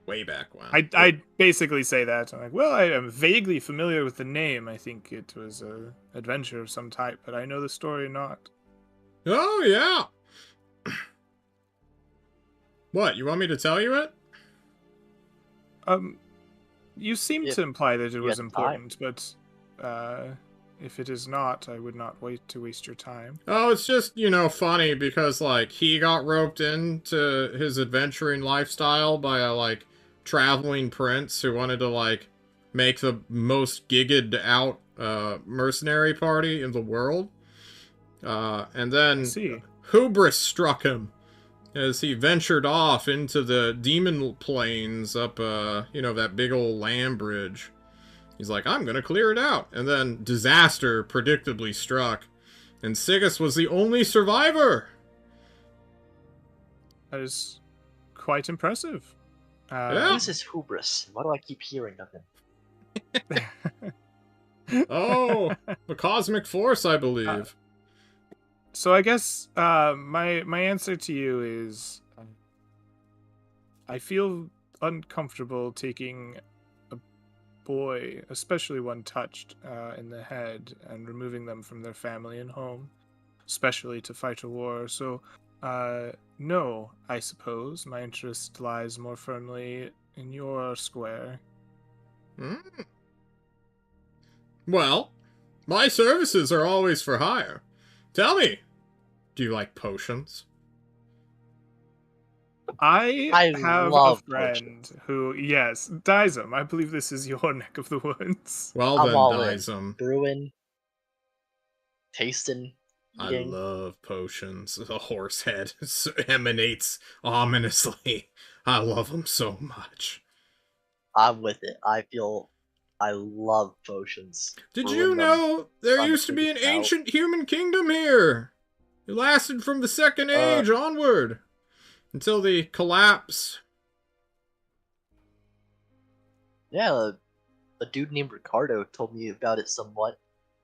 Way back when. I basically say that. I'm like, well, I am vaguely familiar with the name. I think it was a adventure of some type, but I know the story not. Oh, yeah! What, you want me to tell you it? You seem If to imply that it you was had time. important, but if it is not, I would not wait to waste your time. Oh, it's just, you know, funny because, like, he got roped into his adventuring lifestyle by a, like, traveling prince who wanted to, like, make the most gigged out mercenary party in the world. And then See. hubris struck him as he ventured off into the demon plains up, you know, that big old land bridge. He's like, I'm gonna clear it out. And then disaster predictably struck. And Sigus was the only survivor! That is quite impressive. Yeah. Who's this hubris? Why do I keep hearing of him? Oh, the cosmic force, I believe. So I guess my answer to you is I feel uncomfortable taking a boy, especially one touched in the head, and removing them from their family and home, especially to fight a war. So no, I suppose my interest lies more firmly in your square. Hmm. Well, my services are always for hire. Tell me, do you like potions? I have a love friend who, yes, Dizem. I believe this is your neck of the woods. Well I'm then, all in. Dizem. Brewing, tasting, I eating. love potions. The horse head emanates ominously. I love them so much. I'm with it. I love potions. Did Brewing you them. know there I'm used to be an freaked out. ancient human kingdom here? It lasted from the Second Age onward until the collapse. Yeah, a dude named Ricardo told me about it somewhat.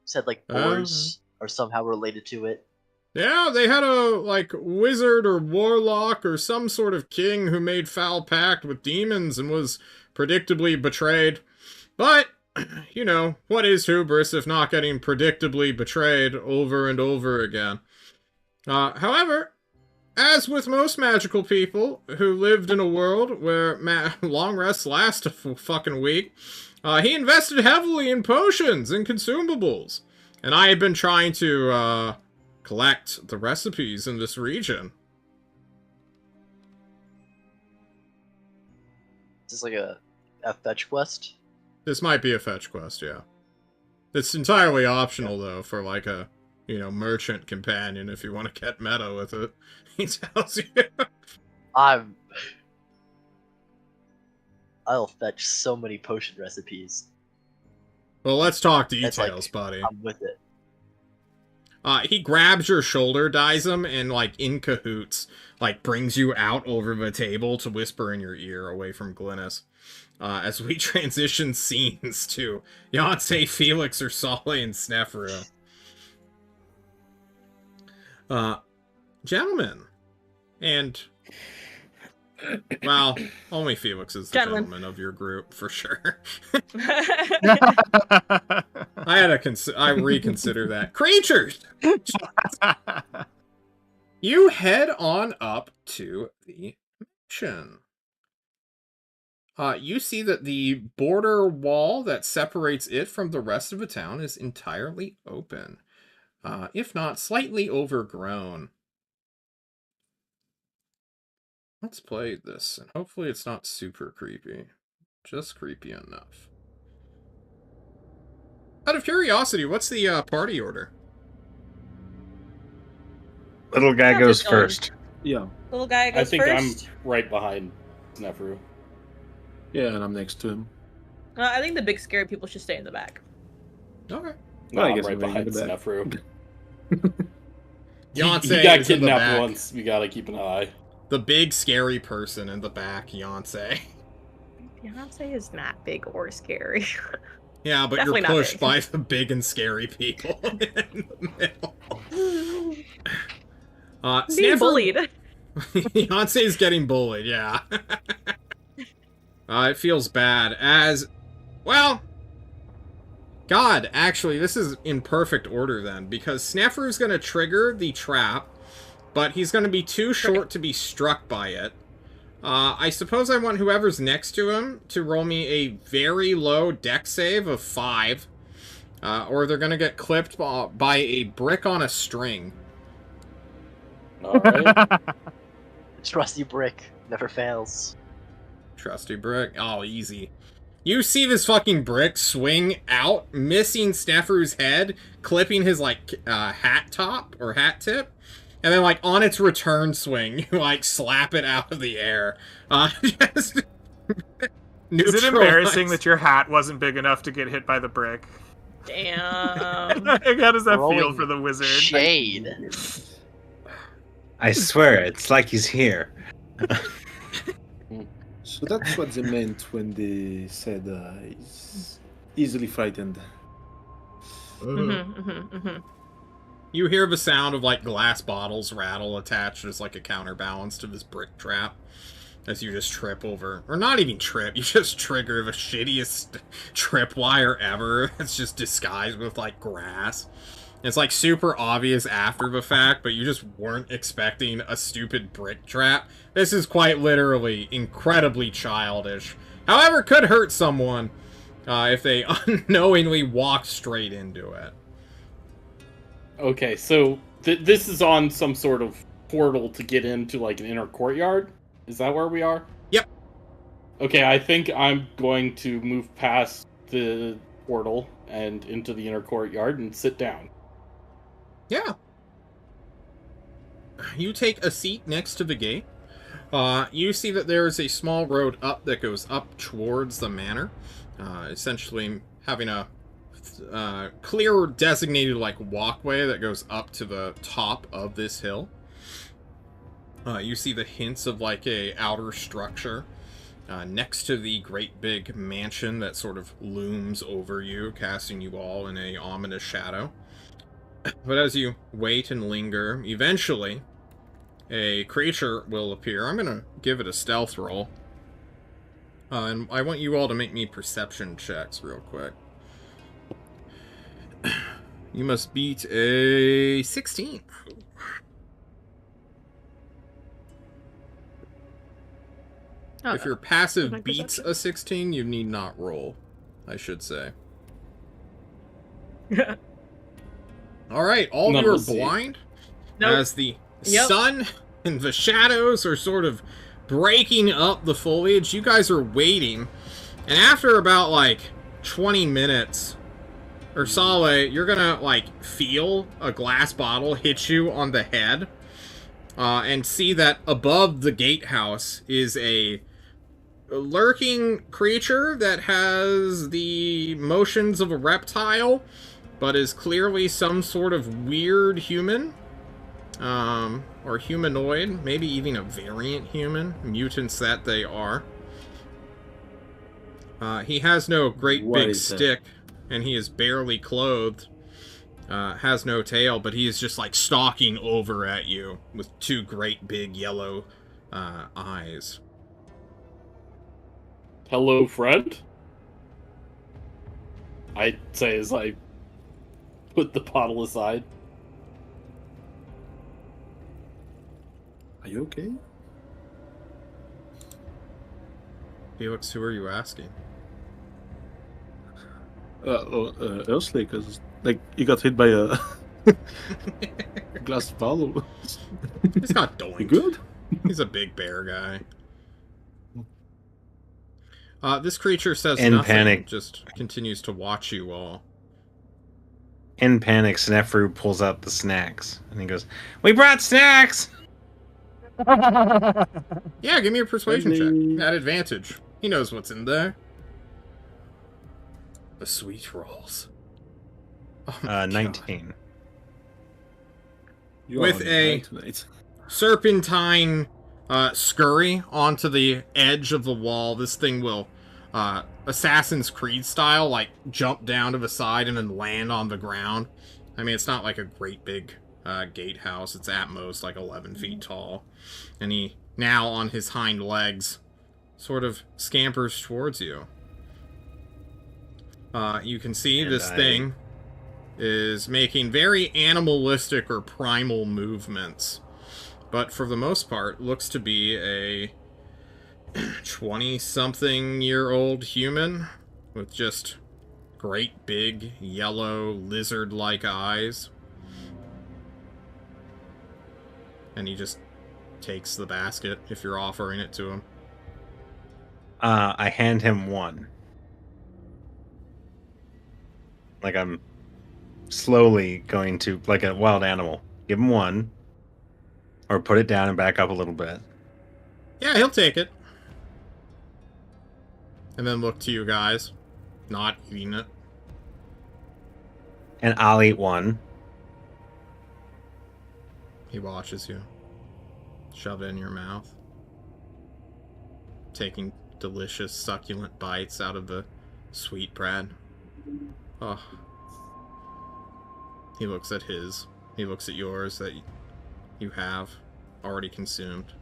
Said like boars are somehow related to it. Yeah, they had a, like, wizard or warlock or some sort of king who made foul pact with demons and was predictably betrayed. But you know, what is hubris if not getting predictably betrayed over and over again? However, as with most magical people who lived in a world where long rests last a fucking week, he invested heavily in potions and consumables. And I have been trying to, collect the recipes in this region. Is this like a fetch quest? This might be a fetch quest, yeah. It's entirely optional, though, for like a, you know, merchant companion if you want to get meta with it. He tells you. I'll fetch so many potion recipes. Well, let's talk details, like, buddy. I'm with it. He grabs your shoulder, Dizem, and, like, in cahoots, like, brings you out over the table to whisper in your ear away from Glynis. As we transition scenes to Yonsei, Felix, Ursale, and Snefru. Gentlemen, and, well, only Felix is the gentleman of your group, for sure. I reconsider that. Creatures! You head on up to the mansion. You see that the border wall that separates it from the rest of the town is entirely open, if not slightly overgrown. Let's play this, and hopefully it's not super creepy. Just creepy enough. Out of curiosity, what's the party order? Little guy goes first. Yeah. Little guy goes I think first. I'm right behind Snefru. Yeah, and I'm next to him. I think the big scary people should stay in the back. Okay. No, I I'm guess right I'm right behind in the back. Snefru. Yonsei he got is in the kidnapped back. once. We gotta keep an eye. The big scary person in the back, Yonsei. Beyonce is not big or scary. Yeah, but Definitely you're not pushed big. by the big and scary people in the middle. Being bullied. Beyonce's getting bullied, yeah. It feels bad as... Well... God, actually, this is in perfect order then, because Snefru's gonna trigger the trap, but he's gonna be too short to be struck by it. I suppose I want whoever's next to him to roll me a very low dex save of 5, or they're gonna get clipped by a brick on a string. Alright. Trusty brick never fails. Trusty brick. Oh, easy. You see this fucking brick swing out, missing Snefru's head, clipping his, like, hat top, or hat tip, and then, like, on its return swing, you, like, slap it out of the air. Just Is it embarrassing that your hat wasn't big enough to get hit by the brick? Damn. How does that feel Rolling for the wizard? Shade. I swear, it's like he's here. So that's what they meant when they said he's easily frightened. You hear the sound of, like, glass bottles rattle attached as, like, a counterbalance to this brick trap. As you just trip over, or not even trip, you just trigger the shittiest tripwire ever. It's just disguised with, like, grass. It's, like, super obvious after the fact, but you just weren't expecting a stupid brick trap. This is quite literally incredibly childish. However, could hurt someone if they unknowingly walk straight into it. Okay, so this is on some sort of portal to get into, like, an inner courtyard? Is that where we are? Yep. Okay, I think I'm going to move past the portal and into the inner courtyard and sit down. Yeah. You take a seat next to the gate. You see that there is a small road up that goes up towards the manor. Essentially having a clear designated, like, walkway that goes up to the top of this hill. You see the hints of, like, a outer structure next to the great big mansion that sort of looms over you, casting you all in a ominous shadow. But as you wait and linger, eventually a creature will appear. I'm gonna give it a stealth roll. And I want you all to make me perception checks real quick. You must beat a 16. Oh, If your my passive beats perception. a 16, you need not roll, I should say. Alright, all of None you of are us see it. blind Nope. as the Yep. sun and the shadows are sort of breaking up the foliage. You guys are waiting, and after about, like, 20 minutes, Ursale, you're gonna, like, feel a glass bottle hit you on the head, and see that above the gatehouse is a lurking creature that has the motions of a reptile, but is clearly some sort of weird human, or humanoid, maybe even a variant human, mutants that they are. He has no great What big is that? stick, and he is barely clothed, has no tail, but he is just like stalking over at you with two great big yellow eyes. Hello, friend. I'd say as I put the bottle aside. Are you okay? Felix, who are you asking? Ursula, because like he got hit by a glass bottle. He's not You doinked. good? He's a big bear guy. This creature says In nothing, panic. just continues to watch you all. In panic, Snefru pulls out the snacks and he goes, "We brought snacks!" Yeah, give me a persuasion Friendly. check. At advantage. He knows what's in there. The sweet rolls. Oh my God. 19. You With are on a- night tonight. Serpentine scurry onto the edge of the wall. This thing will, Assassin's Creed style, like, jump down to the side and then land on the ground. I mean, it's not like a great big gatehouse. It's at most like 11 feet tall. And he, now on his hind legs, sort of scampers towards you. You can see And this I- thing is making very animalistic or primal movements. But for the most part, looks to be a 20-something-year-old human with just great big yellow lizard-like eyes. And he just takes the basket if you're offering it to him. I hand him one. Like I'm slowly going to, like a wild animal, give him one. Or put it down and back up a little bit. Yeah, he'll take it. And then look to you guys, not eating it. And I'll eat one. He watches you. Shove it in your mouth. Taking delicious, succulent bites out of the sweet bread. Oh. He looks at his. He looks at yours that you have already consumed.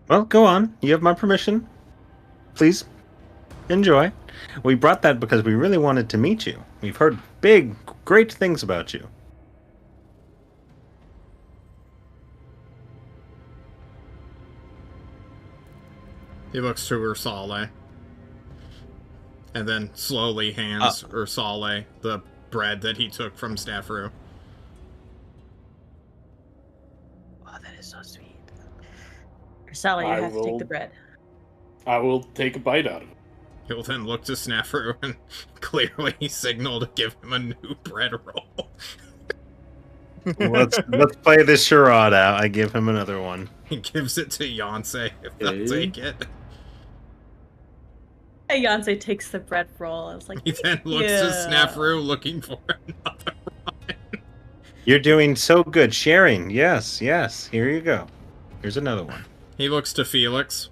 Well, go on. You have my permission. Please enjoy. We brought that because we really wanted to meet you. We've heard big, great things about you. He looks to Ursale. And then slowly hands Ursale the bread that he took from Snefru. Oh, that is so sweet. Sally, you I have to take will- the bread. I will take a bite out of it. He'll then look to Snefru and clearly signal to give him a new bread roll. let's play this charade out. I give him another one. He gives it to Yonsei if they'll Okay. take it. Hey, Yonsei takes the bread roll. I was like, He then looks to Snefru looking for another one. You're doing so good. Sharing. Yes, yes. Here you go. Here's another one. He looks to Felix.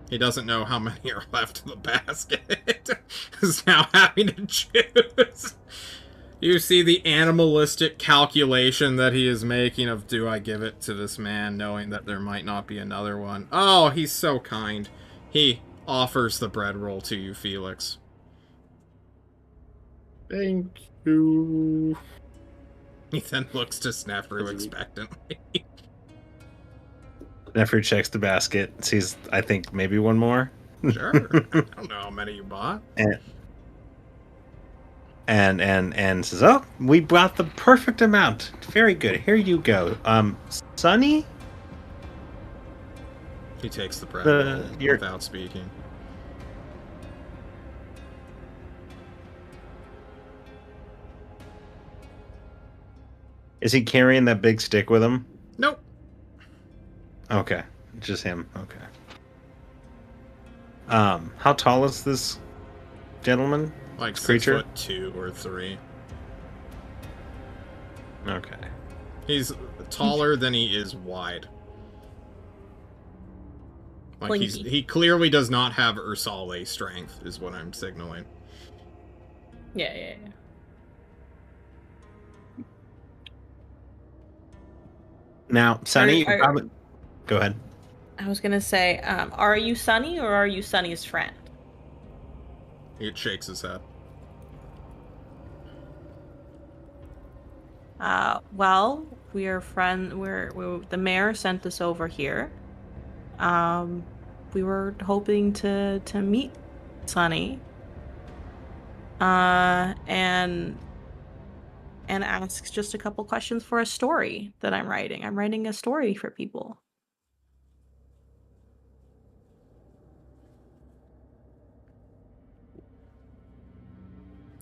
He doesn't know how many are left in the basket. He's now having to choose. You see the animalistic calculation that he is making of, do I give it to this man, knowing that there might not be another one? Oh, he's so kind. He offers the bread roll to you, Felix. Thank you. He then looks to Snefru expectantly. Nefru checks the basket, sees, I think, maybe one more. Sure. I don't know how many you bought. And says, "Oh, we brought the perfect amount. Very good. Here you go. Sonny." He takes the bread roll you're- without speaking. Is he carrying that big stick with him? Nope. Okay, just him. Okay. How tall is this gentleman? Like Creature? 6'2" or 3. Okay. He's taller than he is wide. Like Plinky. he clearly dodoes not have Ursale strength, is what I'm signaling. Yeah. Now, Sonny, Are- probably... Go ahead. I was gonna say, are you Sunny or are you Sunny's friend? He shakes his head. Well, we are the mayor sent us over here. We were hoping to meet Sunny. And ask just a couple questions for a story that I'm writing. I'm writing a story for people.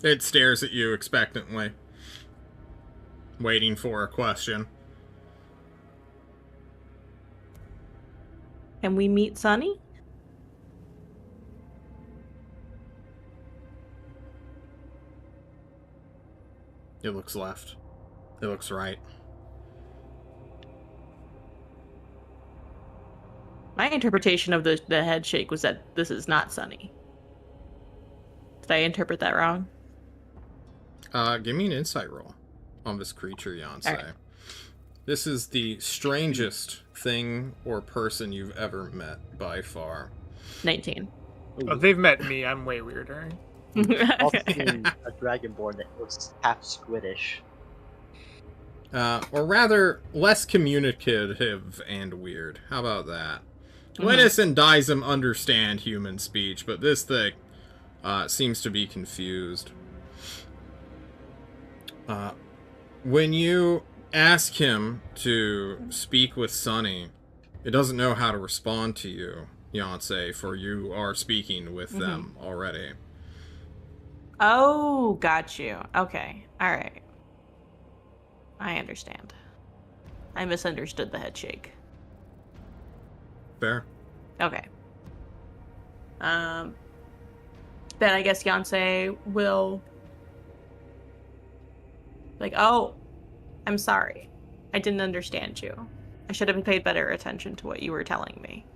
It stares at you expectantly, waiting for a question. Can we meet Sunny? It looks left. It looks right. My interpretation of the head shake was that this is not Sunny. Did I interpret that wrong? Give me an insight roll on this creature, Yancey. Alright. This is the strangest thing or person you've ever met by far. 19. Oh, they've met me. I'm way weirder. Also seen a dragonborn that looks half squiddish. Or rather, less communicative and weird. How about that? Mhm. Linus and Dizem understand human speech, but this thing seems to be confused. When you ask him to speak with Sunny, it doesn't know how to respond to you, Yancey, for you are speaking with them already. Oh, got you. Okay. All right. I understand. I misunderstood the head shake. Fair. Okay. Then I guess Yancey will... oh, I'm sorry. I didn't understand you. I should have paid better attention to what you were telling me.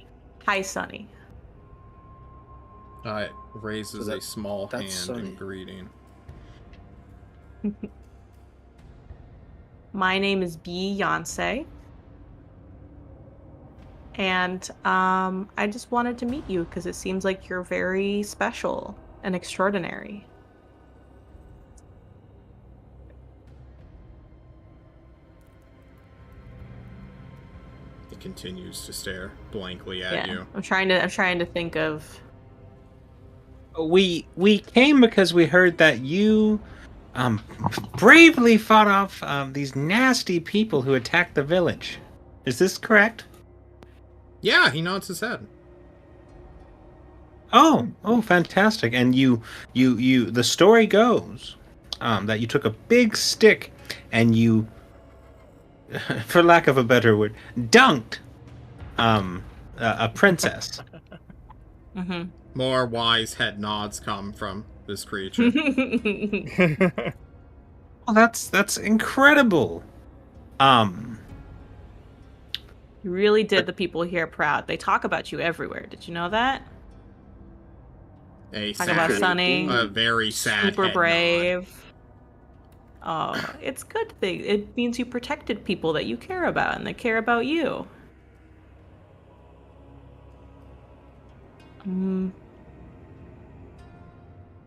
Hi, Sunny. It raises So a small hand that's Sunny. in greeting. My name is B. Yancey. And I just wanted to meet you because it seems like you're very special and extraordinary. He continues to stare blankly at you. I'm trying to think of... We came because we heard that you bravely fought off these nasty people who attacked the village. Is this correct? Yeah, he nods his head. Oh, fantastic! And you, the story goes that you took a big stick and you, for lack of a better word, dunked a princess. Mm-hmm. More wise head nods come from this creature. Oh, that's incredible. You really did the people here proud. They talk about you everywhere. Did you know that? A Talk about sad, Sunny. a very sad Super head brave. Oh, it's good thing. It means you protected people that you care about and they care about you. Mm,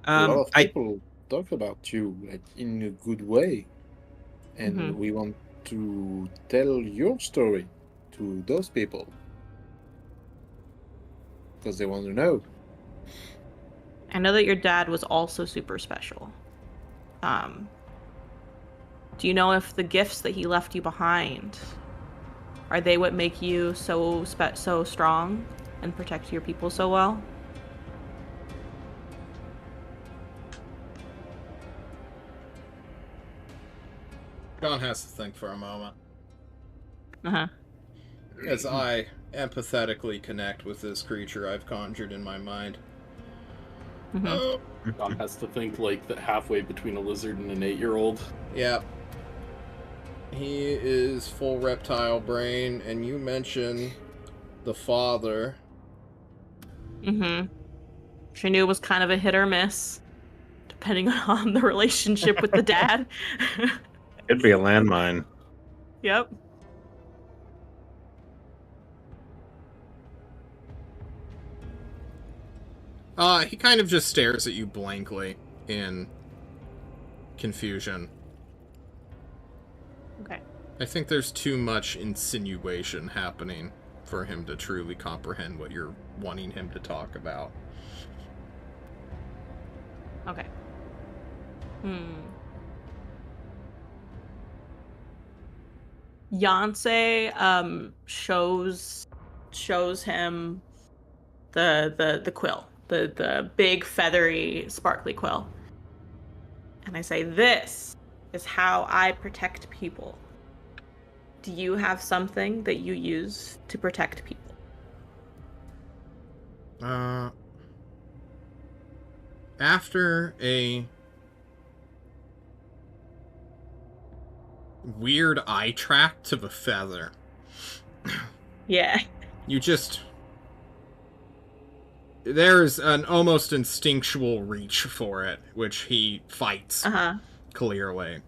A lot of I people talk about you like in a good way, and Mhm. we want to tell your story to those people because they want to know. I know that your dad was also super special. Um, do you know if the gifts that he left you behind are they what make you so strong and protect your people so well? John has to think for a moment. Uh-huh. As I empathetically connect with this creature I've conjured in my mind. Mhm. Oh, John has to think like that halfway between a lizard and an 8-year-old. yeah. He is full reptile brain, and you mention the father. Mhm. She knew it was kind of a hit or miss, depending on the relationship with the dad. Could be a landmine. Yep. He kind of just stares at you blankly in confusion. Okay. I think there's too much insinuation happening for him to truly comprehend what you're wanting him to talk about. Okay. Yonsei shows him the quill, the big feathery sparkly quill. And I say, "This is how I protect people. Do you have something that you use to protect people?" After a weird eye track to the feather, Yeah. you just... There's an almost instinctual reach for it, which he fights, clearly.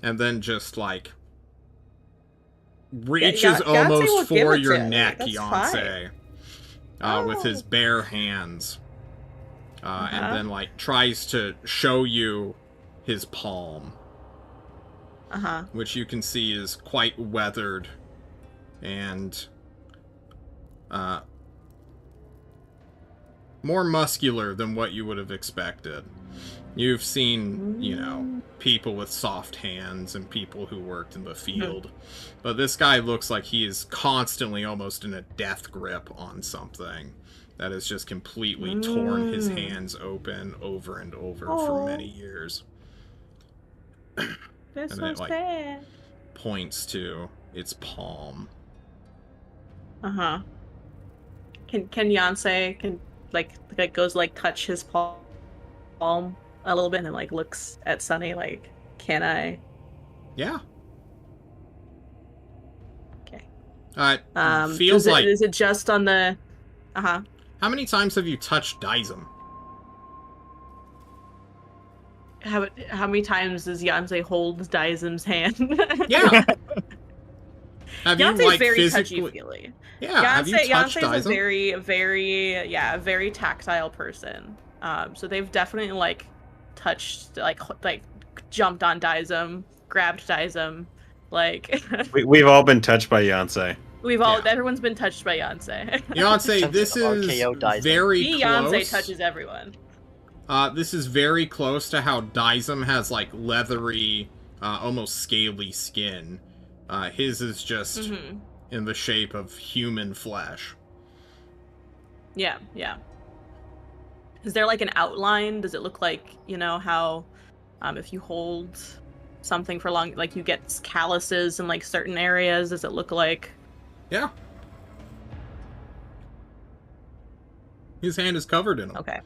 And then just, like, reaches Yonsei almost will give for it your to me. neck, That's Yonsei, with his bare hands. And then, like, tries to show you his palm. Which you can see is quite weathered and more muscular than what you would have expected. You've seen, you know, people with soft hands and people who worked in the field. But this guy looks like he is constantly almost in a death grip on something that has just completely torn his hands open over and over for many years. That's and so it, like, sad. points to its palm. Can Yonsei like goes like touch his palm a little bit and then like looks at Sunny like, can I? Yeah. Okay. Feels like... Is it just on the? How many times have you touched Daizum? How many times does Yonsei hold Daizum's hand? Yeah. Have Yonsei's you, like, very physically... touchy-feely. Yeah, have you touched Yonsei's Daizum? a very tactile person. So they've definitely like touched, like jumped on Daizum, grabbed Daizum, like We've all been touched by Yonsei. everyone's been touched by Yonsei. Yonsei, this is very close. Yonsei touches everyone. This is very close to how Daizum has, like, leathery, almost scaly skin. His is just in the shape of human flesh. Yeah. Is there, like, an outline? Does it look like, you know, how if you hold something for long, like, you get calluses in, like, certain areas? Does it look like... Yeah. His hand is covered in them. Okay.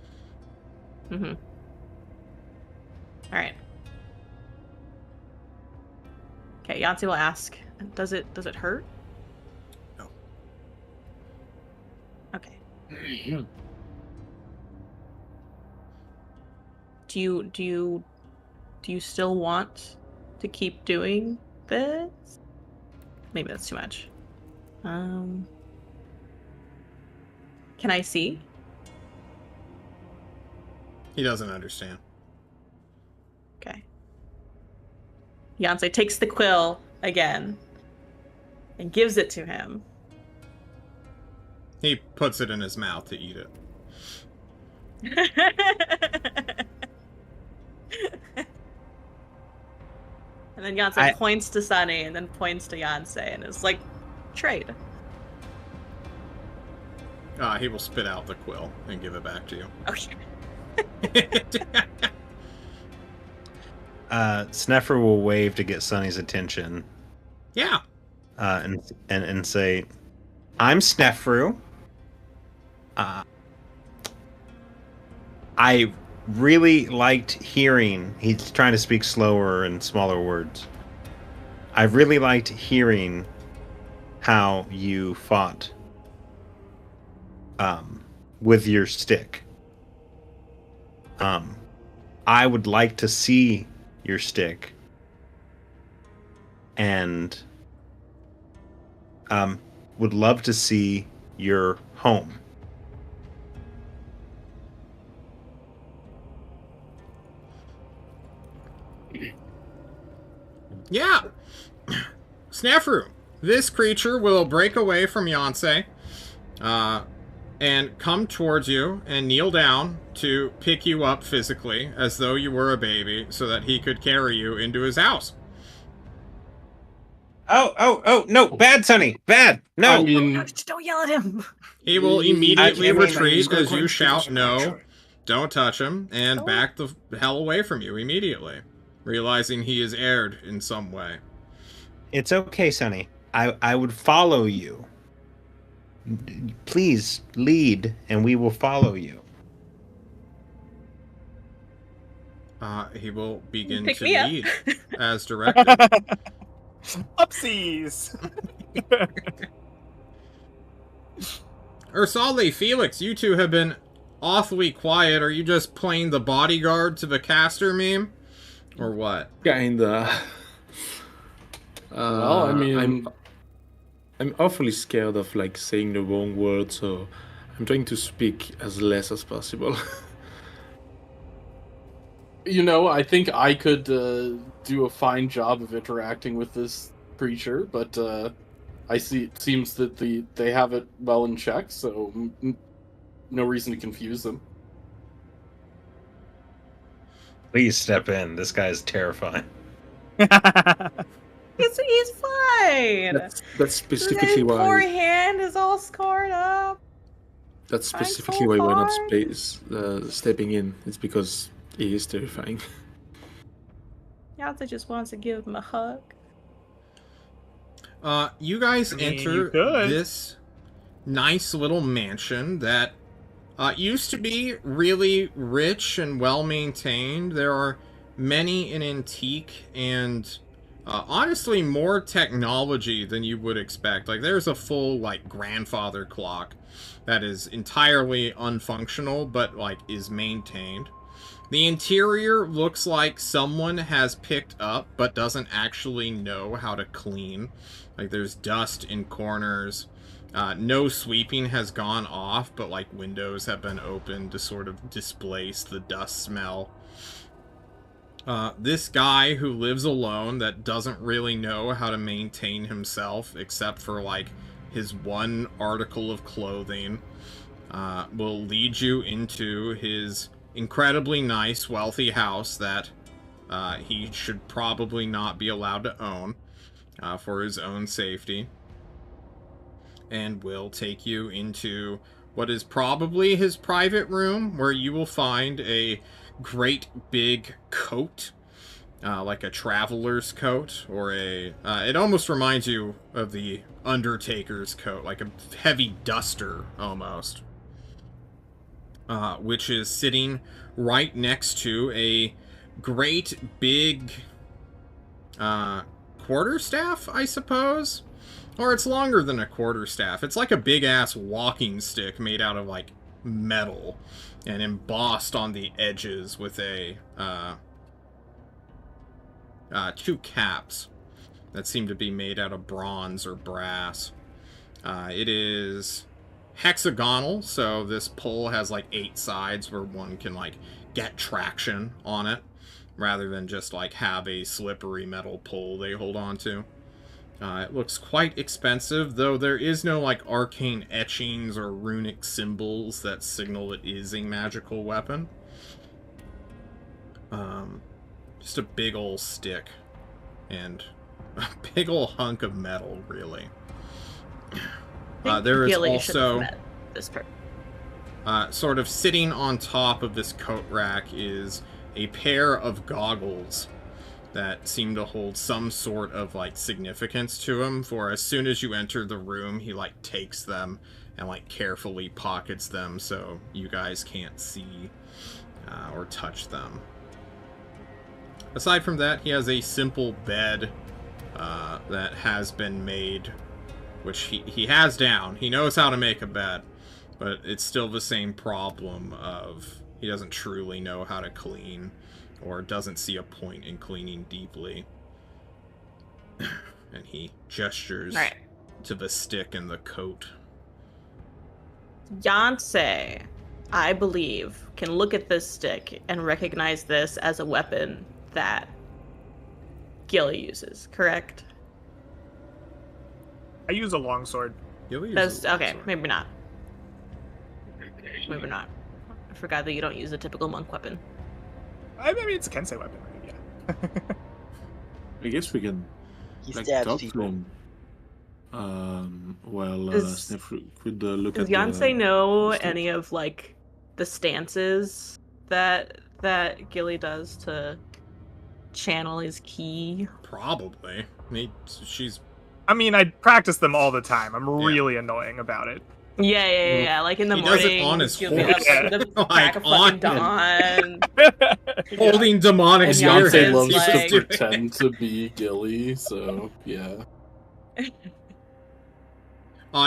Alright. Okay, Yonsei will ask, does it hurt? No. Okay. Do you still want to keep doing this? Maybe that's too much. Can I see? He doesn't understand. Okay. Yancey takes the quill again and gives it to him. He puts it in his mouth to eat it. And then Yancey points to Sunny and then points to Yancey and is like, trade. He will spit out the quill and give it back to you. Okay. Sneffer will wave to get Sunny's attention. Yeah. And say, I'm Snefru. I really liked hearing. He's trying to speak slower and smaller words. I really liked hearing how you fought with your stick. I would like to see your stick and would love to see your home. Yeah. Snefru, this creature will break away from Yancey, and come towards you and kneel down to pick you up physically as though you were a baby so that he could carry you into his house. Oh, no, bad, Sonny, bad, no. I mean, Don't yell at him. He will immediately retreat he's as you going shout to no, don't touch him, and back the hell away from you immediately, realizing he is erred in some way. It's okay, Sonny. I would follow you. Please lead, and we will follow you. He will begin Pick to me up. lead as directed. Upsies. Ursale, Felix, you two have been awfully quiet. Are you just playing the bodyguard to the caster meme? Or what? Kinda. well, I mean, I'm awfully scared of like saying the wrong word, so I'm trying to speak as less as possible. I think I could do a fine job of interacting with this creature, but I see it seems that they have it well in check, so no reason to confuse them. Please step in. This guy is terrifying. He's fine. That's specifically His poor why. hand is all scarred up. That's I'm specifically so why we're not fine. stepping in. It's because he is terrifying. Yancey just wants to give him a hug. You guys I mean, enter you could. this nice little mansion that used to be really rich and well-maintained. There are many an antique and honestly more technology than you would expect. Like, there's a full, like, grandfather clock that is entirely unfunctional, but, like, is maintained. The interior looks like someone has picked up, but doesn't actually know how to clean. Like, there's dust in corners. No sweeping has gone off, but, like, windows have been opened to sort of displace the dust smell. This guy who lives alone that doesn't really know how to maintain himself, except for, like, his one article of clothing, will lead you into his incredibly nice, wealthy house that he should probably not be allowed to own for his own safety. And will take you into what is probably his private room, where you will find a great big coat, like a traveler's coat, or it almost reminds you of the Undertaker's coat, like a heavy duster, almost. Which is sitting right next to a great big quarterstaff, I suppose? Or it's longer than a quarterstaff. It's like a big-ass walking stick made out of, like, metal and embossed on the edges with a two caps that seem to be made out of bronze or brass. It is hexagonal, so this pole has like 8 sides where one can like get traction on it, rather than just like have a slippery metal pole they hold on to. It looks quite expensive, though there is no like arcane etchings or runic symbols that signal it is a magical weapon. Just a big ol' stick and a big ol' hunk of metal, really. There is Gilly also should have met this person. sort of sitting on top of this coat rack is a pair of goggles that seem to hold some sort of like significance to him, for as soon as you enter the room he like takes them and like carefully pockets them so you guys can't see or touch them. Aside from that, he has a simple bed that has been made, which he has down. He knows how to make a bed, but it's still the same problem of he doesn't truly know how to clean, or doesn't see a point in cleaning deeply. And he gestures to the stick and the coat. Yancey, I believe, can look at this stick and recognize this as a weapon that Gilly uses, correct? I use a longsword. That's okay, maybe not. Maybe not. I forgot that you don't use a typical monk weapon. I mean, it's a Kensei weapon, yeah. I guess we can He like stabs talk to people. him. While Does- Snifru could look Does at Yancey the know stick. any of like the stances that Gilly does to channel his ki? Probably. She's I mean, I practice them all the time. I'm really annoying about it. Yeah. Like in the He does morning, it on his he'll be horse. up at the Like, crack of on fucking him. dawn. holding demonic And spirits. Yancey Beyonce loves like- to pretend to be Gilly, so yeah.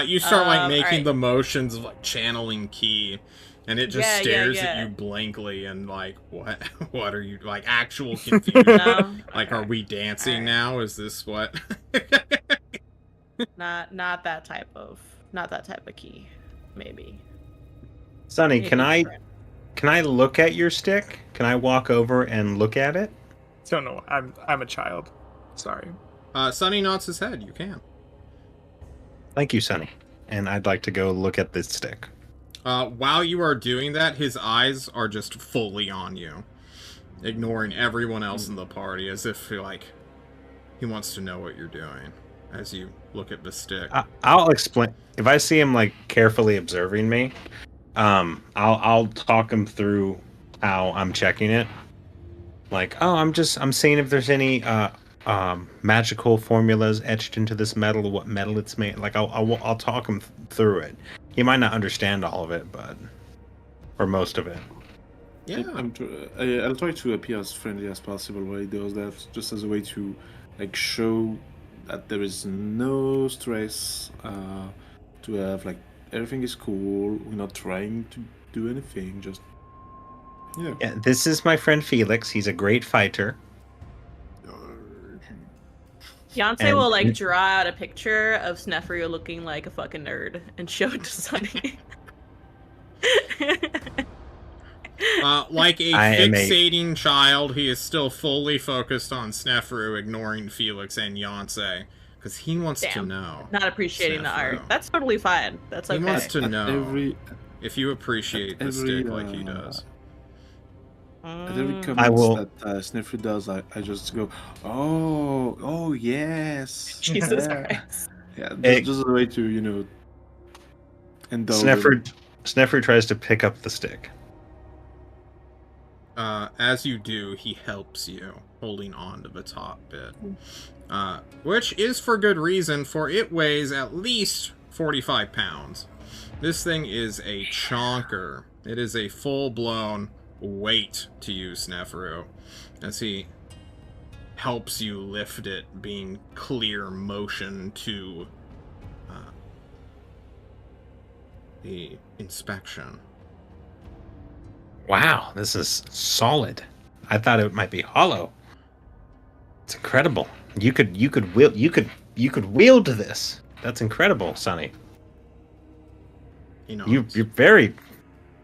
You start like making alright. the motions of like channeling ki, and it just Yeah, stares yeah. at you blankly and like, what? What are you like? Actual confusion. No? Like, are Okay. we dancing Alright. now? Is this what? Not that type of key, maybe. Sonny, Maybe can I different. look at your stick? Can I walk over and look at it? Don't know. I'm a child. Sorry. Sonny nods his head. You can. Thank you, Sonny. And I'd like to go look at this stick. While you are doing that, his eyes are just fully on you, ignoring everyone else in the party, as if he wants to know what you're doing. As you look at the stick. I'll explain. If I see him like carefully observing me, I'll talk him through how I'm checking it. Like, oh, I'm seeing if there's any magical formulas etched into this metal, what metal it's made. Like, I'll talk him through it. He might not understand all of it, or most of it. Yeah. I'll try to appear as friendly as possible while he does that, just as a way to like show that there is no stress, to have like everything is cool. We're not trying to do anything. Just Yeah, this is my friend Felix. He's a great fighter. Yancey And- will like draw out a picture of Snefru looking like a fucking nerd and show it to Sunny. Like a I am a- fixating child, he is still fully focused on Snefru, ignoring Felix and Yancey, because he wants to Damn. know. Not appreciating the art. Snefru. That's totally fine. That's He okay. wants to at know every if you appreciate the stick like he does. at every Mm. comment I will- that Sniffer does, I just go, oh yes, Jesus yeah. Christ. Yeah, Hey. just a way to indulge. him. Sneffer tries to pick up the stick. As you do, he helps you, holding on to the top bit. Which is for good reason, for it weighs at least 45 pounds. This thing is a chonker. It is a full-blown weight to you, Snefru, as he helps you lift it, being clear motion to the inspection. Wow, this is solid. I thought it might be hollow. It's incredible. You could wield this. That's incredible, Sonny. He nods. You're very,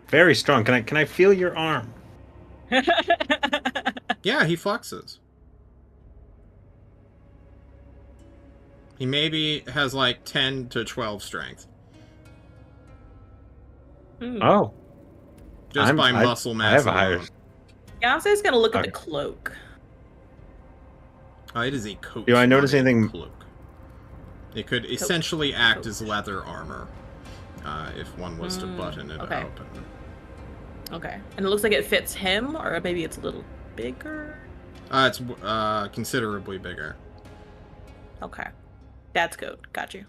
very strong. Can I feel your arm? Yeah, he flexes. He maybe has like 10 to 12 strength. Oh. Just by muscle mass I have a higher. alone. Beyonce's gonna look at Okay. the cloak. It is a coat. Do I notice not a anything- Cloak. It could essentially act as leather armor, if one was to button it okay. open. Okay. And it looks like it fits him, or maybe it's a little bigger? It's considerably bigger. Okay. That's good. Got you.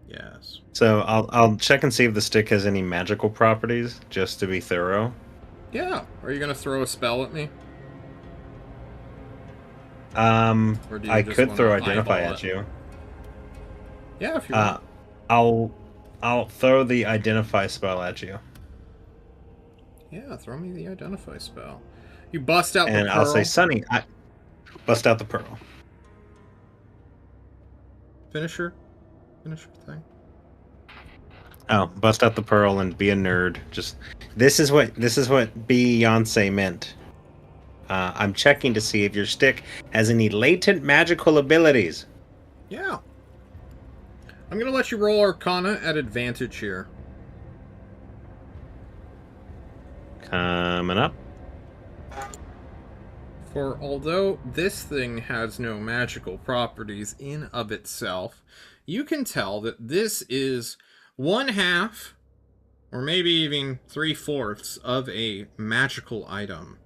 Yes. So I'll check and see if the stick has any magical properties, just to be thorough. Yeah. Are you gonna throw a spell at me? Or do you I just could wanna throw identify eyeball at it? you. Yeah, if you want. I'll throw the identify spell at you, Yeah, throw me the identify spell. You bust out and the pearl. I'll say, Sonny, I bust out the pearl. Finish your thing. Oh, bust out the pearl and be a nerd. Just this is what Beyonce meant. I'm checking to see if your stick has any latent magical abilities. Yeah. I'm gonna let you roll Arcana at advantage here. Coming up. For although this thing has no magical properties in of itself, you can tell that this is 1/2, or maybe even 3/4 of a magical item.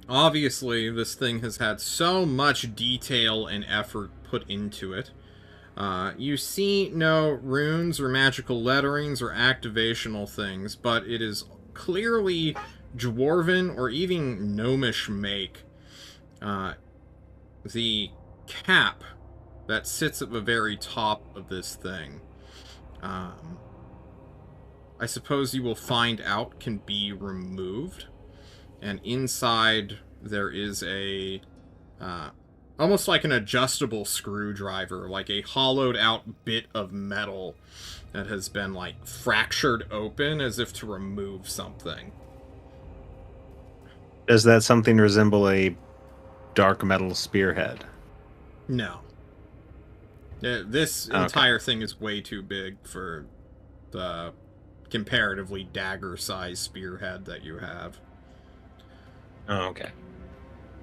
Obviously, this thing has had so much detail and effort put into it. You see no runes or magical letterings or activational things, but it is clearly dwarven or even gnomish make. The cap that sits at the very top of this thing, I suppose you will find out can be removed. And inside there is a almost like an adjustable screwdriver, like a hollowed out bit of metal that has been like fractured open as if to remove something. Does that something resemble a dark metal spearhead? No. This entire thing is way too big for the comparatively dagger-sized spearhead that you have. Oh, okay.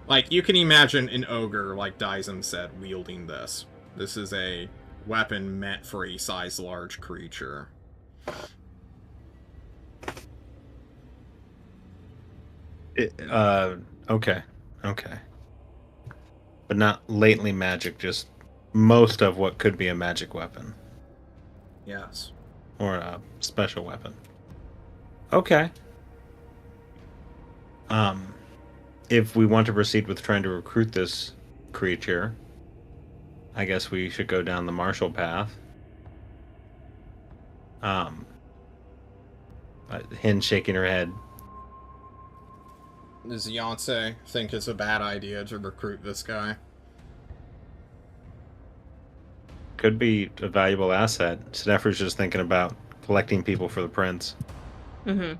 Like, you can imagine an ogre, like Dyson said, wielding this. This is a weapon meant for a size-large creature. Okay. But not latently magic, just most of what could be a magic weapon. Yes. Or a special weapon. Okay. If we want to proceed with trying to recruit this creature, I guess we should go down the martial path. Hin shaking her head. Does Beyonce think it's a bad idea to recruit this guy? Could be a valuable asset. Sneffer's just thinking about collecting people for the prince. Mm-hmm.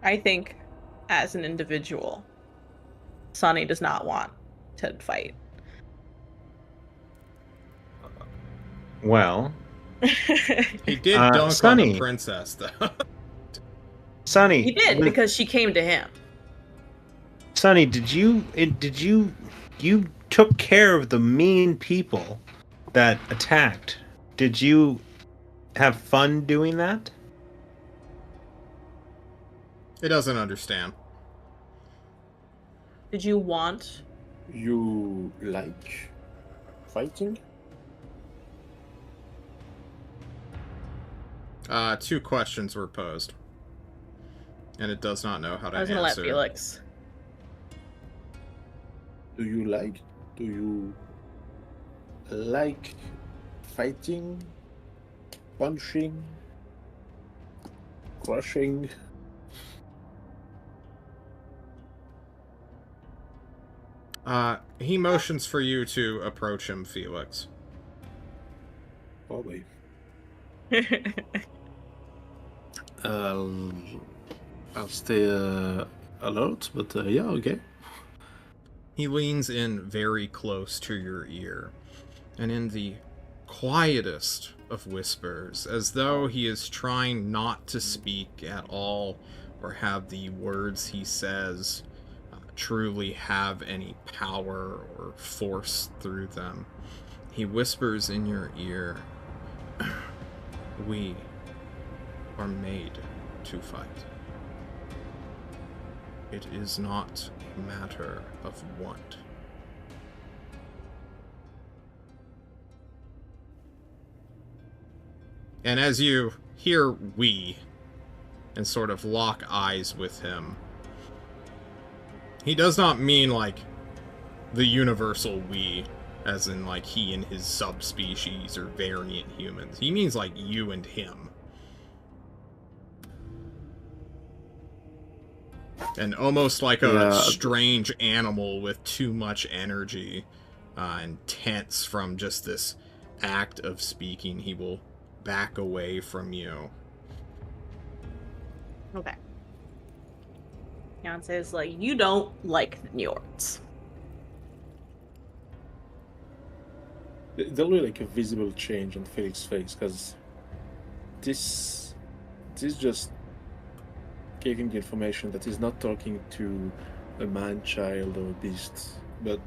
I think, as an individual, Sonny does not want to fight. Well, He did dunk on Sonny. the princess, though. Sonny. He did, because she came to him. Sonny, you took care of the mean people that attacked. Did you have fun doing that? It doesn't understand. Did you want? You like fighting? 2 questions were posed. And it does not know how to I was answer. gonna let Felix. Do you like fighting, punching, crushing? He motions for you to approach him, Felix. Probably. I'll stay alert, but yeah, okay. He leans in very close to your ear, and in the quietest of whispers, as though he is trying not to speak at all or have the words he says truly have any power or force through them, he whispers in your ear, "We are made to fight. It is not a matter of want." And as you hear "we" and sort of lock eyes with him, he does not mean like the universal "we," as in like he and his subspecies or variant humans. He means like you and him. And almost like a strange animal with too much energy and tense from just this act of speaking, he will back away from you. Okay. Beyonce is like, you don't like the Njords. There'll be like a visible change on Felix's face, because this just giving the information that he's not talking to a man, child, or a beast, but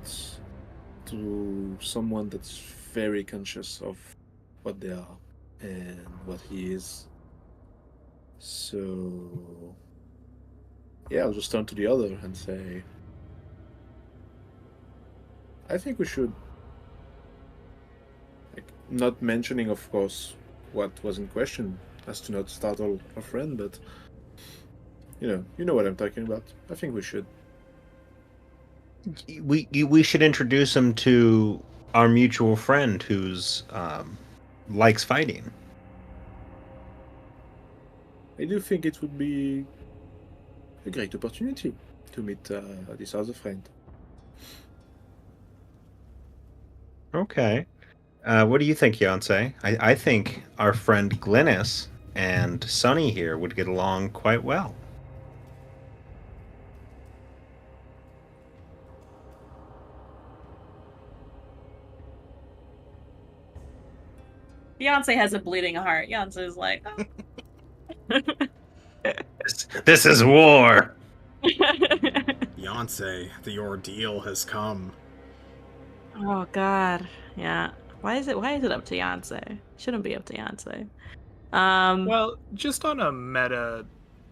to someone that's very conscious of what they are and what he is. So yeah, I'll just turn to the other and say, I think we should, like, not mentioning, of course, what was in question, as to not startle a friend, but you know what I'm talking about. I think we should. We should introduce him to our mutual friend who's likes fighting. I do think it would be a great opportunity to meet this other friend. Okay. What do you think, Yonsei? I think our friend Glynis and Sunny here would get along quite well. Beyonce has a bleeding heart. Beyonce is like, oh. This is war. Beyonce, the ordeal has come. Oh God, yeah. Why is it up to Beyonce? Shouldn't be up to Beyonce. Well, just on a meta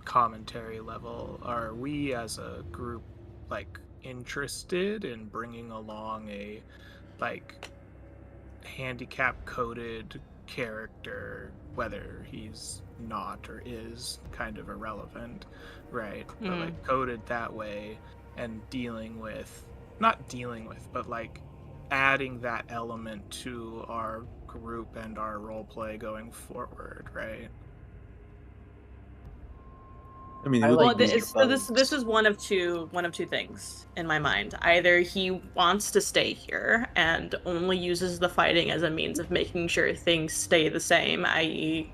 commentary level, are we as a group like interested in bringing along a like handicap coded character, whether he's not or is kind of irrelevant, right? But like coded that way and but like adding that element to our group and our role play going forward, right? I mean, Well, this is one of two things in my mind. Either he wants to stay here and only uses the fighting as a means of making sure things stay the same, i.e.,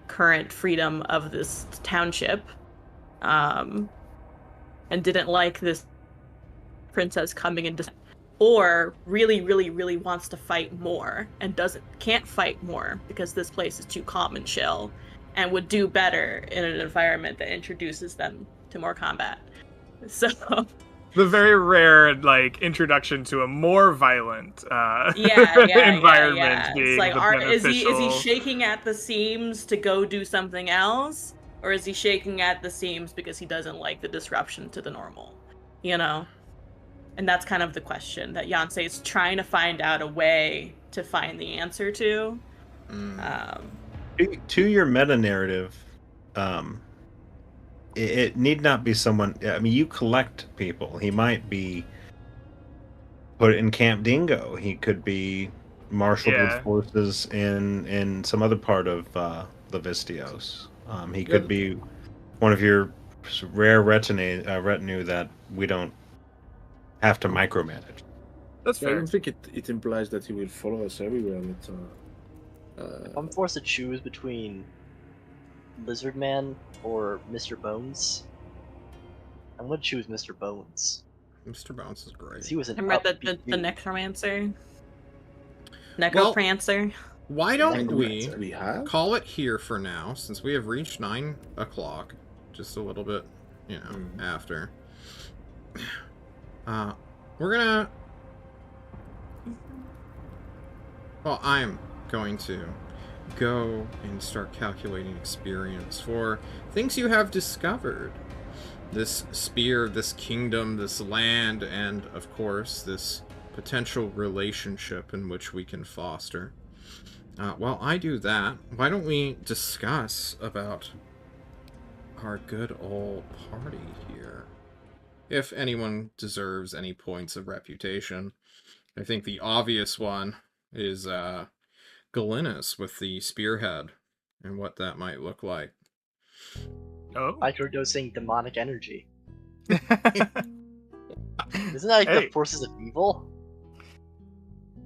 current freedom of this township, and didn't like this princess coming into, or really, really, really wants to fight more and can't fight more because this place is too calm and chill, and would do better in an environment that introduces them to more combat. So the very rare like introduction to a more violent environment. Being it's like, is he beneficial. shaking at the seams to go do something else, or is he shaking at the seams because he doesn't like the disruption to the normal, And that's kind of the question that Yonsei is trying to find out a way to find the answer to. To your meta narrative, it need not be someone. I mean, you collect people. He might be put in Camp Dingo. He could be marshaled with forces in some other part of Livistios. He could be one of your rare retinue that we don't have to micromanage. That's fair. I don't think it implies that he will follow us everywhere. But If I'm forced to choose between Lizard Man or Mr. Bones, I'm gonna choose Mr. Bones. Mr. Bounce is great. 'Cause he was an Remember the upbeat dude. necromancer? Well, Necroprancer? Why don't And we we have? call it here for now, since we have reached 9 o'clock, just a little bit, after. We're gonna... Well, I'm going to go and start calculating experience for things you have discovered. This spear, this kingdom, this land, and, of course, this potential relationship in which we can foster. While I do that, why don't we discuss about our good old party here? If anyone deserves any points of reputation. I think the obvious one is Galenus with the spearhead and what that might look like. Oh. Microdosing demonic energy. Isn't that like the forces of evil?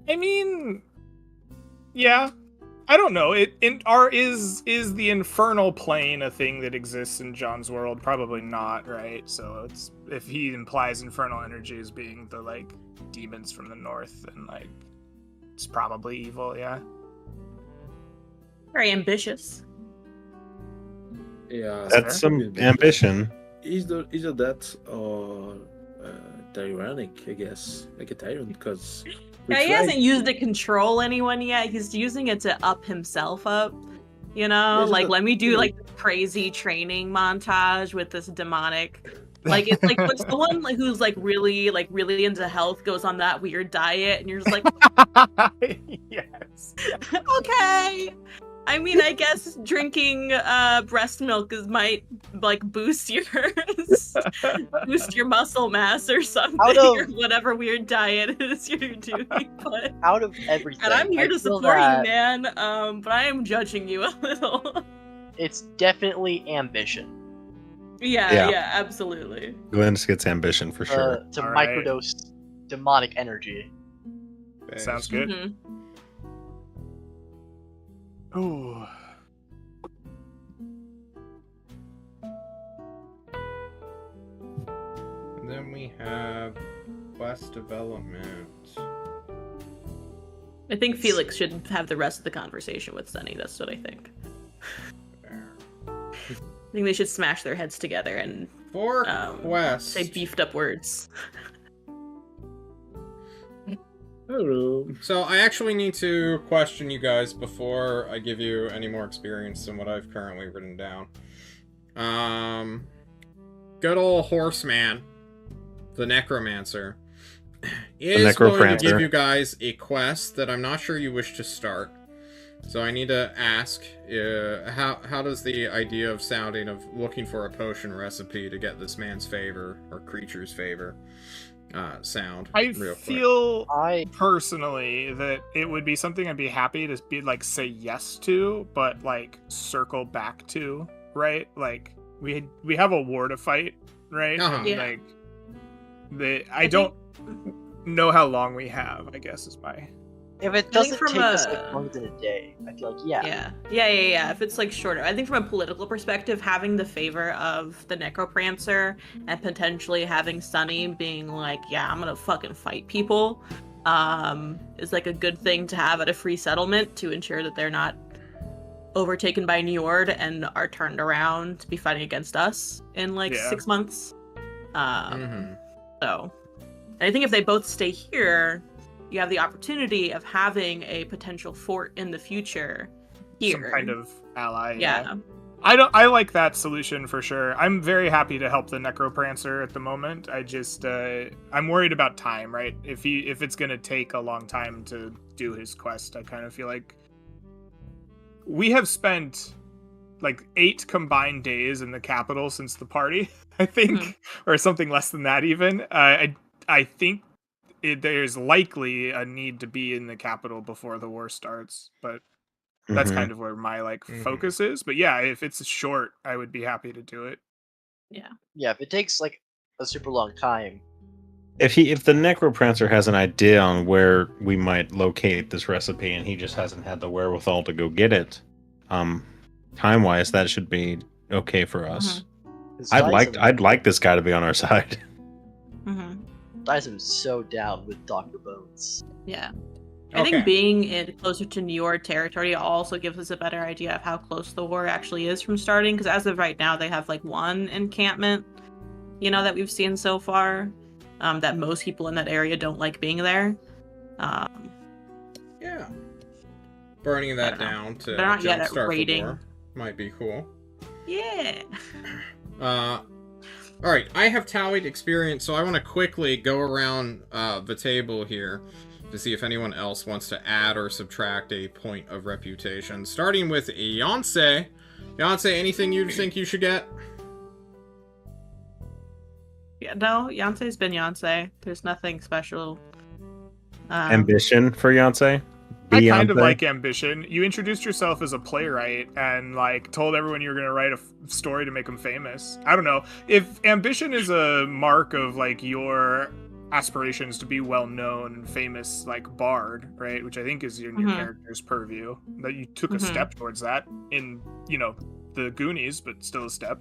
I mean, yeah. I don't know. Is the infernal plane a thing that exists in John's world? Probably not, right? So it's if he implies infernal energy as being the like demons from the north, then like it's probably evil, yeah. Very ambitious. Yeah, That's some ambition. Either that or tyrannic, I guess, like a tyrant, because Yeah, he hasn't used it to control anyone yet. He's using it to up himself up. You know, like let me do like crazy training montage with this demonic. Like it's like when someone like who's like really into health goes on that weird diet, and you're just like, yes, okay. I mean, I guess drinking breast milk might like boost your muscle mass or something, or whatever weird diet it is you're doing. But out of everything, and I'm here to support you, man. But I am judging you a little. It's definitely ambition. Yeah, absolutely. Glennis gets ambition for sure. To microdose demonic energy. Sounds good. Mm-hmm. Oh. And then we have quest development. I think Felix should have the rest of the conversation with Sunny. That's what I think. Fair. I think they should smash their heads together and For quest. say beefed up words. Hello. So I actually need to question you guys before I give you any more experience than what I've currently written down. Good old horseman, the necromancer, is going to give you guys a quest that I'm not sure you wish to start. So I need to ask, how does the idea of sounding of looking for a potion recipe to get this man's favor or creature's favor sound? I feel personally that it would be something I'd be happy to be like say yes to, but like circle back to, right? Like we have a war to fight, right? Uh-huh. Yeah. Like I don't know how long we have, I guess is my. If it doesn't take us like longer than a day, I feel like yeah. If it's like shorter, I think from a political perspective, having the favor of the Necroprancer and potentially having Sunny being like, yeah, I'm gonna fucking fight people, is like a good thing to have at a free settlement to ensure that they're not overtaken by Njord and are turned around to be fighting against us in like 6 months. So, and I think if they both stay here, you have the opportunity of having a potential fort in the future here. Some kind of ally. Yeah. I like that solution for sure. I'm very happy to help the Necroprancer at the moment. I just I'm worried about time, right? If it's gonna take a long time to do his quest, I kind of feel like we have spent like 8 combined days in the capital since the party, I think, or something less than that even. I think there's likely a need to be in the capital before the war starts, but that's kind of where my focus is. But yeah, if it's short, I would be happy to do it. Yeah. Yeah, if it takes like a super long time, If the Necroprancer has an idea on where we might locate this recipe and he just hasn't had the wherewithal to go get it, time wise that should be okay for us. I'd like this guy to be on our side. Dyson's so down with Dr. Bones. Yeah. I think being closer to your territory also gives us a better idea of how close the war actually is from starting, because as of right now they have like one encampment, that we've seen so far, that most people in that area don't like being there. Yeah. Burning that down to they're not yet at jumpstart the raiding. war might be cool. Yeah. Alright, I have tallied experience, so I want to quickly go around the table here to see if anyone else wants to add or subtract a point of reputation. Starting with Yonsei. Yonsei, anything you think you should get? Yeah, no, Yonsei's been Yonsei. There's nothing special. Ambition for Yonsei? I kind of like ambition. You introduced yourself as a playwright and told everyone you were going to write a story to make them famous. I don't know. If ambition is a mark of your aspirations to be well known and famous bard, right? Which I think is in your character's purview. That you took a step towards that in, the Goonies, but still a step.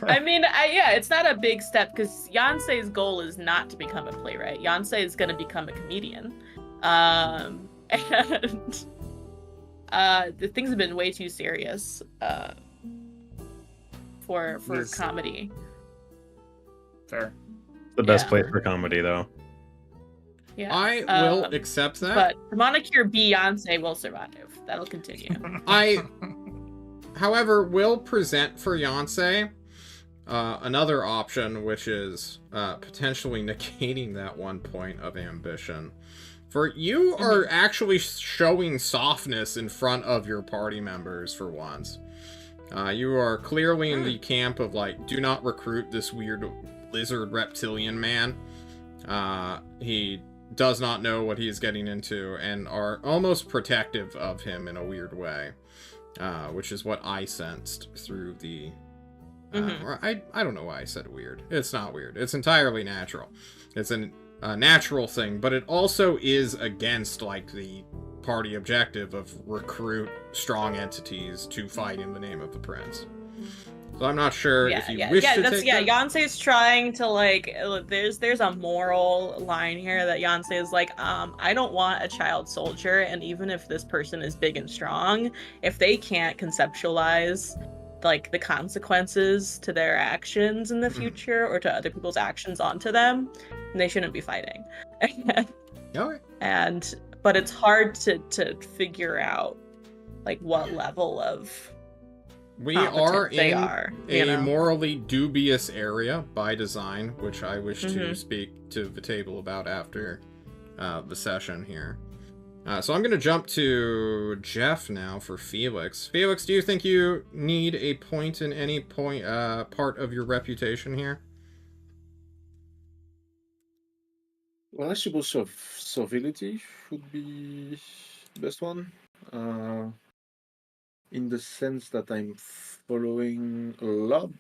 I mean, it's not a big step because Yonsei's goal is not to become a playwright. Yonsei is going to become a comedian. And the things have been way too serious for comedy. Fair. The best place for comedy, though. Yeah, I will accept that. But the moniker Beyonce will survive. That'll continue. However, will present for Yonsei another option, which is potentially negating that 1 point of ambition. For you are actually showing softness in front of your party members for once. You are clearly in the camp of do not recruit this weird lizard reptilian man. He does not know what he is getting into and are almost protective of him in a weird way. Which is what I sensed through the... I don't know why I said weird. It's not weird. It's entirely natural. It's a natural thing, but it also is against the party objective of recruit strong entities to fight in the name of the prince. So I'm not sure if you wish to take that. Yonsei's trying to there's a moral line here that Yonsei is I don't want a child soldier, and even if this person is big and strong, if they can't conceptualize the consequences to their actions in the future or to other people's actions onto them, they shouldn't be fighting. Okay. But it's hard to figure out what level of we are in a morally dubious area by design, which I wish to speak to the table about after the session here. So I'm going to jump to Jeff now for Felix. Felix, do you think you need a point in any part of your reputation here? Well, I suppose civility would be the best one. In the sense that I'm following a lot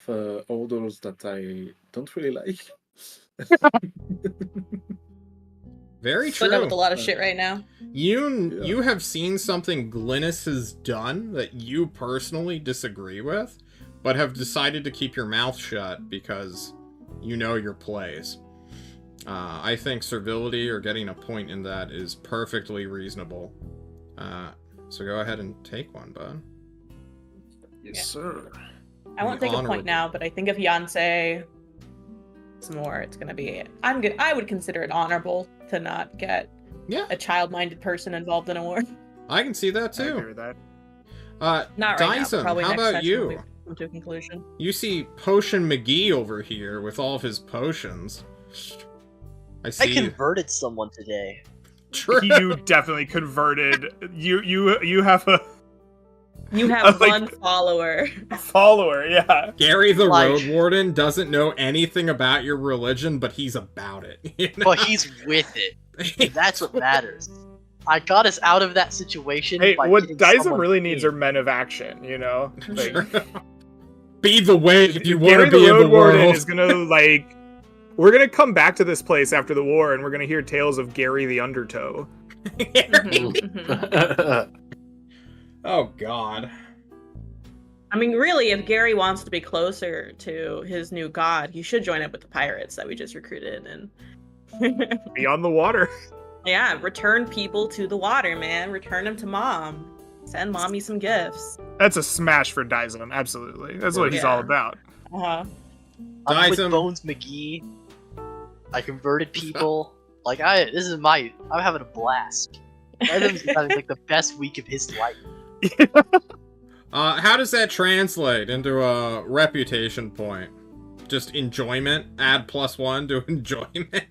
of orders that I don't really like. Very true. Putting up with a lot of shit right now. You have seen something Glynis has done that you personally disagree with, but have decided to keep your mouth shut because you know your plays. I think servility or getting a point in that is perfectly reasonable. So go ahead and take one, bud. Yes, sir. I won't take a point now, but I think if Yonsei is more, it's gonna be. I would consider it honorable to not get a child-minded person involved in a war. I can see that too. I agree with that. Not right Dyson, now. Probably how next about session you? we'll come to a conclusion. You see Potion McGee over here with all of his potions. I see. I converted someone today. True. You definitely converted. You have a. You have one follower. A follower, yeah. Gary the Road Warden doesn't know anything about your religion, but he's about it. You know? But he's with it. That's what matters. I got us out of that situation. Hey, by what getting Dyson someone really needs in. are men of action, you know? Be the wave if you want Gary to be the in Road the Warden world. is gonna like. We're gonna come back to this place after the war, and we're gonna hear tales of Gary the Undertow. Oh God. I mean, really, if Gary wants to be closer to his new god, he should join up with the pirates that we just recruited and Be on the water. yeah, return people to the water, man. Return them to mom. Send mommy some gifts. That's a smash for Dyson, absolutely. That's what he's all Yeah. about. Uh-huh. I'm with Dyson. Bones McGee. I converted people. I'm having a blast. Adam's having like the best week of his life. How does that translate into a reputation point? Just enjoyment? Add +1 to enjoyment?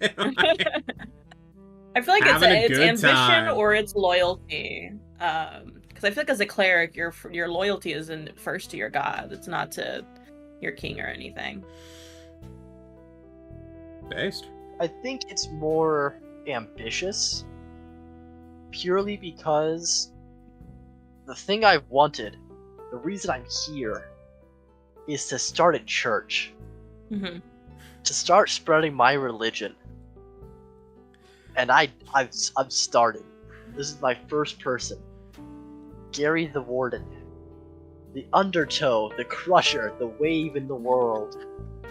I feel like Having a it's good ambition time. or it's loyalty. Because I feel like as a cleric, your loyalty is first to your god. It's not to your king or anything. Based. I think it's more ambitious. Purely because the thing I've wanted, the reason I'm here, is to start a church. Mm-hmm. To start spreading my religion. And I've started. This is my first person. Gary the Warden. The Undertow, the Crusher, the Wave in the world.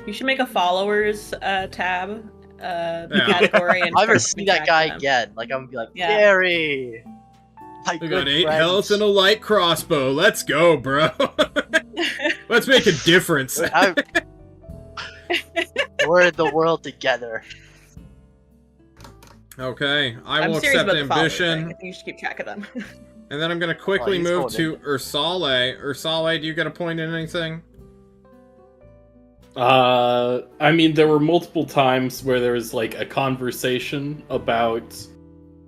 You should make a followers tab Yeah. category. And If I ever start see that guy them. again, like I'm gonna be like, Yeah. Gary! My We good got 8 friends." health and a light crossbow. Let's go, bro. Let's make a difference. We're in the world together. Okay, I I'm will serious accept about the followers thing. I ambition. think you should keep track of them. And then I'm gonna quickly he's move going to in. Ursale. Ursale, do you get a point in anything? I mean, there were multiple times where there was like a conversation about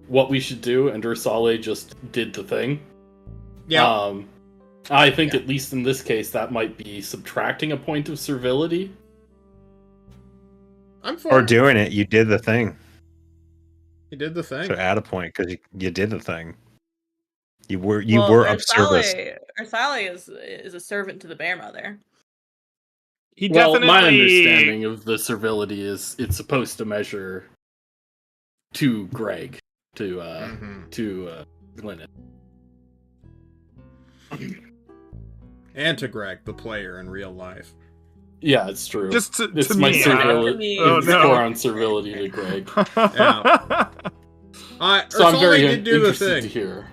what we should do, and Ursale just did the thing. Yeah. I think at least in this case, that might be subtracting a point of servility. I'm for Or it. doing it, you did the thing. He did the thing. So add a point because you did the thing. You were Well, of service. Ursale is a servant to the Bear Mother. He Well, definitely. my understanding of the servility is it's supposed to measure to Greg, to Glennon. And to Greg, the player in real life. Yeah, it's true. Just to it's to my me. servility. To me. Oh, It's no. score on servility to Greg. Oh, So I'm Ursale very did do the interested to thing. hear.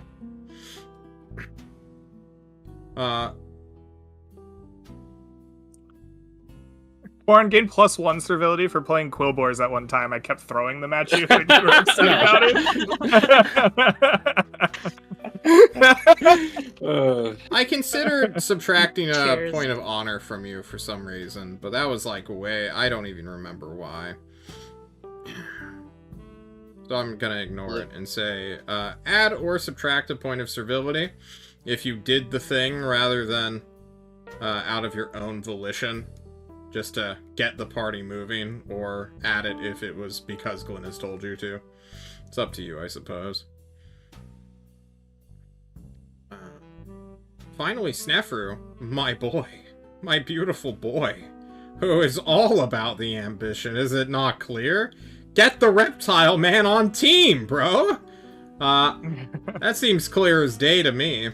Warren gained +1 servility for playing Quillboars at one time. I kept throwing them at you when you were upset about it. I considered subtracting a Cheers. point of honor from you for some reason, but that was like I don't even remember why. So I'm gonna ignore it and say, add or subtract a point of servility if you did the thing rather than out of your own volition, just to get the party moving, or add it if it was because Glenn has told you to. It's up to you, I suppose. Finally, Snefru, my boy, my beautiful boy, who is all about the ambition. Is it not clear? Get the reptile man on team, bro! That seems clear as day to me.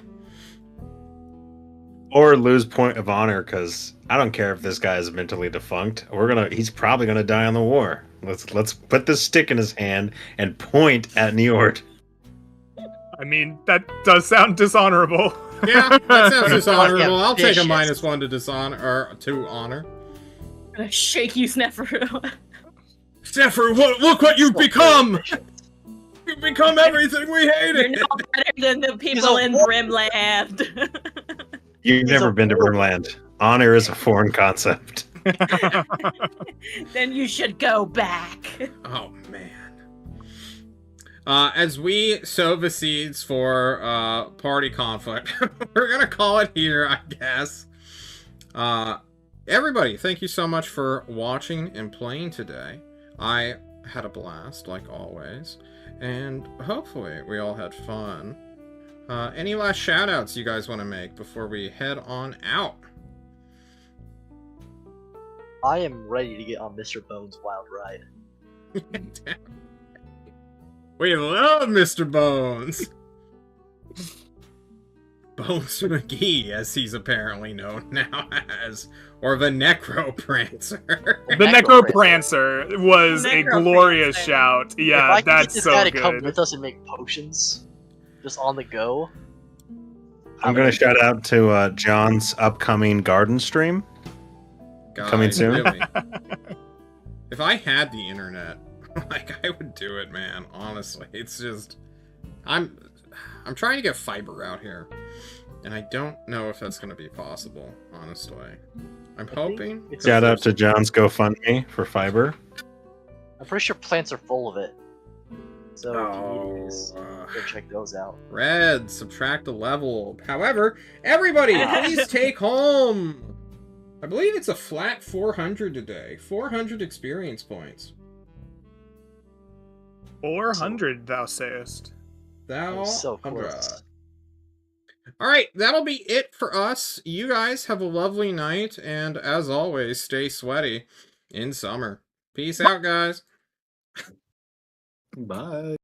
Or lose point of honor because I don't care if this guy is mentally defunct. He's probably gonna die on the war. Let's put this stick in his hand and point at Njord. I mean, that does sound dishonorable. Yeah, that sounds dishonorable. I'll take a Ambitious. -1 to dishonor, or to honor. I'm gonna shake you, Snefru. Snefru, look what you've become! You've become everything we You're hated! no better than the people in Brimland. You've never been to Brimland. Honor is a foreign concept. Then you should go back. Oh, man. As we sow the seeds for party conflict, we're gonna call it here, I guess. Everybody, thank you so much for watching and playing today. I had a blast, like always, and hopefully we all had fun. Any last shout-outs you guys want to make before we head on out? I am ready to get on Mr. Bones' wild ride. We love Mr. Bones. Bones McGee, as he's apparently known now as, or the Necroprancer. The Necroprancer was a glorious Necroprancer. shout. If Yeah, I could that's get this so guy to come good. with us and make potions, just on the go. I'm going to shout out to John's upcoming garden stream. God, Coming soon. Really. If I had the internet, like, I would do it, man. Honestly, it's just, I'm trying to get fiber out here, and I don't know if that's going to be possible. Honestly, I'm hoping. Shout out to John's GoFundMe for fiber. I'm pretty sure plants are full of it. So Oh, go check those out. Red, subtract a level. However, everybody, please take home. I believe it's a flat 400 today. 400 experience points. 400, thou sayest. Thou So hundred. close. All right, that'll be it for us. You guys have a lovely night, and as always, stay sweaty in summer. Peace out, guys. Bye.